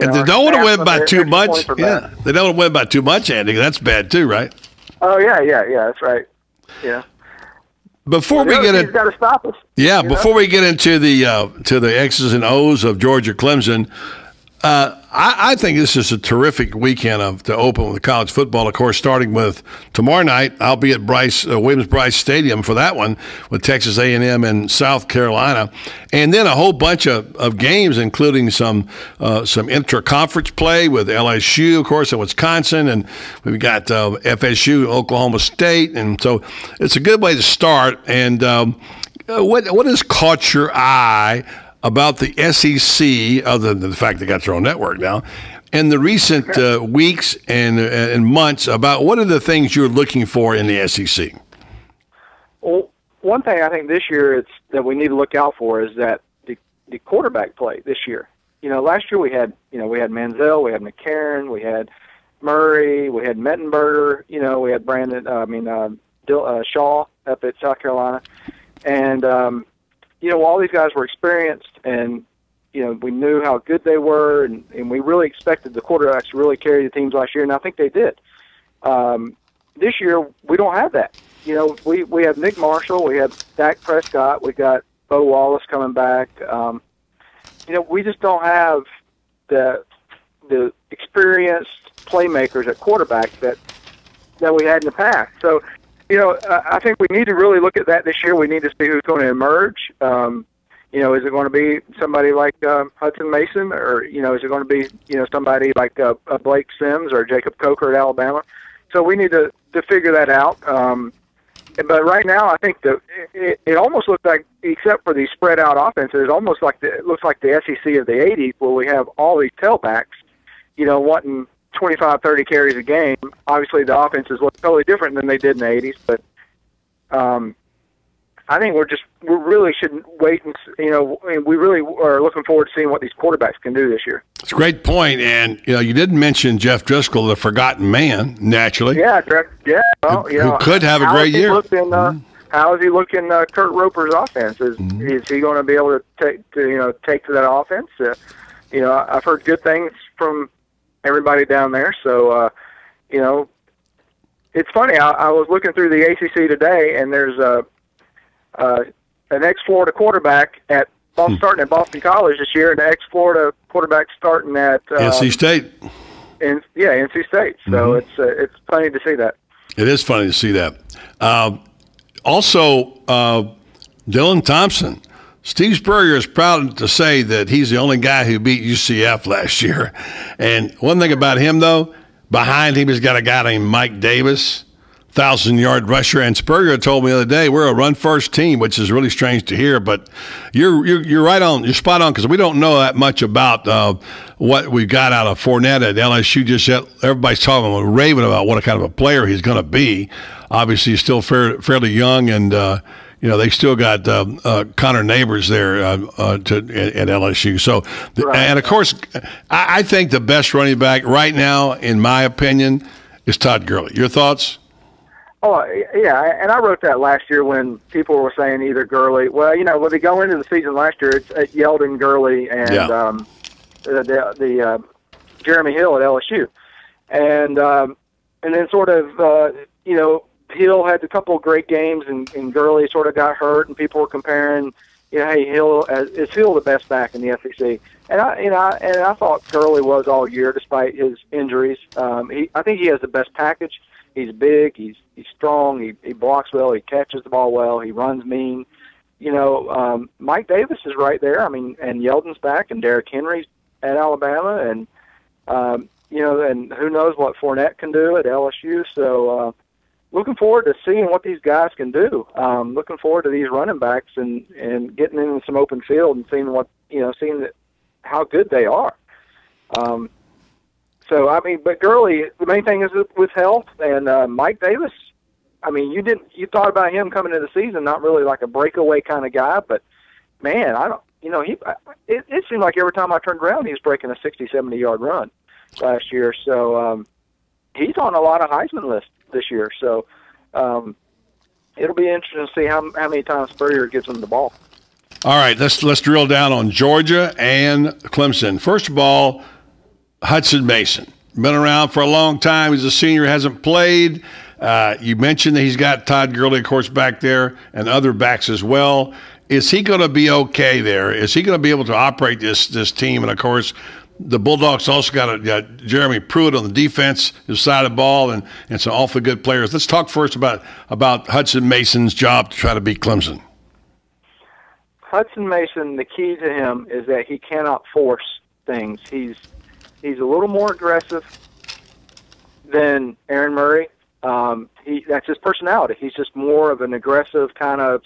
And they don't want to win by too much. Yeah, they don't want to win by too much, Andy. That's bad too, right? Oh yeah, that's right. Yeah. Before we get got to stop us. Yeah, before we get into the X's and O's of Georgia Clemson, I think this is a terrific weekend to open with college football. Of course, starting with tomorrow night, I'll be at Williams-Brice Stadium for that one with Texas A&M and South Carolina, and then a whole bunch of games, including some intra-conference play with LSU, of course, and Wisconsin, and we've got FSU, Oklahoma State, and so it's a good way to start. And what has caught your eye about the SEC, other than the fact they got their own network now, in the recent weeks and months, about what are the things you're looking for in the SEC? Well, one thing I think this year that we need to look out for is that the quarterback play this year. Last year we had Manziel, we had McCarron, we had Murray, we had Mettenberger, we had Shaw up at South Carolina, and all these guys were experienced, and we knew how good they were, and we really expected the quarterbacks to really carry the teams last year, and I think they did. This year we don't have that. We have Nick Marshall, we have Dak Prescott, we got Bo Wallace coming back. We just don't have the experienced playmakers at quarterback that we had in the past. So, I think we need to really look at that this year. We need to see who's going to emerge. Is it going to be somebody like Hudson Mason, or is it going to be somebody like Blake Sims or Jacob Coker at Alabama? So we need to figure that out. But right now, I think it almost looks like, except for these spread out offenses, it almost like it looks like the SEC of the '80s, where we have all these tailbacks, wanting 25, 30 carries a game. Obviously, the offenses look totally different than they did in the '80s, but I think we really shouldn't wait, and we really are looking forward to seeing what these quarterbacks can do this year. It's a great point, and you didn't mention Jeff Driscoll, the forgotten man, naturally. Yeah, well, who could have a great year. How is he looking? Kurt Roper's offense is he going to be able to take to that offense? I've heard good things from everybody down there. So, it's funny. I was looking through the ACC today, and there's an ex-Florida quarterback starting at Boston College this year, and an ex-Florida quarterback starting at NC State. NC State. So it's funny to see that. It is funny to see that. Also, Dylan Thompson. Steve Spurrier is proud to say that he's the only guy who beat UCF last year. And one thing about him, though, behind him he's got a guy named Mike Davis, 1,000-yard rusher. And Spurrier told me the other day, we're a run-first team, which is really strange to hear. But you're right on. You're spot on, because we don't know that much about what we got out of Fournette at LSU just yet. Everybody's talking raving about what kind of a player he's going to be. Obviously, he's still fairly young, and they still got Connor Neighbors there at LSU. So, and of course, I think the best running back right now, in my opinion, is Todd Gurley. Your thoughts? Oh, yeah, and I wrote that last year when people were saying either Gurley. Well, when they go into the season last year, it's Yeldon, Gurley, and the Jeremy Hill at LSU, and then sort of Hill had a couple of great games, and Gurley sort of got hurt, and people were comparing, hey, Hill is Hill the best back in the SEC? And I thought Gurley was all year despite his injuries. I think he has the best package. He's big, he's strong, he blocks well, he catches the ball well, he runs mean. Mike Davis is right there. And Yeldon's back, and Derrick Henry's at Alabama, and and who knows what Fournette can do at LSU. So. Looking forward to seeing what these guys can do. Looking forward to these running backs and getting in some open field and seeing how good they are. But Gurley, the main thing is with health, and Mike Davis. You thought about him coming into the season, not really like a breakaway kind of guy, but man, it seemed like every time I turned around, he was breaking a 60, 70-yard run last year. So he's on a lot of Heisman lists this year, so it'll be interesting to see how many times Spurrier gives him the ball. All right, let's drill down on Georgia and Clemson. First of all, Hudson Mason. Been around for a long time. He's a senior, hasn't played. You mentioned that he's got Todd Gurley, of course, back there, and other backs as well. Is he going to be okay there? Is he going to be able to operate this team? And, of course, the Bulldogs also got Jeremy Pruitt on the defense side of the ball and some awfully good players. Let's talk first about Hudson Mason's job to try to beat Clemson. Hudson Mason, the key to him is that he cannot force things. He's a little more aggressive than Aaron Murray. That's his personality. He's just more of an aggressive kind of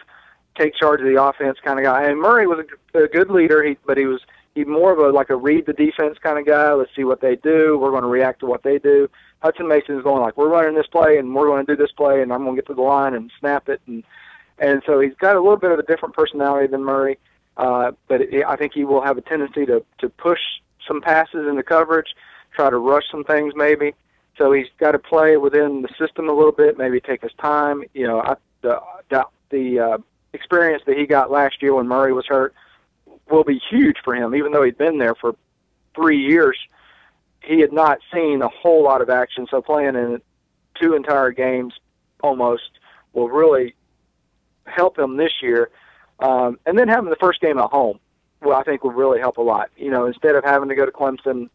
take charge of the offense kind of guy. And Murray was a good leader, but he's more of a read the defense kind of guy. Let's see what they do. We're going to react to what they do. Hudson Mason is going like, we're running this play and we're going to do this play and I'm going to get to the line and snap it. And so he's got a little bit of a different personality than Murray. But I think he will have a tendency to push some passes into coverage, try to rush some things maybe. So he's got to play within the system a little bit, maybe take his time. You know, the experience that he got last year when Murray was hurt will be huge for him. Even though he'd been there for 3 years, he had not seen a whole lot of action. So playing in 2 entire games almost will really help him this year. And then having the first game at home, well, I think will really help a lot. You know, instead of having to go to Clemson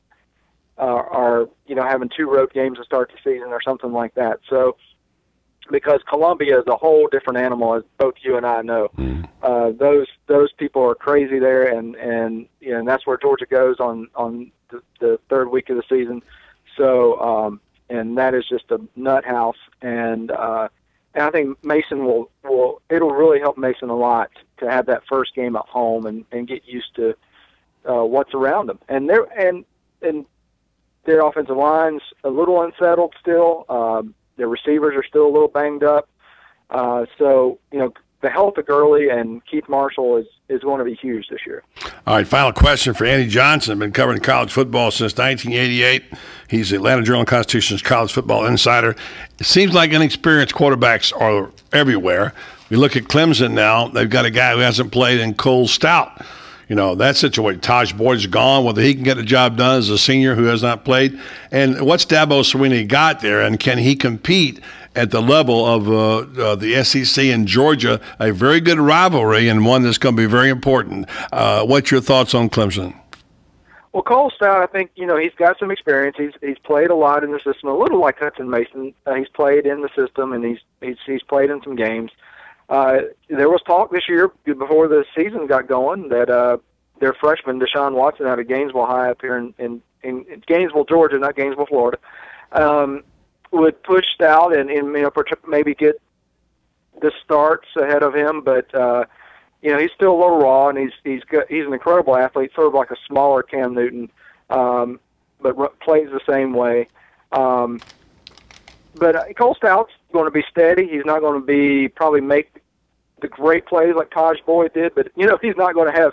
or, you know, having 2 road games to start the season or something like that. So, because Columbia is a whole different animal, as both you and I know. Those people are crazy there, and you know, and that's where Georgia goes on the 3rd week of the season. So, and that is just a nut house. And I think Mason it'll really help Mason a lot to have that first game at home and get used to what's around them. And their offensive line's a little unsettled still. Their receivers are still a little banged up. So, you know, the health of Gurley and Keith Marshall is going to be huge this year. All right, final question for Andy Johnson. Been covering college football since 1988. He's the Atlanta Journal-Constitution's college football insider. It seems like inexperienced quarterbacks are everywhere. We look at Clemson now. They've got a guy who hasn't played in Cole Stout. You know, that situation. Taj Boyd's gone. Whether he can get the job done as a senior who has not played. And what's Dabo Swinney got there, and can he compete at the level of the SEC in Georgia, a very good rivalry and one that's going to be very important? What's your thoughts on Clemson? Well, Cole Stout, I think, you know, he's got some experience. He's played a lot in the system, a little like Hudson Mason. He's played in the system, and he's played in some games. There was talk this year before the season got going that their freshman Deshaun Watson out of Gainesville High up here in Gainesville, Georgia, not Gainesville, Florida, would push Stout and you know, maybe get the starts ahead of him. But you know, he's still a little raw, and he's an incredible athlete, sort of like a smaller Cam Newton, but plays the same way. But Cole Stout's going to be steady. He's not going to probably make the great plays like Taj Boyd did, but, you know, he's not going to have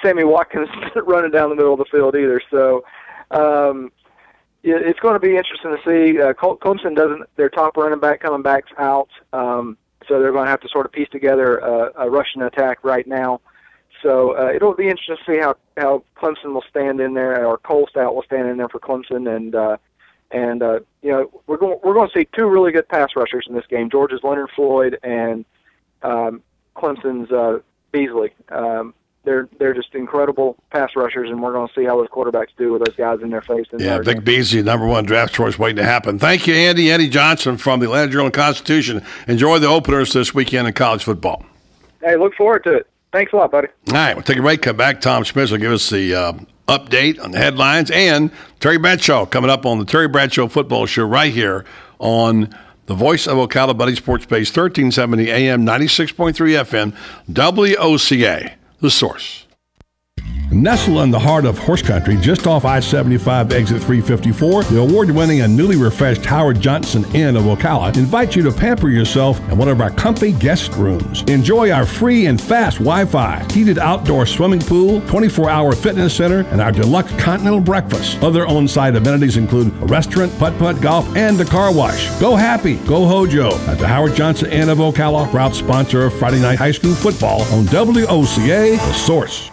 Sammy Watkins running down the middle of the field either. So it's going to be interesting to see. Clemson their top running back coming back out, so they're going to have to sort of piece together a rushing attack right now. So it'll be interesting to see how Clemson will stand in there, or Cole Stout will stand in there for Clemson, and you know, we're going to see 2 really good pass rushers in this game. Georgia's Leonard Floyd and Clemson's Beasley. They're just incredible pass rushers, and we're going to see how those quarterbacks do with those guys in their face. Yeah, Vic Beasley, #1 draft choice, waiting to happen. Thank you, Andy. Andy Johnson from the Atlanta Journal-Constitution. Enjoy the openers this weekend in college football. Hey, look forward to it. Thanks a lot, buddy. All right, we'll take a break, come back. Tom Schmitz will give us the update on the headlines, and Terry Bradshaw coming up on the Terry Bradshaw Football Show right here on the voice of Ocala, Buddy Sports Base, 1370 AM, 96.3 FM, WOCA, The Source. Nestled in the heart of horse country, just off I-75 exit 354, the award-winning and newly refreshed Howard Johnson Inn of Ocala invites you to pamper yourself in one of our comfy guest rooms. Enjoy our free and fast Wi-Fi, heated outdoor swimming pool, 24-hour fitness center, and our deluxe continental breakfast. Other on-site amenities include a restaurant, putt-putt golf, and a car wash. Go happy, go Hojo at the Howard Johnson Inn of Ocala, proud sponsor of Friday Night High School Football on WOCA, The Source.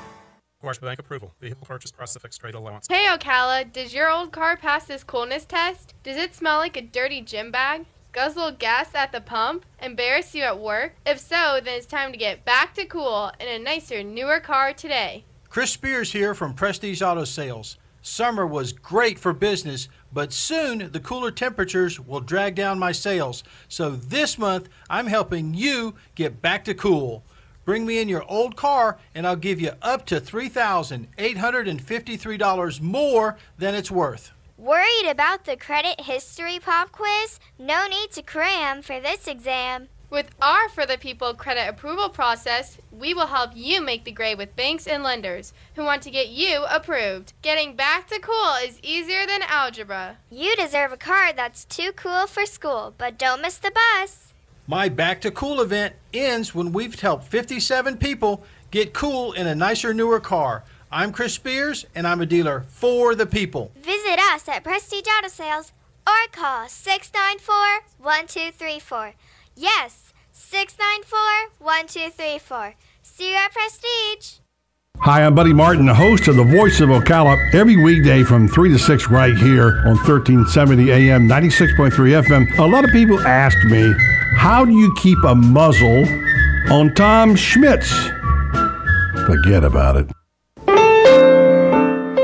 Commercial Bank approval. Vehicle purchase price of fixed rate allowance. Hey Ocala, does your old car pass this coolness test? Does it smell like a dirty gym bag? Guzzle gas at the pump? Embarrass you at work? If so, then it's time to get back to cool in a nicer, newer car today. Chris Spears here from Prestige Auto Sales. Summer was great for business, but soon the cooler temperatures will drag down my sales. So this month, I'm helping you get back to cool. Bring me in your old car, and I'll give you up to $3,853 more than it's worth. Worried about the credit history pop quiz? No need to cram for this exam. With our For the People credit approval process, we will help you make the grade with banks and lenders who want to get you approved. Getting back to cool is easier than algebra. You deserve a car that's too cool for school, but don't miss the bus. My Back to Cool event ends when we've helped 57 people get cool in a nicer, newer car. I'm Chris Spears, and I'm a dealer for the people. Visit us at Prestige Auto Sales or call 694-1234. Yes, 694-1234. See you at Prestige. Hi, I'm Buddy Martin, the host of The Voice of Ocala, every weekday from 3 to 6 right here on 1370 AM, 96.3 FM. A lot of people ask me, how do you keep a muzzle on Tom Schmitz? Forget about it.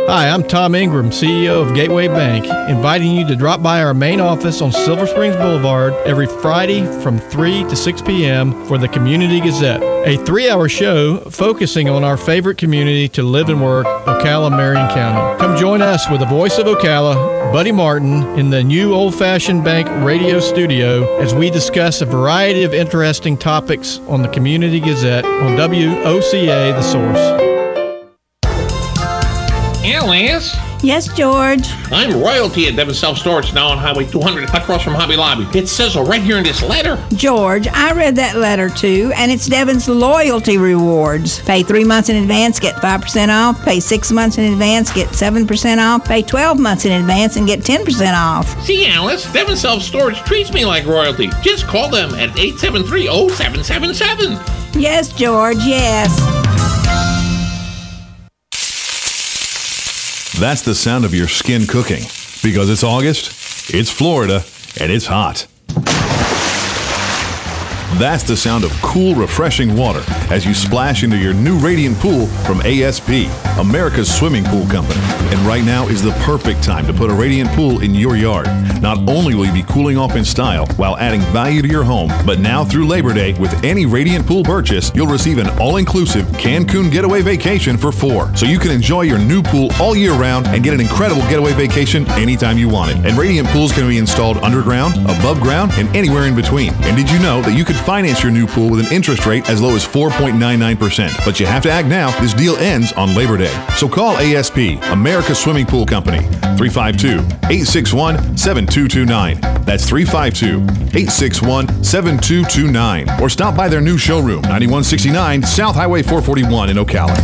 Hi, I'm Tom Ingram, CEO of Gateway Bank, inviting you to drop by our main office on Silver Springs Boulevard every Friday from 3 to 6 p.m. for the Community Gazette, a 3-hour show focusing on our favorite community to live and work, Ocala, Marion County. Come join us with the voice of Ocala, Buddy Martin, in the new old-fashioned bank radio studio as we discuss a variety of interesting topics on the Community Gazette on WOCA, The Source. Alice? Yes, George? I'm royalty at Devon Self-Storage now on Highway 200 across from Hobby Lobby. It says so right here in this letter. George, I read that letter too, and it's Devon's loyalty rewards. Pay 3 months in advance, get 5% off. Pay 6 months in advance, get 7% off. Pay 12 months in advance and get 10% off. See, Alice, Devon Self-Storage treats me like royalty. Just call them at 873-0777. Yes, George, yes. That's the sound of your skin cooking. Because it's August, it's Florida, and it's hot. That's the sound of cool, refreshing water as you splash into your new Radiant Pool from ASP, America's swimming pool company. And right now is the perfect time to put a Radiant Pool in your yard. Not only will you be cooling off in style while adding value to your home, but now through Labor Day, with any Radiant Pool purchase, you'll receive an all-inclusive Cancun getaway vacation for 4. So you can enjoy your new pool all year round and get an incredible getaway vacation anytime you want it. And Radiant Pools can be installed underground, above ground, and anywhere in between. And did you know that you could finance your new pool with an interest rate as low as 4.99%? But you have to act now. This deal ends on Labor Day. So call ASP, America's Swimming Pool Company, 352-861-7229. That's 352-861-7229. Or stop by their new showroom, 9169 South Highway 441 in Ocala.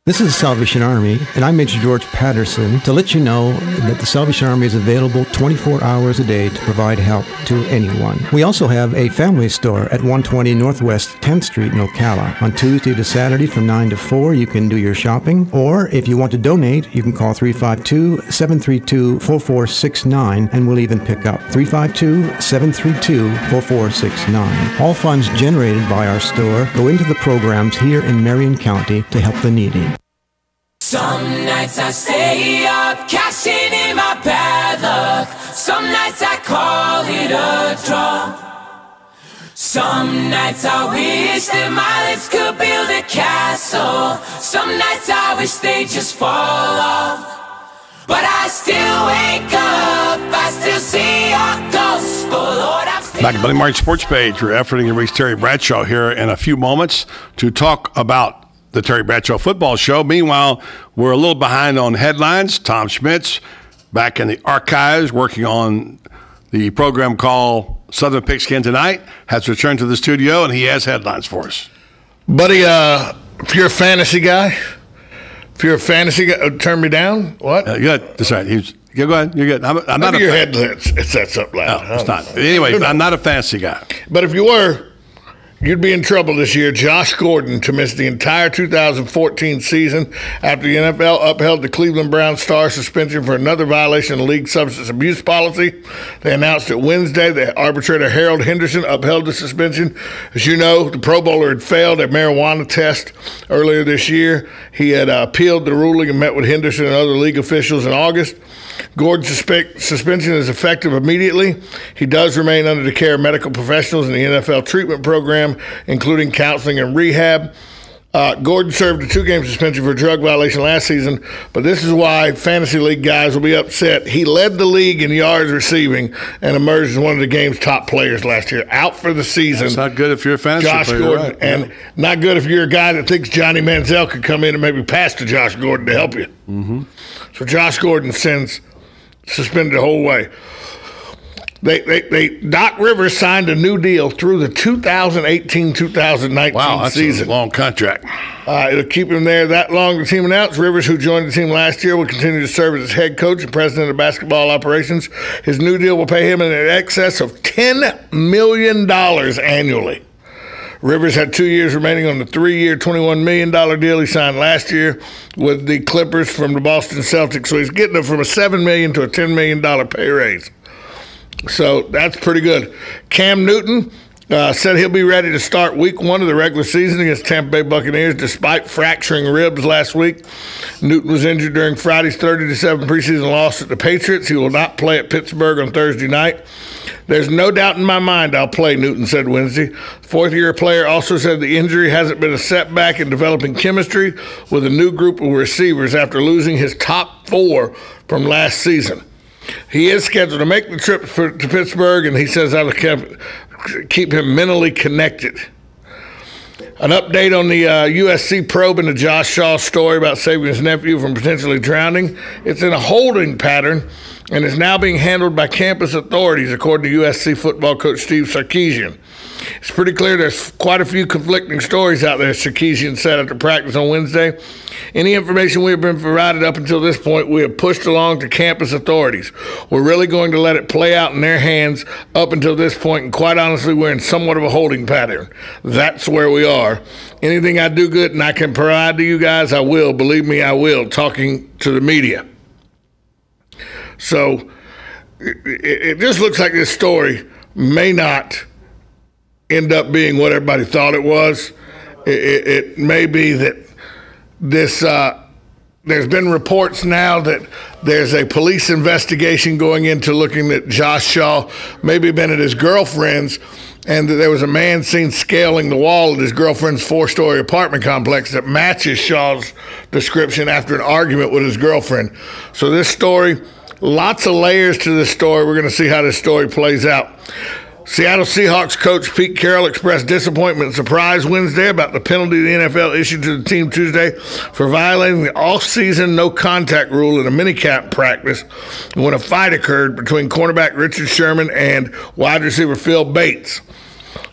This is the Salvation Army, and I'm Major George Patterson to let you know that the Salvation Army is available 24 hours a day to provide help to anyone. We also have a family store at 120 Northwest 10th Street in Ocala. On Tuesday to Saturday from 9 to 4, you can do your shopping, or if you want to donate, you can call 352-732-4469, and we'll even pick up 352-732-4469. All funds generated by our store go into the programs here in Marion County to help the needy. Some nights I stay up, cashing in my bad luck. Some nights I call it a draw. Some nights I wish that my lips could build a castle. Some nights I wish they just fall off. But I still wake up, I still see your ghost. Oh Lord, I'm still... Back at Buddy Martin Sports Page, we're efforting to reach Terry Bradshaw here in a few moments to talk about the Terry Bradshaw football show. Meanwhile, we're a little behind on headlines. Tom Schmitz back in the archives working on the program called Southern Pigskin Tonight has returned to the studio, and he has headlines for us. Buddy, if you're a fantasy guy, turn me down. What? Good. That's right. Go ahead. You're good. I'm not your head. It sets up loud. No, it's not. Anyway, I'm not a fantasy guy. But if you were, You'd be in trouble this year. Josh Gordon to miss the entire 2014 season after the NFL upheld the Cleveland Browns star suspension for another violation of the league's substance abuse policy. They announced it Wednesday that arbitrator Harold Henderson upheld the suspension. As you know, the Pro Bowler had failed a marijuana test earlier this year. He had appealed the ruling and met with Henderson and other league officials in August. Gordon's suspension is effective immediately. He does remain under the care of medical professionals in the NFL treatment program, including counseling and rehab. Gordon served a 2-game suspension for a drug violation last season, but this is why fantasy league guys will be upset. He led the league in yards receiving and emerged as one of the game's top players last year. Out for the season. It's not good if you're a fantasy Josh player, Gordon, right? and not good if you're a guy that thinks Johnny Manziel could come in and maybe pass to Josh Gordon to help you. Mm-hmm. So Josh Gordon suspended the whole way. Doc Rivers signed a new deal through the 2018-2019 season. A long contract. It'll keep him there that long. The team announced Rivers, who joined the team last year, will continue to serve as its head coach and president of basketball operations. His new deal will pay him in excess of $10 million annually. Rivers had 2 years remaining on the 3-year, $21 million deal he signed last year with the Clippers from the Boston Celtics. So he's getting it from a $7 million to a $10 million pay raise. So that's pretty good. Cam Newton said he'll be ready to start week 1 of the regular season against Tampa Bay Buccaneers despite fracturing ribs last week. Newton was injured during Friday's 30-7 preseason loss at the Patriots. He will not play at Pittsburgh on Thursday night. There's no doubt in my mind I'll play, Newton said Wednesday. Fourth-year player also said the injury hasn't been a setback in developing chemistry with a new group of receivers after losing his top 4 from last season. He is scheduled to make the trip to Pittsburgh, and he says that'll keep him mentally connected. An update on the USC probe into Josh Shaw's story about saving his nephew from potentially drowning. It's in a holding pattern and is now being handled by campus authorities, according to USC football coach Steve Sarkisian. It's pretty clear there's quite a few conflicting stories out there, Sarkisian said after practice on Wednesday. Any information we have been provided up until this point, we have pushed along to campus authorities. We're really going to let it play out in their hands up until this point, and quite honestly, we're in somewhat of a holding pattern. That's where we are. Anything I do good and I can provide to you guys, I will. Believe me, I will, talking to the media. So it just looks like this story may not end up being what everybody thought it was. It may be that this there's been reports now that there's a police investigation going into looking at Josh Shaw, maybe been at his girlfriend's, and that there was a man seen scaling the wall at his girlfriend's 4-story apartment complex that matches Shaw's description after an argument with his girlfriend. So this story, lots of layers to this story. We're going to see how this story plays out. Seattle Seahawks coach Pete Carroll expressed disappointment and surprise Wednesday about the penalty the NFL issued to the team Tuesday for violating the off-season no-contact rule in a minicamp practice when a fight occurred between cornerback Richard Sherman and wide receiver Phil Bates.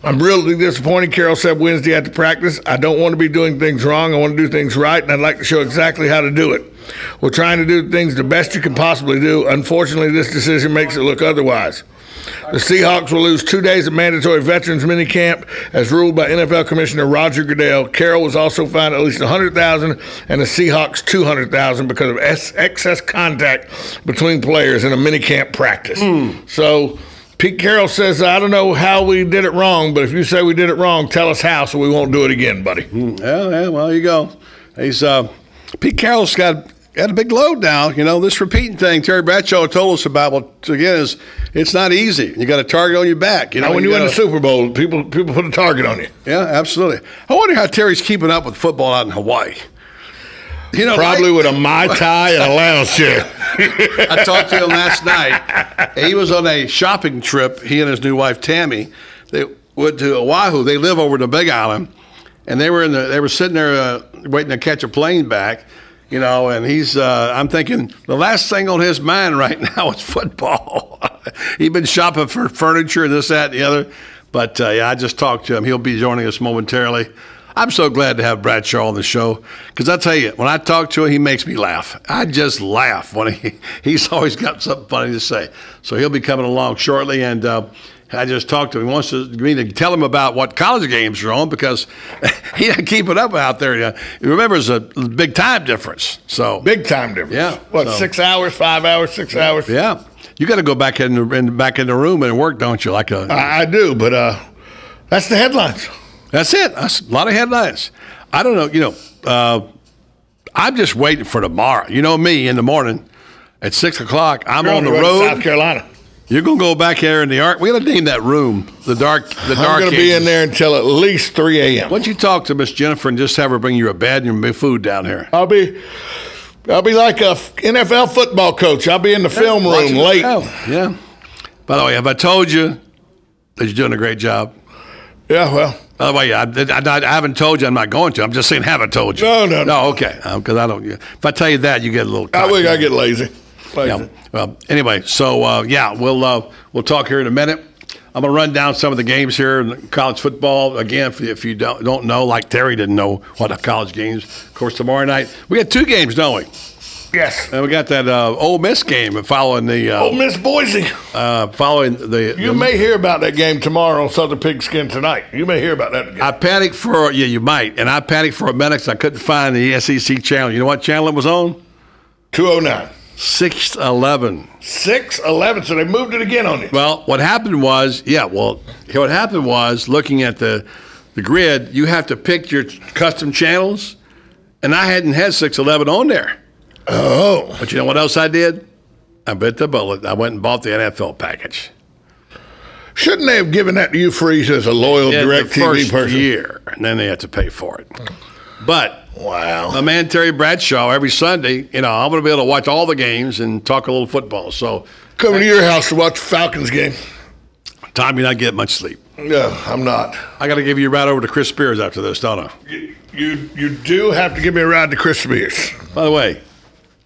I'm really disappointed, Carroll said Wednesday after practice. I don't want to be doing things wrong. I want to do things right, and I'd like to show exactly how to do it. We're trying to do things the best you can possibly do. Unfortunately, this decision makes it look otherwise. The Seahawks will lose 2 days of mandatory veterans minicamp as ruled by NFL Commissioner Roger Goodell. Carroll was also fined at least $100,000 and the Seahawks $200,000 because of excess contact between players in a minicamp practice. So Pete Carroll says, I don't know how we did it wrong, but if you say we did it wrong, tell us how so we won't do it again, buddy. Yeah, well, you go. He's Pete Carroll's got a big load now. You know, this repeating thing Terry Bradshaw told us about, well, again, is it's not easy. You got a target on your back. You know, now, when you win the Super Bowl, people put a target on you. Yeah, absolutely. I wonder how Terry's keeping up with football out in Hawaii. You know, probably with a Mai Tai and a lounge chair. I talked to him last night. He was on a shopping trip. He and his new wife Tammy. They went to Oahu. They live over in the Big Island, and they were sitting there waiting to catch a plane back. You know, and he's. I'm thinking the last thing on his mind right now is football. He's been shopping for furniture and this, that, and the other. But yeah, I just talked to him. He'll be joining us momentarily. I'm so glad to have Bradshaw on the show because I tell you, when I talk to him, he makes me laugh. I just laugh when he's always got something funny to say. So he'll be coming along shortly, and I just talked to him. He wants me to tell him about what college games are on because he doesn't keep it up out there. Remember, it's a big time difference. So big time difference. Yeah. What, 6 hours, 5 hours, 6 hours? Yeah. You got to go back in the room and work, don't you? I do, but that's the headlines. That's it. That's a lot of headlines. I don't know. I'm just waiting for tomorrow. You know me, in the morning at 6 o'clock, I'm on the road. South Carolina. You're going to go back there in the arc. We got to name that room the dark. I'm going to be in there until at least 3 a.m. Why don't you talk to Miss Jennifer and just have her bring you a bed and your food down here? I'll be like a NFL football coach. I'll be in the film room late. Yeah. By the way, have I told you that you're doing a great job? Yeah, well. By the way, I haven't told you. I'm not going to. I'm just saying haven't told you. No. Okay. Because I don't. If I tell you that, you get a little. I get lazy. Yeah. Well, anyway, so we'll talk here in a minute. I'm gonna run down some of the games here in college football again. If you don't know, like Terry didn't know what the college games. Of course, tomorrow night we got 2 games, don't we? Yes. And we got that Ole Miss game following the Ole Miss Boise. Following the. You may hear about that game tomorrow on Southern Pigskin tonight. You may hear about that again. I panicked you might, and I panicked for a minute because I couldn't find the SEC channel. You know what channel it was on? 209. 611. 611. So they moved it again on you. Well, what happened was, looking at the grid, you have to pick your custom channels, and I hadn't had 611 on there. Oh. But you know what else I did? I bit the bullet. I went and bought the NFL package. Shouldn't they have given that to you free as a loyal DirecTV person? Year, and then they had to pay for it. But wow, my man Terry Bradshaw, every Sunday, I'm going to be able to watch all the games and talk a little football. So coming to your house to watch the Falcons game. Tom, you're not getting much sleep. No, I'm not. I got to give you a ride over to Chris Spears after this, don't I? You do have to give me a ride to Chris Spears. By the way,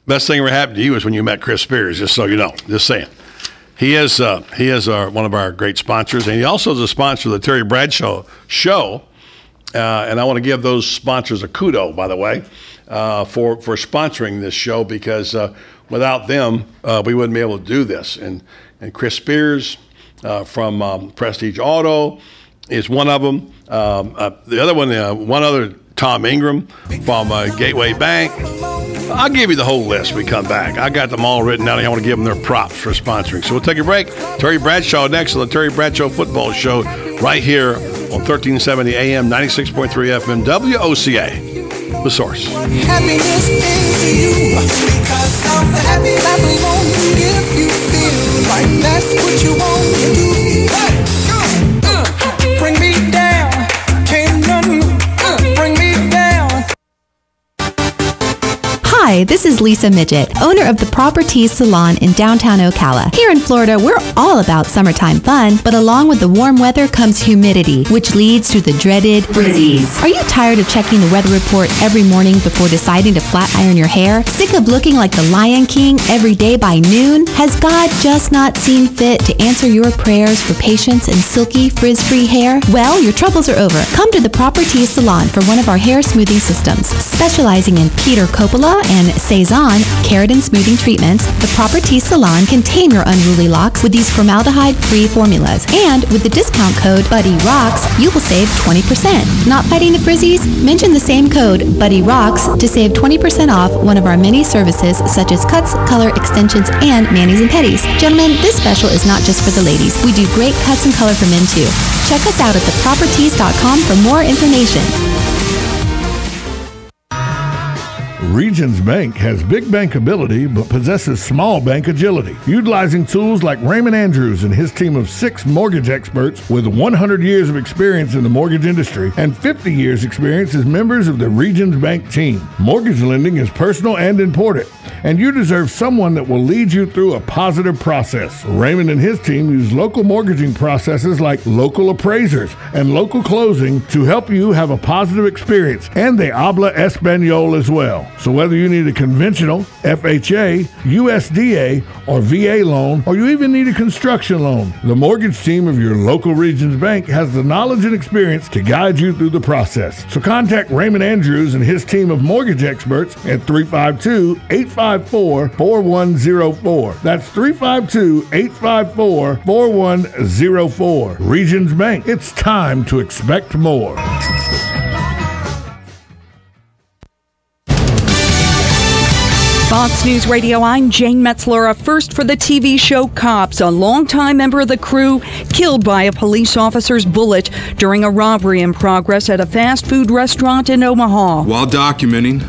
best thing ever happened to you is when you met Chris Spears. Just so you know, just saying. He is one of our great sponsors, and he also is a sponsor of the Terry Bradshaw Show. And I want to give those sponsors a kudo, by the way, for sponsoring this show, because without them, we wouldn't be able to do this. And Chris Spears from Prestige Auto is one of them. The other one other, Tom Ingram from Gateway Bank. I'll give you the whole list when we come back. I got them all written down. I want to give them their props for sponsoring. So we'll take a break. Terry Bradshaw next on the Terry Bradshaw Football Show right here on 1370 AM, 96.3 FM, WOCA, The Source. Happiness into you because I'm the happy life alone. If you feel like that's what you want to do, bring me down. Can't none bring me down. Hi, this is Lisa Midget, owner of the Properties Salon in downtown Ocala. Here in Florida, we're all about summertime fun, but along with the warm weather comes humidity, which leads to the dreaded frizzies. Are you tired of checking the weather report every morning before deciding to flat iron your hair? Sick of looking like the Lion King every day by noon? Has God just not seen fit to answer your prayers for patience and silky, frizz-free hair? Well, your troubles are over. Come to the Properties Salon for one of our hair smoothing systems. Specializing in Peter Coppola and Cezanne keratin smoothing treatments, the Properties Salon can tame your unruly locks with these formaldehyde-free formulas. And with the discount code BuddyRocks, you will save 20%. Not fighting the frizzies? Mention the same code BuddyRocks to save 20% off one of our many services such as cuts, color, extensions, and manis and petties. Gentlemen, this special is not just for the ladies. We do great cuts and color for men too. Check us out at theproperties.com for more information. Regions Bank has big bankability but possesses small bank agility. Utilizing tools like Raymond Andrews and his team of 6 mortgage experts with 100 years of experience in the mortgage industry and 50 years experience as members of the Regions Bank team. Mortgage lending is personal and important, and you deserve someone that will lead you through a positive process. Raymond and his team use local mortgaging processes like local appraisers and local closing to help you have a positive experience, and they habla Espanol as well. So whether you need a conventional, FHA, USDA, or VA loan, or you even need a construction loan, the mortgage team of your local Regions Bank has the knowledge and experience to guide you through the process. So contact Raymond Andrews and his team of mortgage experts at 352-850 352-854-4104. That's 352-854-4104. Regions Bank. It's time to expect more. Fox News Radio, I'm Jane Metzler. First for the TV show Cops, a longtime member of the crew killed by a police officer's bullet during a robbery in progress at a fast food restaurant in Omaha. While documenting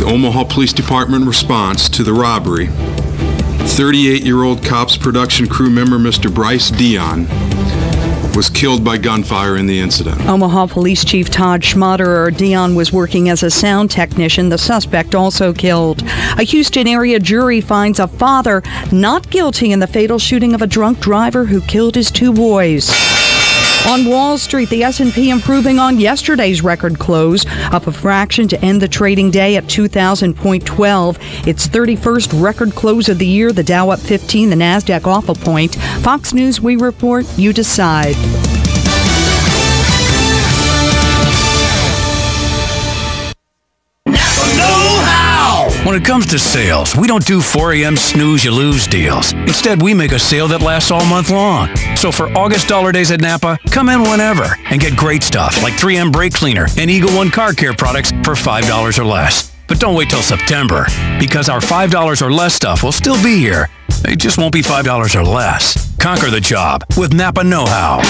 the Omaha Police Department response to the robbery, 38-year-old Cops production crew member Mr. Bryce Dion was killed by gunfire in the incident. Omaha Police Chief Todd Schmaderer. Dion was working as a sound technician. The suspect also killed. A Houston area jury finds a father not guilty in the fatal shooting of a drunk driver who killed his 2 boys. On Wall Street, the S&P improving on yesterday's record close, up a fraction to end the trading day at 2,000.12. Its 31st record close of the year. The Dow up 15, the Nasdaq off a point. Fox News, we report, you decide. When it comes to sales, we don't do 4 a.m. snooze you lose deals. Instead, we make a sale that lasts all month long. So for August Dollar Days at Napa, come in whenever and get great stuff like 3M brake cleaner and Eagle One car care products for $5 or less. But don't wait till September, because our $5 or less stuff will still be here. It just won't be $5 or less. Conquer the job with Napa Know-How.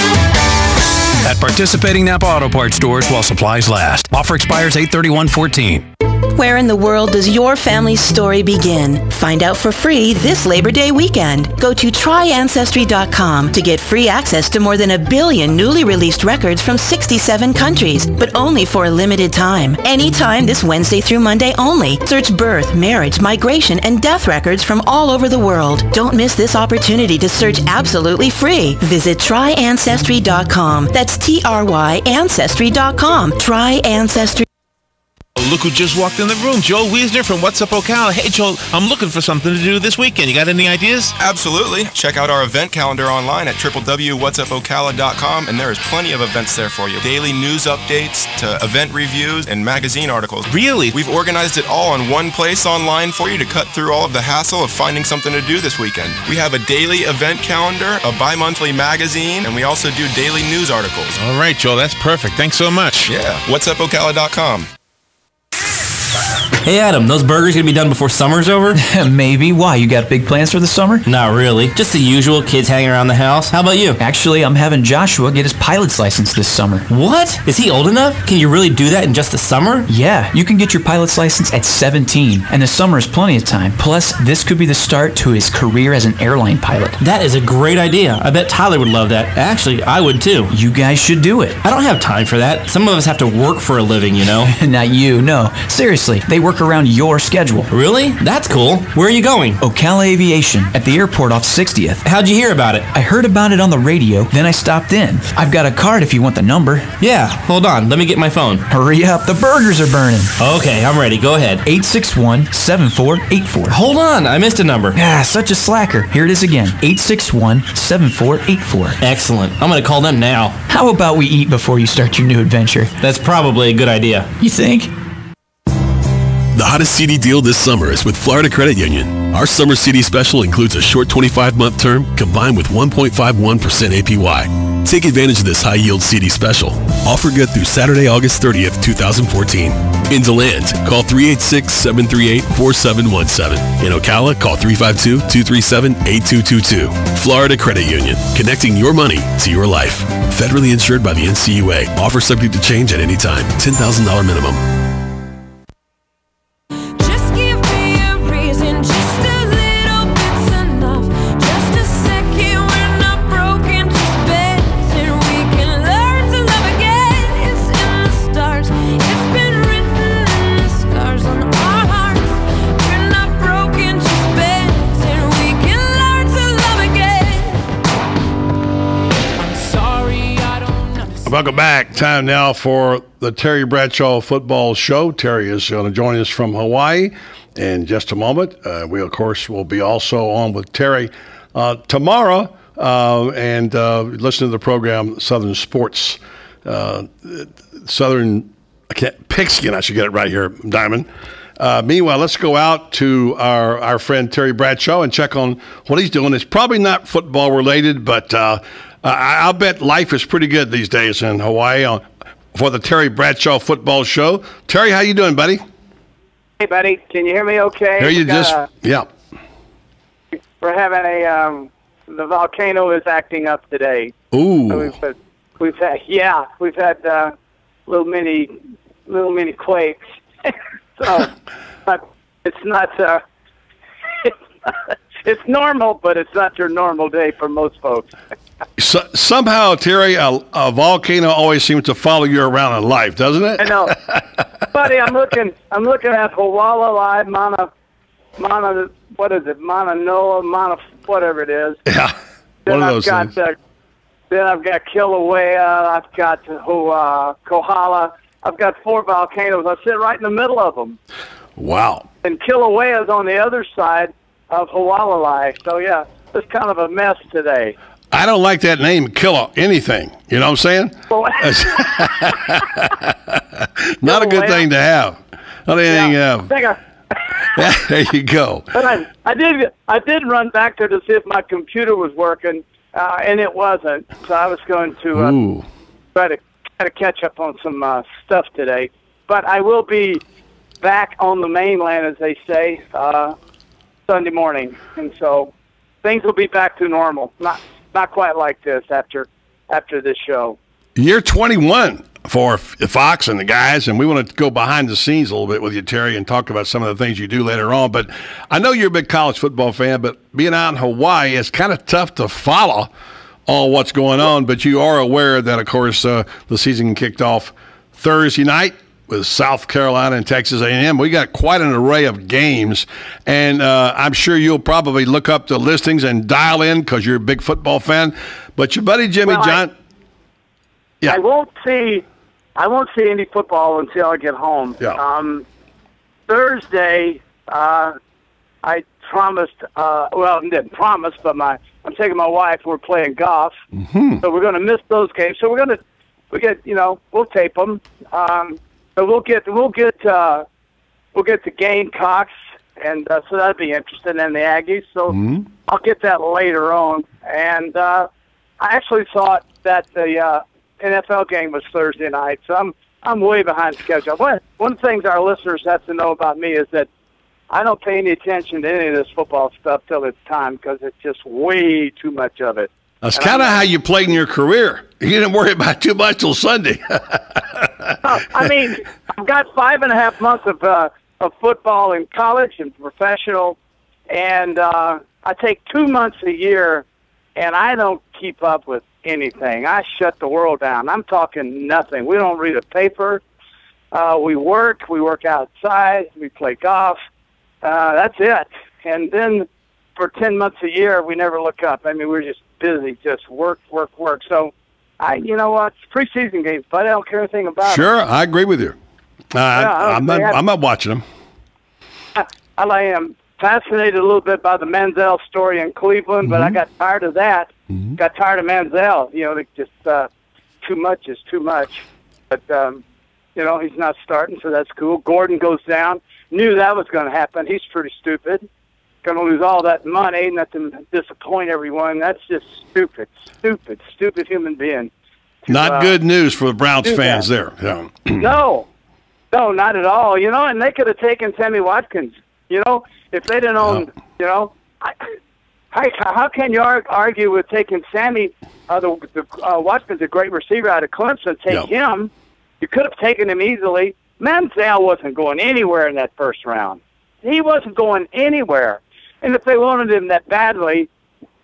At participating Napa Auto Parts stores while supplies last. Offer expires 8/31/14. Where in the world does your family's story begin? Find out for free this Labor Day weekend. Go to tryancestry.com to get free access to more than 1 billion newly released records from 67 countries, but only for a limited time. Anytime this Wednesday through Monday only. Search birth, marriage, migration, and death records from all over the world. Don't miss this opportunity to search absolutely free. Visit tryancestry.com. That's TRY Ancestry.com. Try Ancestry. Look who just walked in the room. Joel Wiesner from What's Up Ocala. Hey, Joel, I'm looking for something to do this weekend. You got any ideas? Absolutely. Check out our event calendar online at www.whatsupocala.com, and there is plenty of events there for you. Daily news updates to event reviews and magazine articles. Really? We've organized it all in one place online for you to cut through all of the hassle of finding something to do this weekend. We have a daily event calendar, a bi-monthly magazine, and we also do daily news articles. All right, Joel, that's perfect. Thanks so much. Yeah, whatsupocala.com. Hey Adam, those burgers gonna be done before summer's over? Maybe. Why? You got big plans for the summer? Not really. Just the usual, kids hanging around the house. How about you? Actually, I'm having Joshua get his pilot's license this summer. What? Is he old enough? Can you really do that in just the summer? Yeah, you can get your pilot's license at 17, and the summer is plenty of time. Plus, this could be the start to his career as an airline pilot. That is a great idea. I bet Tyler would love that. Actually, I would too. You guys should do it. I don't have time for that. Some of us have to work for a living, you know? Not you, no. Seriously, they work around your schedule. Really? That's cool. Where are you going? Ocala Aviation, at the airport off 60th. How'd you hear about it? I heard about it on the radio, then I stopped in. I've got a card if you want the number. Yeah, hold on. Let me get my phone. Hurry up, the burgers are burning. Okay, I'm ready. Go ahead. 861-7484. Hold on, I missed a number. Ah, such a slacker. Here it is again. 861-7484. Excellent. I'm gonna call them now. How about we eat before you start your new adventure? That's probably a good idea. You think? The hottest CD deal this summer is with Florida Credit Union. Our summer CD special includes a short 25-month term combined with 1.51% APY. Take advantage of this high-yield CD special. Offer good through Saturday, August 30th, 2014. In DeLand, call 386-738-4717. In Ocala, call 352-237-8222. Florida Credit Union, connecting your money to your life. Federally insured by the NCUA. Offer subject to change at any time. $10,000 minimum. Welcome back. Time now for the Terry Bradshaw Football Show. Terry is going to join us from Hawaii in just a moment. We, of course, will be also on with Terry tomorrow and listen to the program Southern Sports. Southern Pigskin, I should get it right here, Diamond. Meanwhile, let's go out to our friend Terry Bradshaw and check on what he's doing. It's probably not football related, but I'll bet life is pretty good these days in Hawaii for the Terry Bradshaw Football Show. Terry, how you doing, buddy? Hey, buddy. Can you hear me okay? Here you yeah. We're having the volcano is acting up today. Ooh. So we've had little mini quakes. So, but it's not it's normal, but it's not your normal day for most folks. So, somehow, Terry, a volcano always seems to follow you around in life, doesn't it? I know, buddy. I'm looking at Hualalai, what is it? Mauna Noa, whatever it is. Yeah, then one of those things. Then I've got Kilauea. I've got Kohala. I've got 4 volcanoes. I sit right in the middle of them. Wow. And Kilauea is on the other side of Hualalai. So, yeah, it's kind of a mess today. I don't like that name, Killa anything. You know what I'm saying? Not a good thing to have. Not anything to have. There you go. But I did run back there to see if my computer was working, and it wasn't. So I was going to try to catch up on some stuff today. But I will be back on the mainland, as they say, Sunday morning, and so things will be back to normal. Not quite like this after this show. You're 21 for Fox and the guys, and we want to go behind the scenes a little bit with you, Terry, and talk about some of the things you do later on. But I know you're a big college football fan, but being out in Hawaii, it's kind of tough to follow all what's going on. But you are aware that, of course, the season kicked off Thursday night with South Carolina and Texas A&M. We got quite an array of games, and I'm sure you'll probably look up the listings and dial in because you're a big football fan. But your buddy Jimmy John, I won't see any football until I get home. Yeah. Thursday, I promised. Didn't promise, but I'm taking my wife. We're playing golf, so we're going to miss those games. So we'll tape them. So we'll get the Gamecocks, and so that'd be interesting, and the Aggies. So I'll get that later on. And I actually thought that the NFL game was Thursday night, so I'm way behind schedule. One of the things our listeners have to know about me is that I don't pay any attention to any of this football stuff till it's time because it's just way too much of it. That's kind of how you played in your career. You didn't worry about too much till Sunday. I mean, I've got 5.5 months of football in college and professional, and I take 2 months a year, and I don't keep up with anything. I shut the world down. I'm talking nothing. We don't read a paper. We work outside. We play golf. That's it. And then for 10 months a year, we never look up. I mean, we're just busy, just work. So, you know what? It's preseason games, but I don't care anything about it. Sure, I agree with you. I'm not watching them. I am fascinated a little bit by the Manziel story in Cleveland, but I got tired of that. Got tired of Manziel. You know, just too much is too much. But, he's not starting, so that's cool. Gordon goes down. Knew that was going to happen. He's pretty stupid. Going to lose all that money, not to disappoint everyone. That's just stupid human being. Not good news for the Browns fans there. Yeah. No, not at all. And they could have taken Sammy Watkins. If they didn't own, how can you argue with taking Sammy, Watkins, a great receiver out of Clemson, take him? You could have taken him easily. Manziel wasn't going anywhere in that first round. He wasn't going anywhere. And if they wanted him that badly,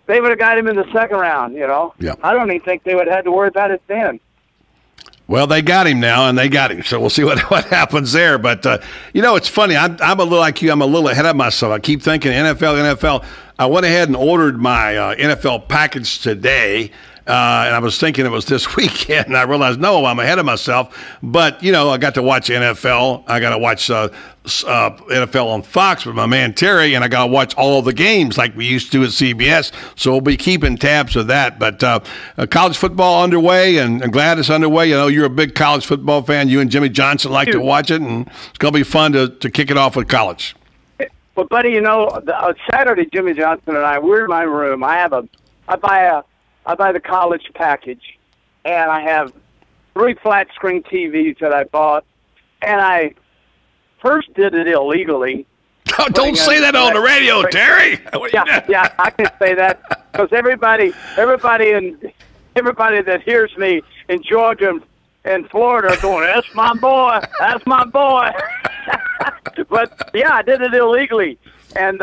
they would have got him in the second round, Yeah. I don't even think they would have had to worry about it then. Well, they got him now, and they got him. So we'll see what happens there. But, it's funny. I'm a little like you. I'm a little ahead of myself. I keep thinking NFL. I went ahead and ordered my NFL package today, And I was thinking it was this weekend, and I realized, no, I'm ahead of myself. But, I got to watch NFL. I got to watch NFL on Fox with my man Terry, and I got to watch all the games like we used to at CBS. So we'll be keeping tabs of that. But college football underway, and I'm glad it's underway. You're a big college football fan. You and Jimmy Johnson like to watch it, and it's going to be fun to kick it off with college. Well, buddy, Saturday, Jimmy Johnson and we're in my room. I buy the college package, and I have 3 flat screen TVs that I bought, and I first did it illegally. Oh, don't say that on the radio, Terry. Yeah, I can say that because everybody that hears me in Georgia and Florida are going, "That's my boy. That's my boy." But yeah, I did it illegally, and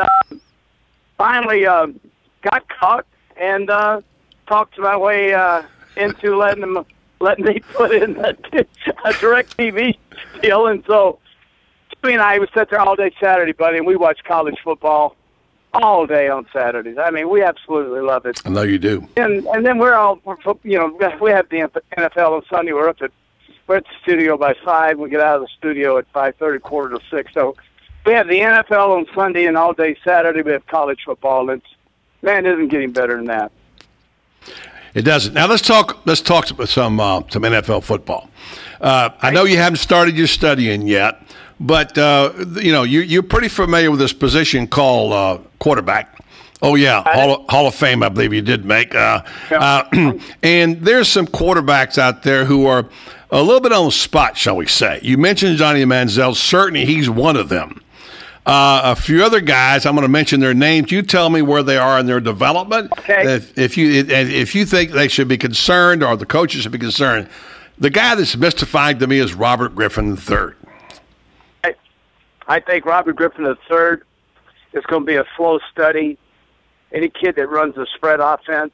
finally got caught and talked my way into letting me put in a direct TV deal. And so Jimmy and I would sit there all day Saturday, buddy, and we watch college football all day on Saturdays. I mean, we absolutely love it. I know you do. And then we have the NFL on Sunday. We're at the studio by 5. We get out of the studio at 5:30, 5:45. So we have the NFL on Sunday, and all day Saturday we have college football. And it isn't getting better than that. It doesn't. Now let's talk some NFL football. I know you haven't started your studying yet, but you're pretty familiar with this position called quarterback. Oh yeah, Hall of Fame, I believe you did make. And there's some quarterbacks out there who are a little bit on the spot, shall we say? You mentioned Johnny Manziel. Certainly, he's one of them. A few other guys, I'm going to mention their names. You tell me where they are in their development. Okay. If you think they should be concerned or the coaches should be concerned, the guy that's mystifying to me is Robert Griffin III. I think Robert Griffin III is going to be a slow study. Any kid that runs a spread offense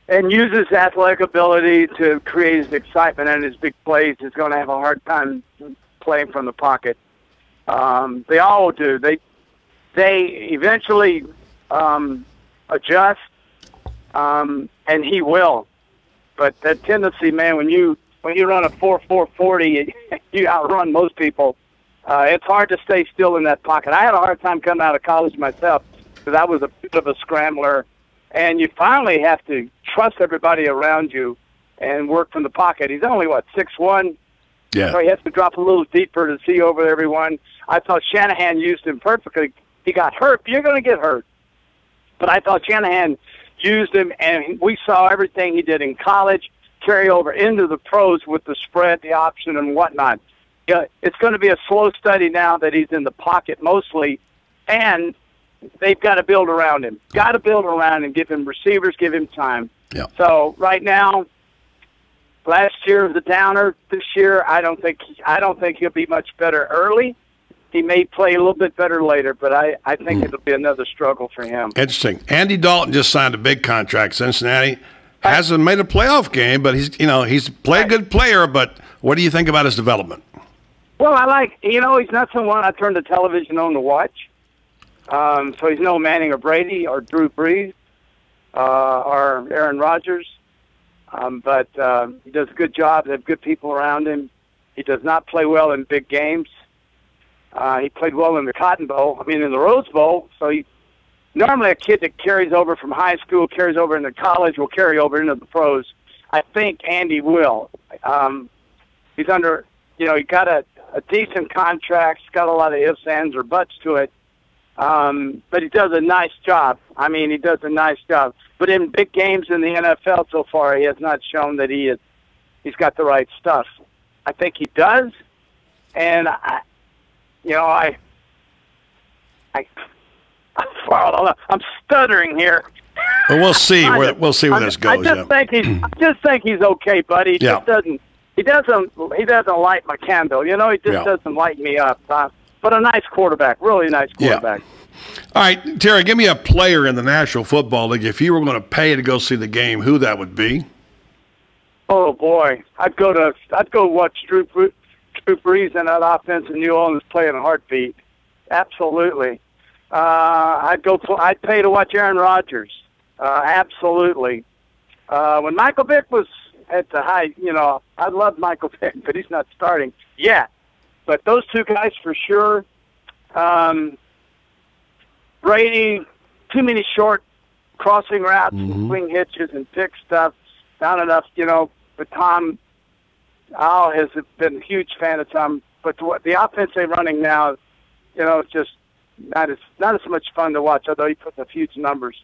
and uses athletic ability to create his excitement and his big plays is going to have a hard time playing from the pocket. They all do. They eventually adjust, and he will. But that tendency, man, when you run a 4.40, you outrun most people. It's hard to stay still in that pocket. I had a hard time coming out of college myself because I was a bit of a scrambler, and you finally have to trust everybody around you and work from the pocket. He's only 6'1". Yeah. So he has to drop a little deeper to see over everyone. I thought Shanahan used him perfectly. He got hurt. You're going to get hurt. But I thought Shanahan used him, and we saw everything he did in college carry over into the pros with the spread, the option, and whatnot. Yeah, it's going to be a slow study now that he's in the pocket mostly, and they've got to build around him. Got to build around him, give him receivers, give him time. Yeah. So right now, last year was a downer. This year, I don't think he'll be much better early. He may play a little bit better later, but I think it'll be another struggle for him. Interesting. Andy Dalton just signed a big contract. Cincinnati hasn't made a playoff game, but he's a good player. But what do you think about his development? Well, he's not someone I turn the television on to watch. So he's no Manning or Brady or Drew Brees or Aaron Rodgers. But he does a good job. They have good people around him. He does not play well in big games. He played well in the in the Rose Bowl. So normally a kid that carries over from high school, carries over into college, will carry over into the pros. I think Andy will. He's under, he got a decent contract. He's got a lot of ifs, ands, or buts to it. But he does a nice job. He does a nice job. But in big games in the NFL so far, he has not shown that he's got the right stuff. I think he does. And I'm stuttering here. Well, we'll see where this goes. I just think he's okay, buddy. He just doesn't. He doesn't light my candle. He just doesn't light me up. But a nice quarterback, really nice quarterback. Yeah. All right, Terry, give me a player in the National Football League. If you were going to pay to go see the game, who that would be? Oh boy, I'd go watch Drew Brees and that offense in New Orleans play in a heartbeat. Absolutely. I'd pay to watch Aaron Rodgers. Absolutely. When Michael Vick was at the high, I love Michael Vick, but he's not starting yet. But those two guys for sure. Brady, too many short crossing routes, and swing hitches, and pick stuff. Not enough, But Tom, has been a huge fan of Tom. But the offense they're running now, it's just not as much fun to watch. Although he puts up huge numbers.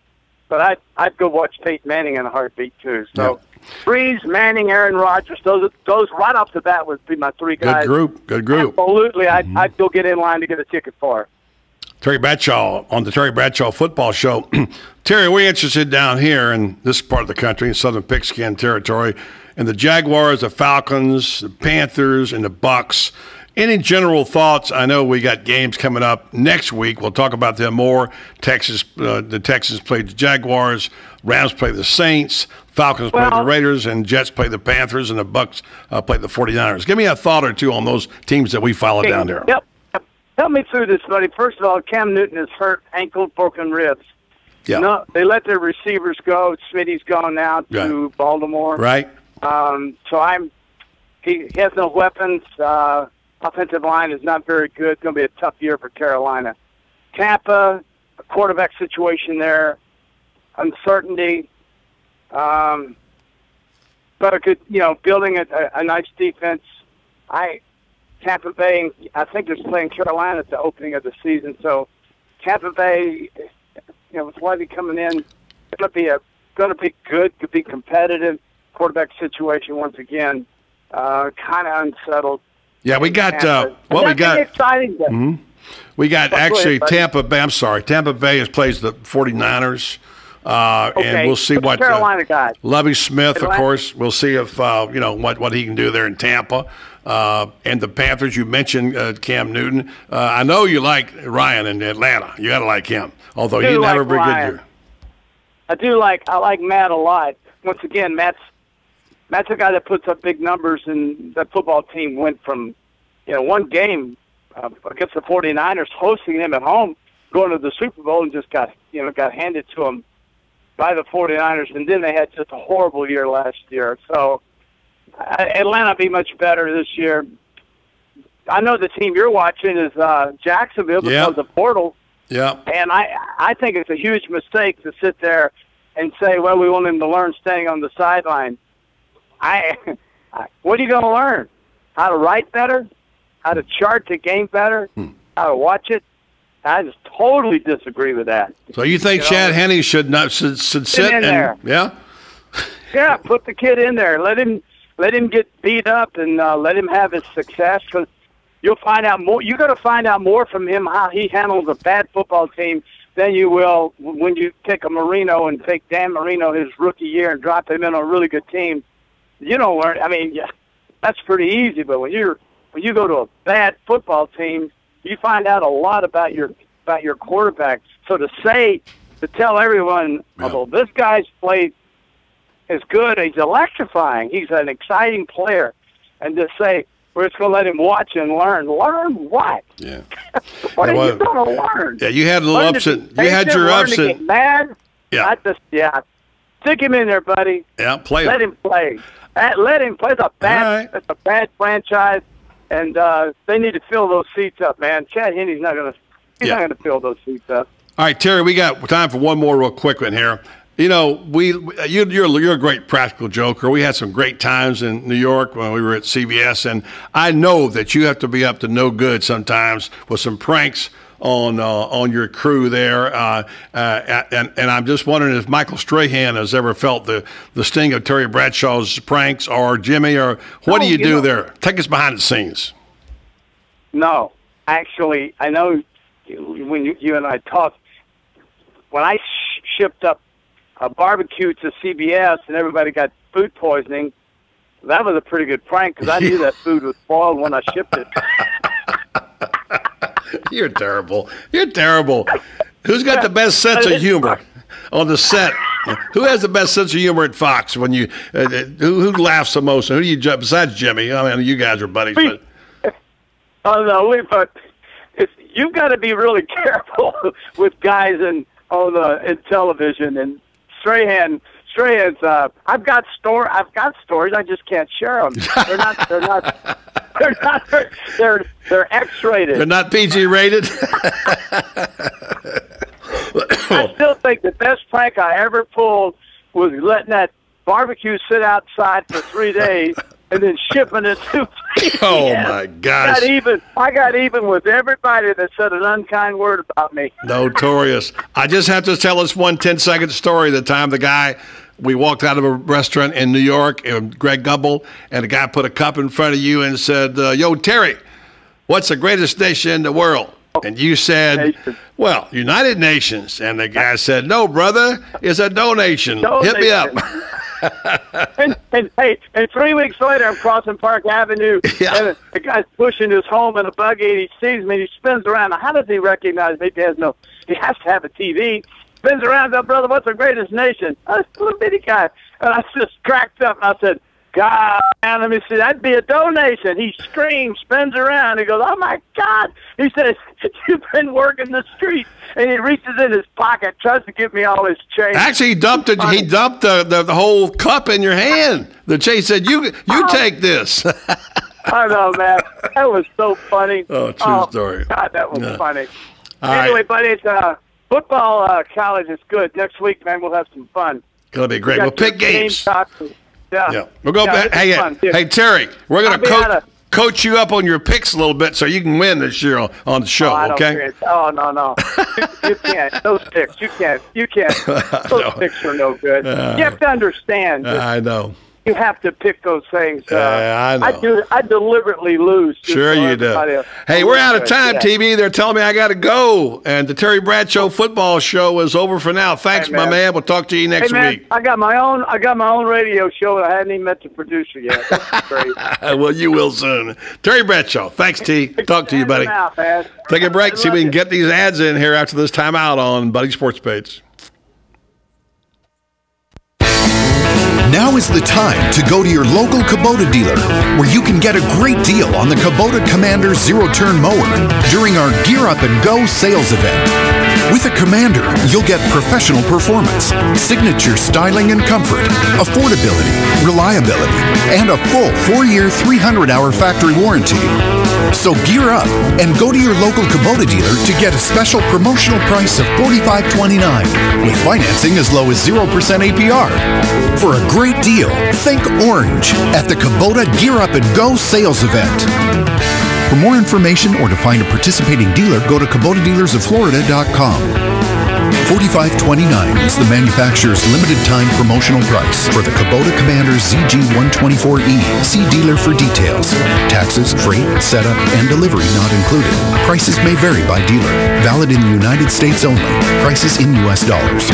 But I'd go watch Peyton Manning in a heartbeat too. So, Breeze, Manning, Aaron Rodgers, those right off the bat would be my three guys. Good group. Absolutely, I'd go get in line to get a ticket for. Terry Bradshaw on the Terry Bradshaw Football Show. Terry, we're interested down here in this part of the country, in Southern Pigskin territory, in the Jaguars, the Falcons, the Panthers, and the Bucks. Any general thoughts? I know we got games coming up next week. We'll talk about them more. The Texans play the Jaguars. Rams play the Saints. Falcons play the Raiders. And Jets play the Panthers. And the Bucks play the 49ers. Give me a thought or two on those teams that we follow down there. Yep. Help me through this, buddy. First of all, Cam Newton is hurt, ankle, broken ribs. Yeah. No, they let their receivers go. Smitty's gone now to Baltimore. Right. So he has no weapons. Offensive line is not very good. It's going to be a tough year for Carolina. Tampa, a quarterback situation there, uncertainty. But a good, building a nice defense. Tampa Bay, I think they're playing Carolina at the opening of the season. So Tampa Bay, with Levy coming in, going to be good, could be competitive. Quarterback situation once again, kind of unsettled. Yeah, we got exciting. We got actually Tampa Bay. I'm sorry, Tampa Bay plays the 49ers. And we'll see what Carolina guys. Lovie Smith, of course. We'll see if what he can do there in Tampa. And the Panthers, you mentioned Cam Newton. I know you like Ryan in Atlanta. You got to like him, although he didn't have a very good year. I like Matt a lot. Once again, Matt's a guy that puts up big numbers, and that football team went from one game against the 49ers, hosting them at home, going to the Super Bowl, and just got handed to them by the 49ers, and then they had just a horrible year last year. So Atlanta will be much better this year. I know the team you're watching is Jacksonville because of the portal. Yeah. And I think it's a huge mistake to sit there and say, well, we want him to learn standing on the sideline. What are you going to learn? How to write better? How to chart the game better? How to watch it? I just totally disagree with that. So you think Chad Henne should sit in there? Yeah. Yeah, put the kid in there. Let him get beat up and let him have his success, because you'll find out more. You're going to find out more from him how he handles a bad football team than you will when you take a Marino and take Dan Marino his rookie year and drop him in on a really good team. You don't learn. I mean, that's pretty easy. But when you go to a bad football team, you find out a lot about your quarterback. So to tell everyone, although this guy's played is good, he's electrifying, he's an exciting player, and to say we're just going to let him watch and learn. Learn what? Yeah. What are you going to learn? Yeah, you had a little upset. You had your upset. Mad? Yeah. Stick him in there, buddy. Yeah, play. Let him play. Let him play. It's a bad franchise, and they need to fill those seats up, man. Chad Henne's not going to fill those seats up. All right, Terry, we got time for one more real quick one here. You're a great practical joker. We had some great times in New York when we were at CBS, and I know that you have to be up to no good sometimes with some pranks on your crew there. And I'm just wondering if Michael Strahan has ever felt the sting of Terry Bradshaw's pranks, or Jimmy, or what do you do there? Take us behind the scenes. No, actually, I know when you and I talked, when I shipped up a barbecue to CBS and everybody got food poisoning, that was a pretty good prank, because I knew that food was spoiled when I shipped it. You're terrible. You're terrible. Who's got the best sense of humor on the set? Who has the best sense of humor at Fox? When you who laughs the most? Who do you besides Jimmy? I mean, you guys are buddies. But you've got to be really careful with guys in television. And Strahan Australians. I've got stories. I just can't share them. They're not. They're X-rated. They're not PG rated. I still think the best prank I ever pulled was letting that barbecue sit outside for 3 days and then shipping it to me. Oh, my gosh. I got even with everybody that said an unkind word about me. Notorious. I just have to tell this one 10-second story. The time we walked out of a restaurant in New York, Greg Gumbel, and the guy put a cup in front of you and said, yo, Terry, what's the greatest nation in the world? And you said, well, United Nations. And the guy said, no, brother, it's a donation. Hit me up. and 3 weeks later, I'm crossing Park Avenue, and the guy's pushing his home in a buggy, and he sees me, and he spins around. Now, how does he recognize me? He has to have a TV. Spins around, says, brother, what's the greatest nation? I was a little bitty guy. And I just cracked up, and I said, God, man, let me see, that'd be a donation. He screams, spins around. He goes, oh, my God. He says, you've been working the streets. And he reaches in his pocket, tries to give me all his change. Actually, he dumped the whole cup in your hand. The chase said, you take this. I know, man. That was so funny. Oh, true story. God, that was funny. All anyway, right. buddy, it's, football college is good. Next week, man, we'll have some fun. Going to be great. We'll pick games. Yeah. We'll go back. Hey, Terry, we're going to coach you up on your picks a little bit so you can win this year on the show, okay? No. You can't. Those picks, you can't. Those picks are no good. You have to understand. I know. You have to pick those things. I know. I deliberately lose. Sure you do. Hey, we're out of time, TV. They're telling me I got to go. And the Terry Bradshaw football show is over for now. Thanks, my man. We'll talk to you next week. I got my own radio show that I hadn't even met the producer yet. That's great. Well, you will soon. Terry Bradshaw. Thanks, T. Talk to you, buddy. Take a break. See if we can get these ads in here after this timeout on Buddy Sports Page. Now is the time to go to your local Kubota dealer, where you can get a great deal on the Kubota Commander zero-turn mower during our Gear Up and Go sales event. With a Commander, you'll get professional performance, signature styling and comfort, affordability, reliability, and a full 4-year, 300-hour factory warranty. So gear up and go to your local Kubota dealer to get a special promotional price of $45.29 with financing as low as 0% APR. For a great deal, think orange at the Kubota Gear Up and Go sales event. For more information or to find a participating dealer, go to KubotaDealersOfFlorida.com. $45.29 is the manufacturer's limited time promotional price for the Kubota Commander ZG124E. See dealer for details. Taxes, freight, setup, and delivery not included. Prices may vary by dealer. Valid in the United States only. Prices in U.S. dollars.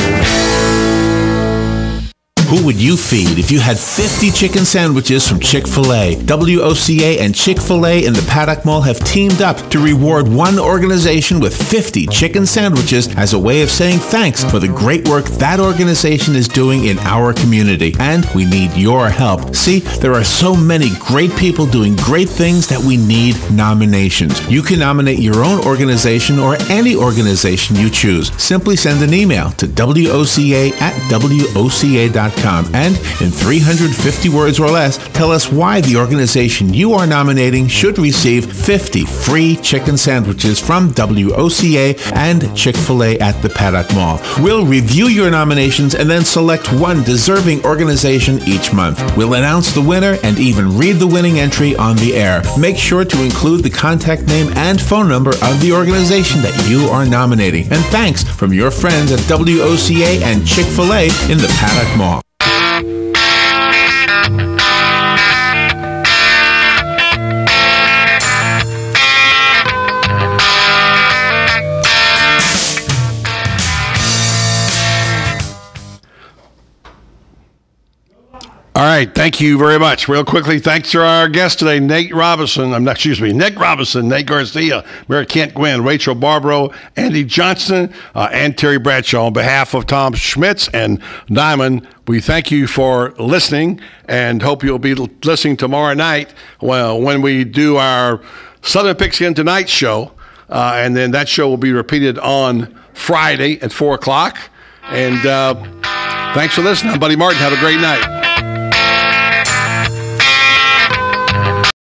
Who would you feed if you had 50 chicken sandwiches from Chick-fil-A? WOCA and Chick-fil-A in the Paddock Mall have teamed up to reward one organization with 50 chicken sandwiches as a way of saying thanks for the great work that organization is doing in our community. And we need your help. See, there are so many great people doing great things that we need nominations. You can nominate your own organization or any organization you choose. Simply send an email to WOCA@WOCA.com. And in 350 words or less, tell us why the organization you are nominating should receive 50 free chicken sandwiches from WOCA and Chick-fil-A at the Paddock Mall. We'll review your nominations and then select one deserving organization each month. We'll announce the winner and even read the winning entry on the air. Make sure to include the contact name and phone number of the organization that you are nominating. And thanks from your friends at WOCA and Chick-fil-A in the Paddock Mall. All right, thank you very much. Real quickly, thanks to our guest today, Nick Robinson, Nate Garcia, Mary Kent Gwynn, Rachel Barbaro, Andy Johnson, and Terry Bradshaw. On behalf of Tom Schmitz and Diamond, we thank you for listening and hope you'll be listening tomorrow night when we do our Southern Pigskin Tonight show. And then that show will be repeated on Friday at 4 o'clock. And Thanks for listening. I'm Buddy Martin. Have a great night.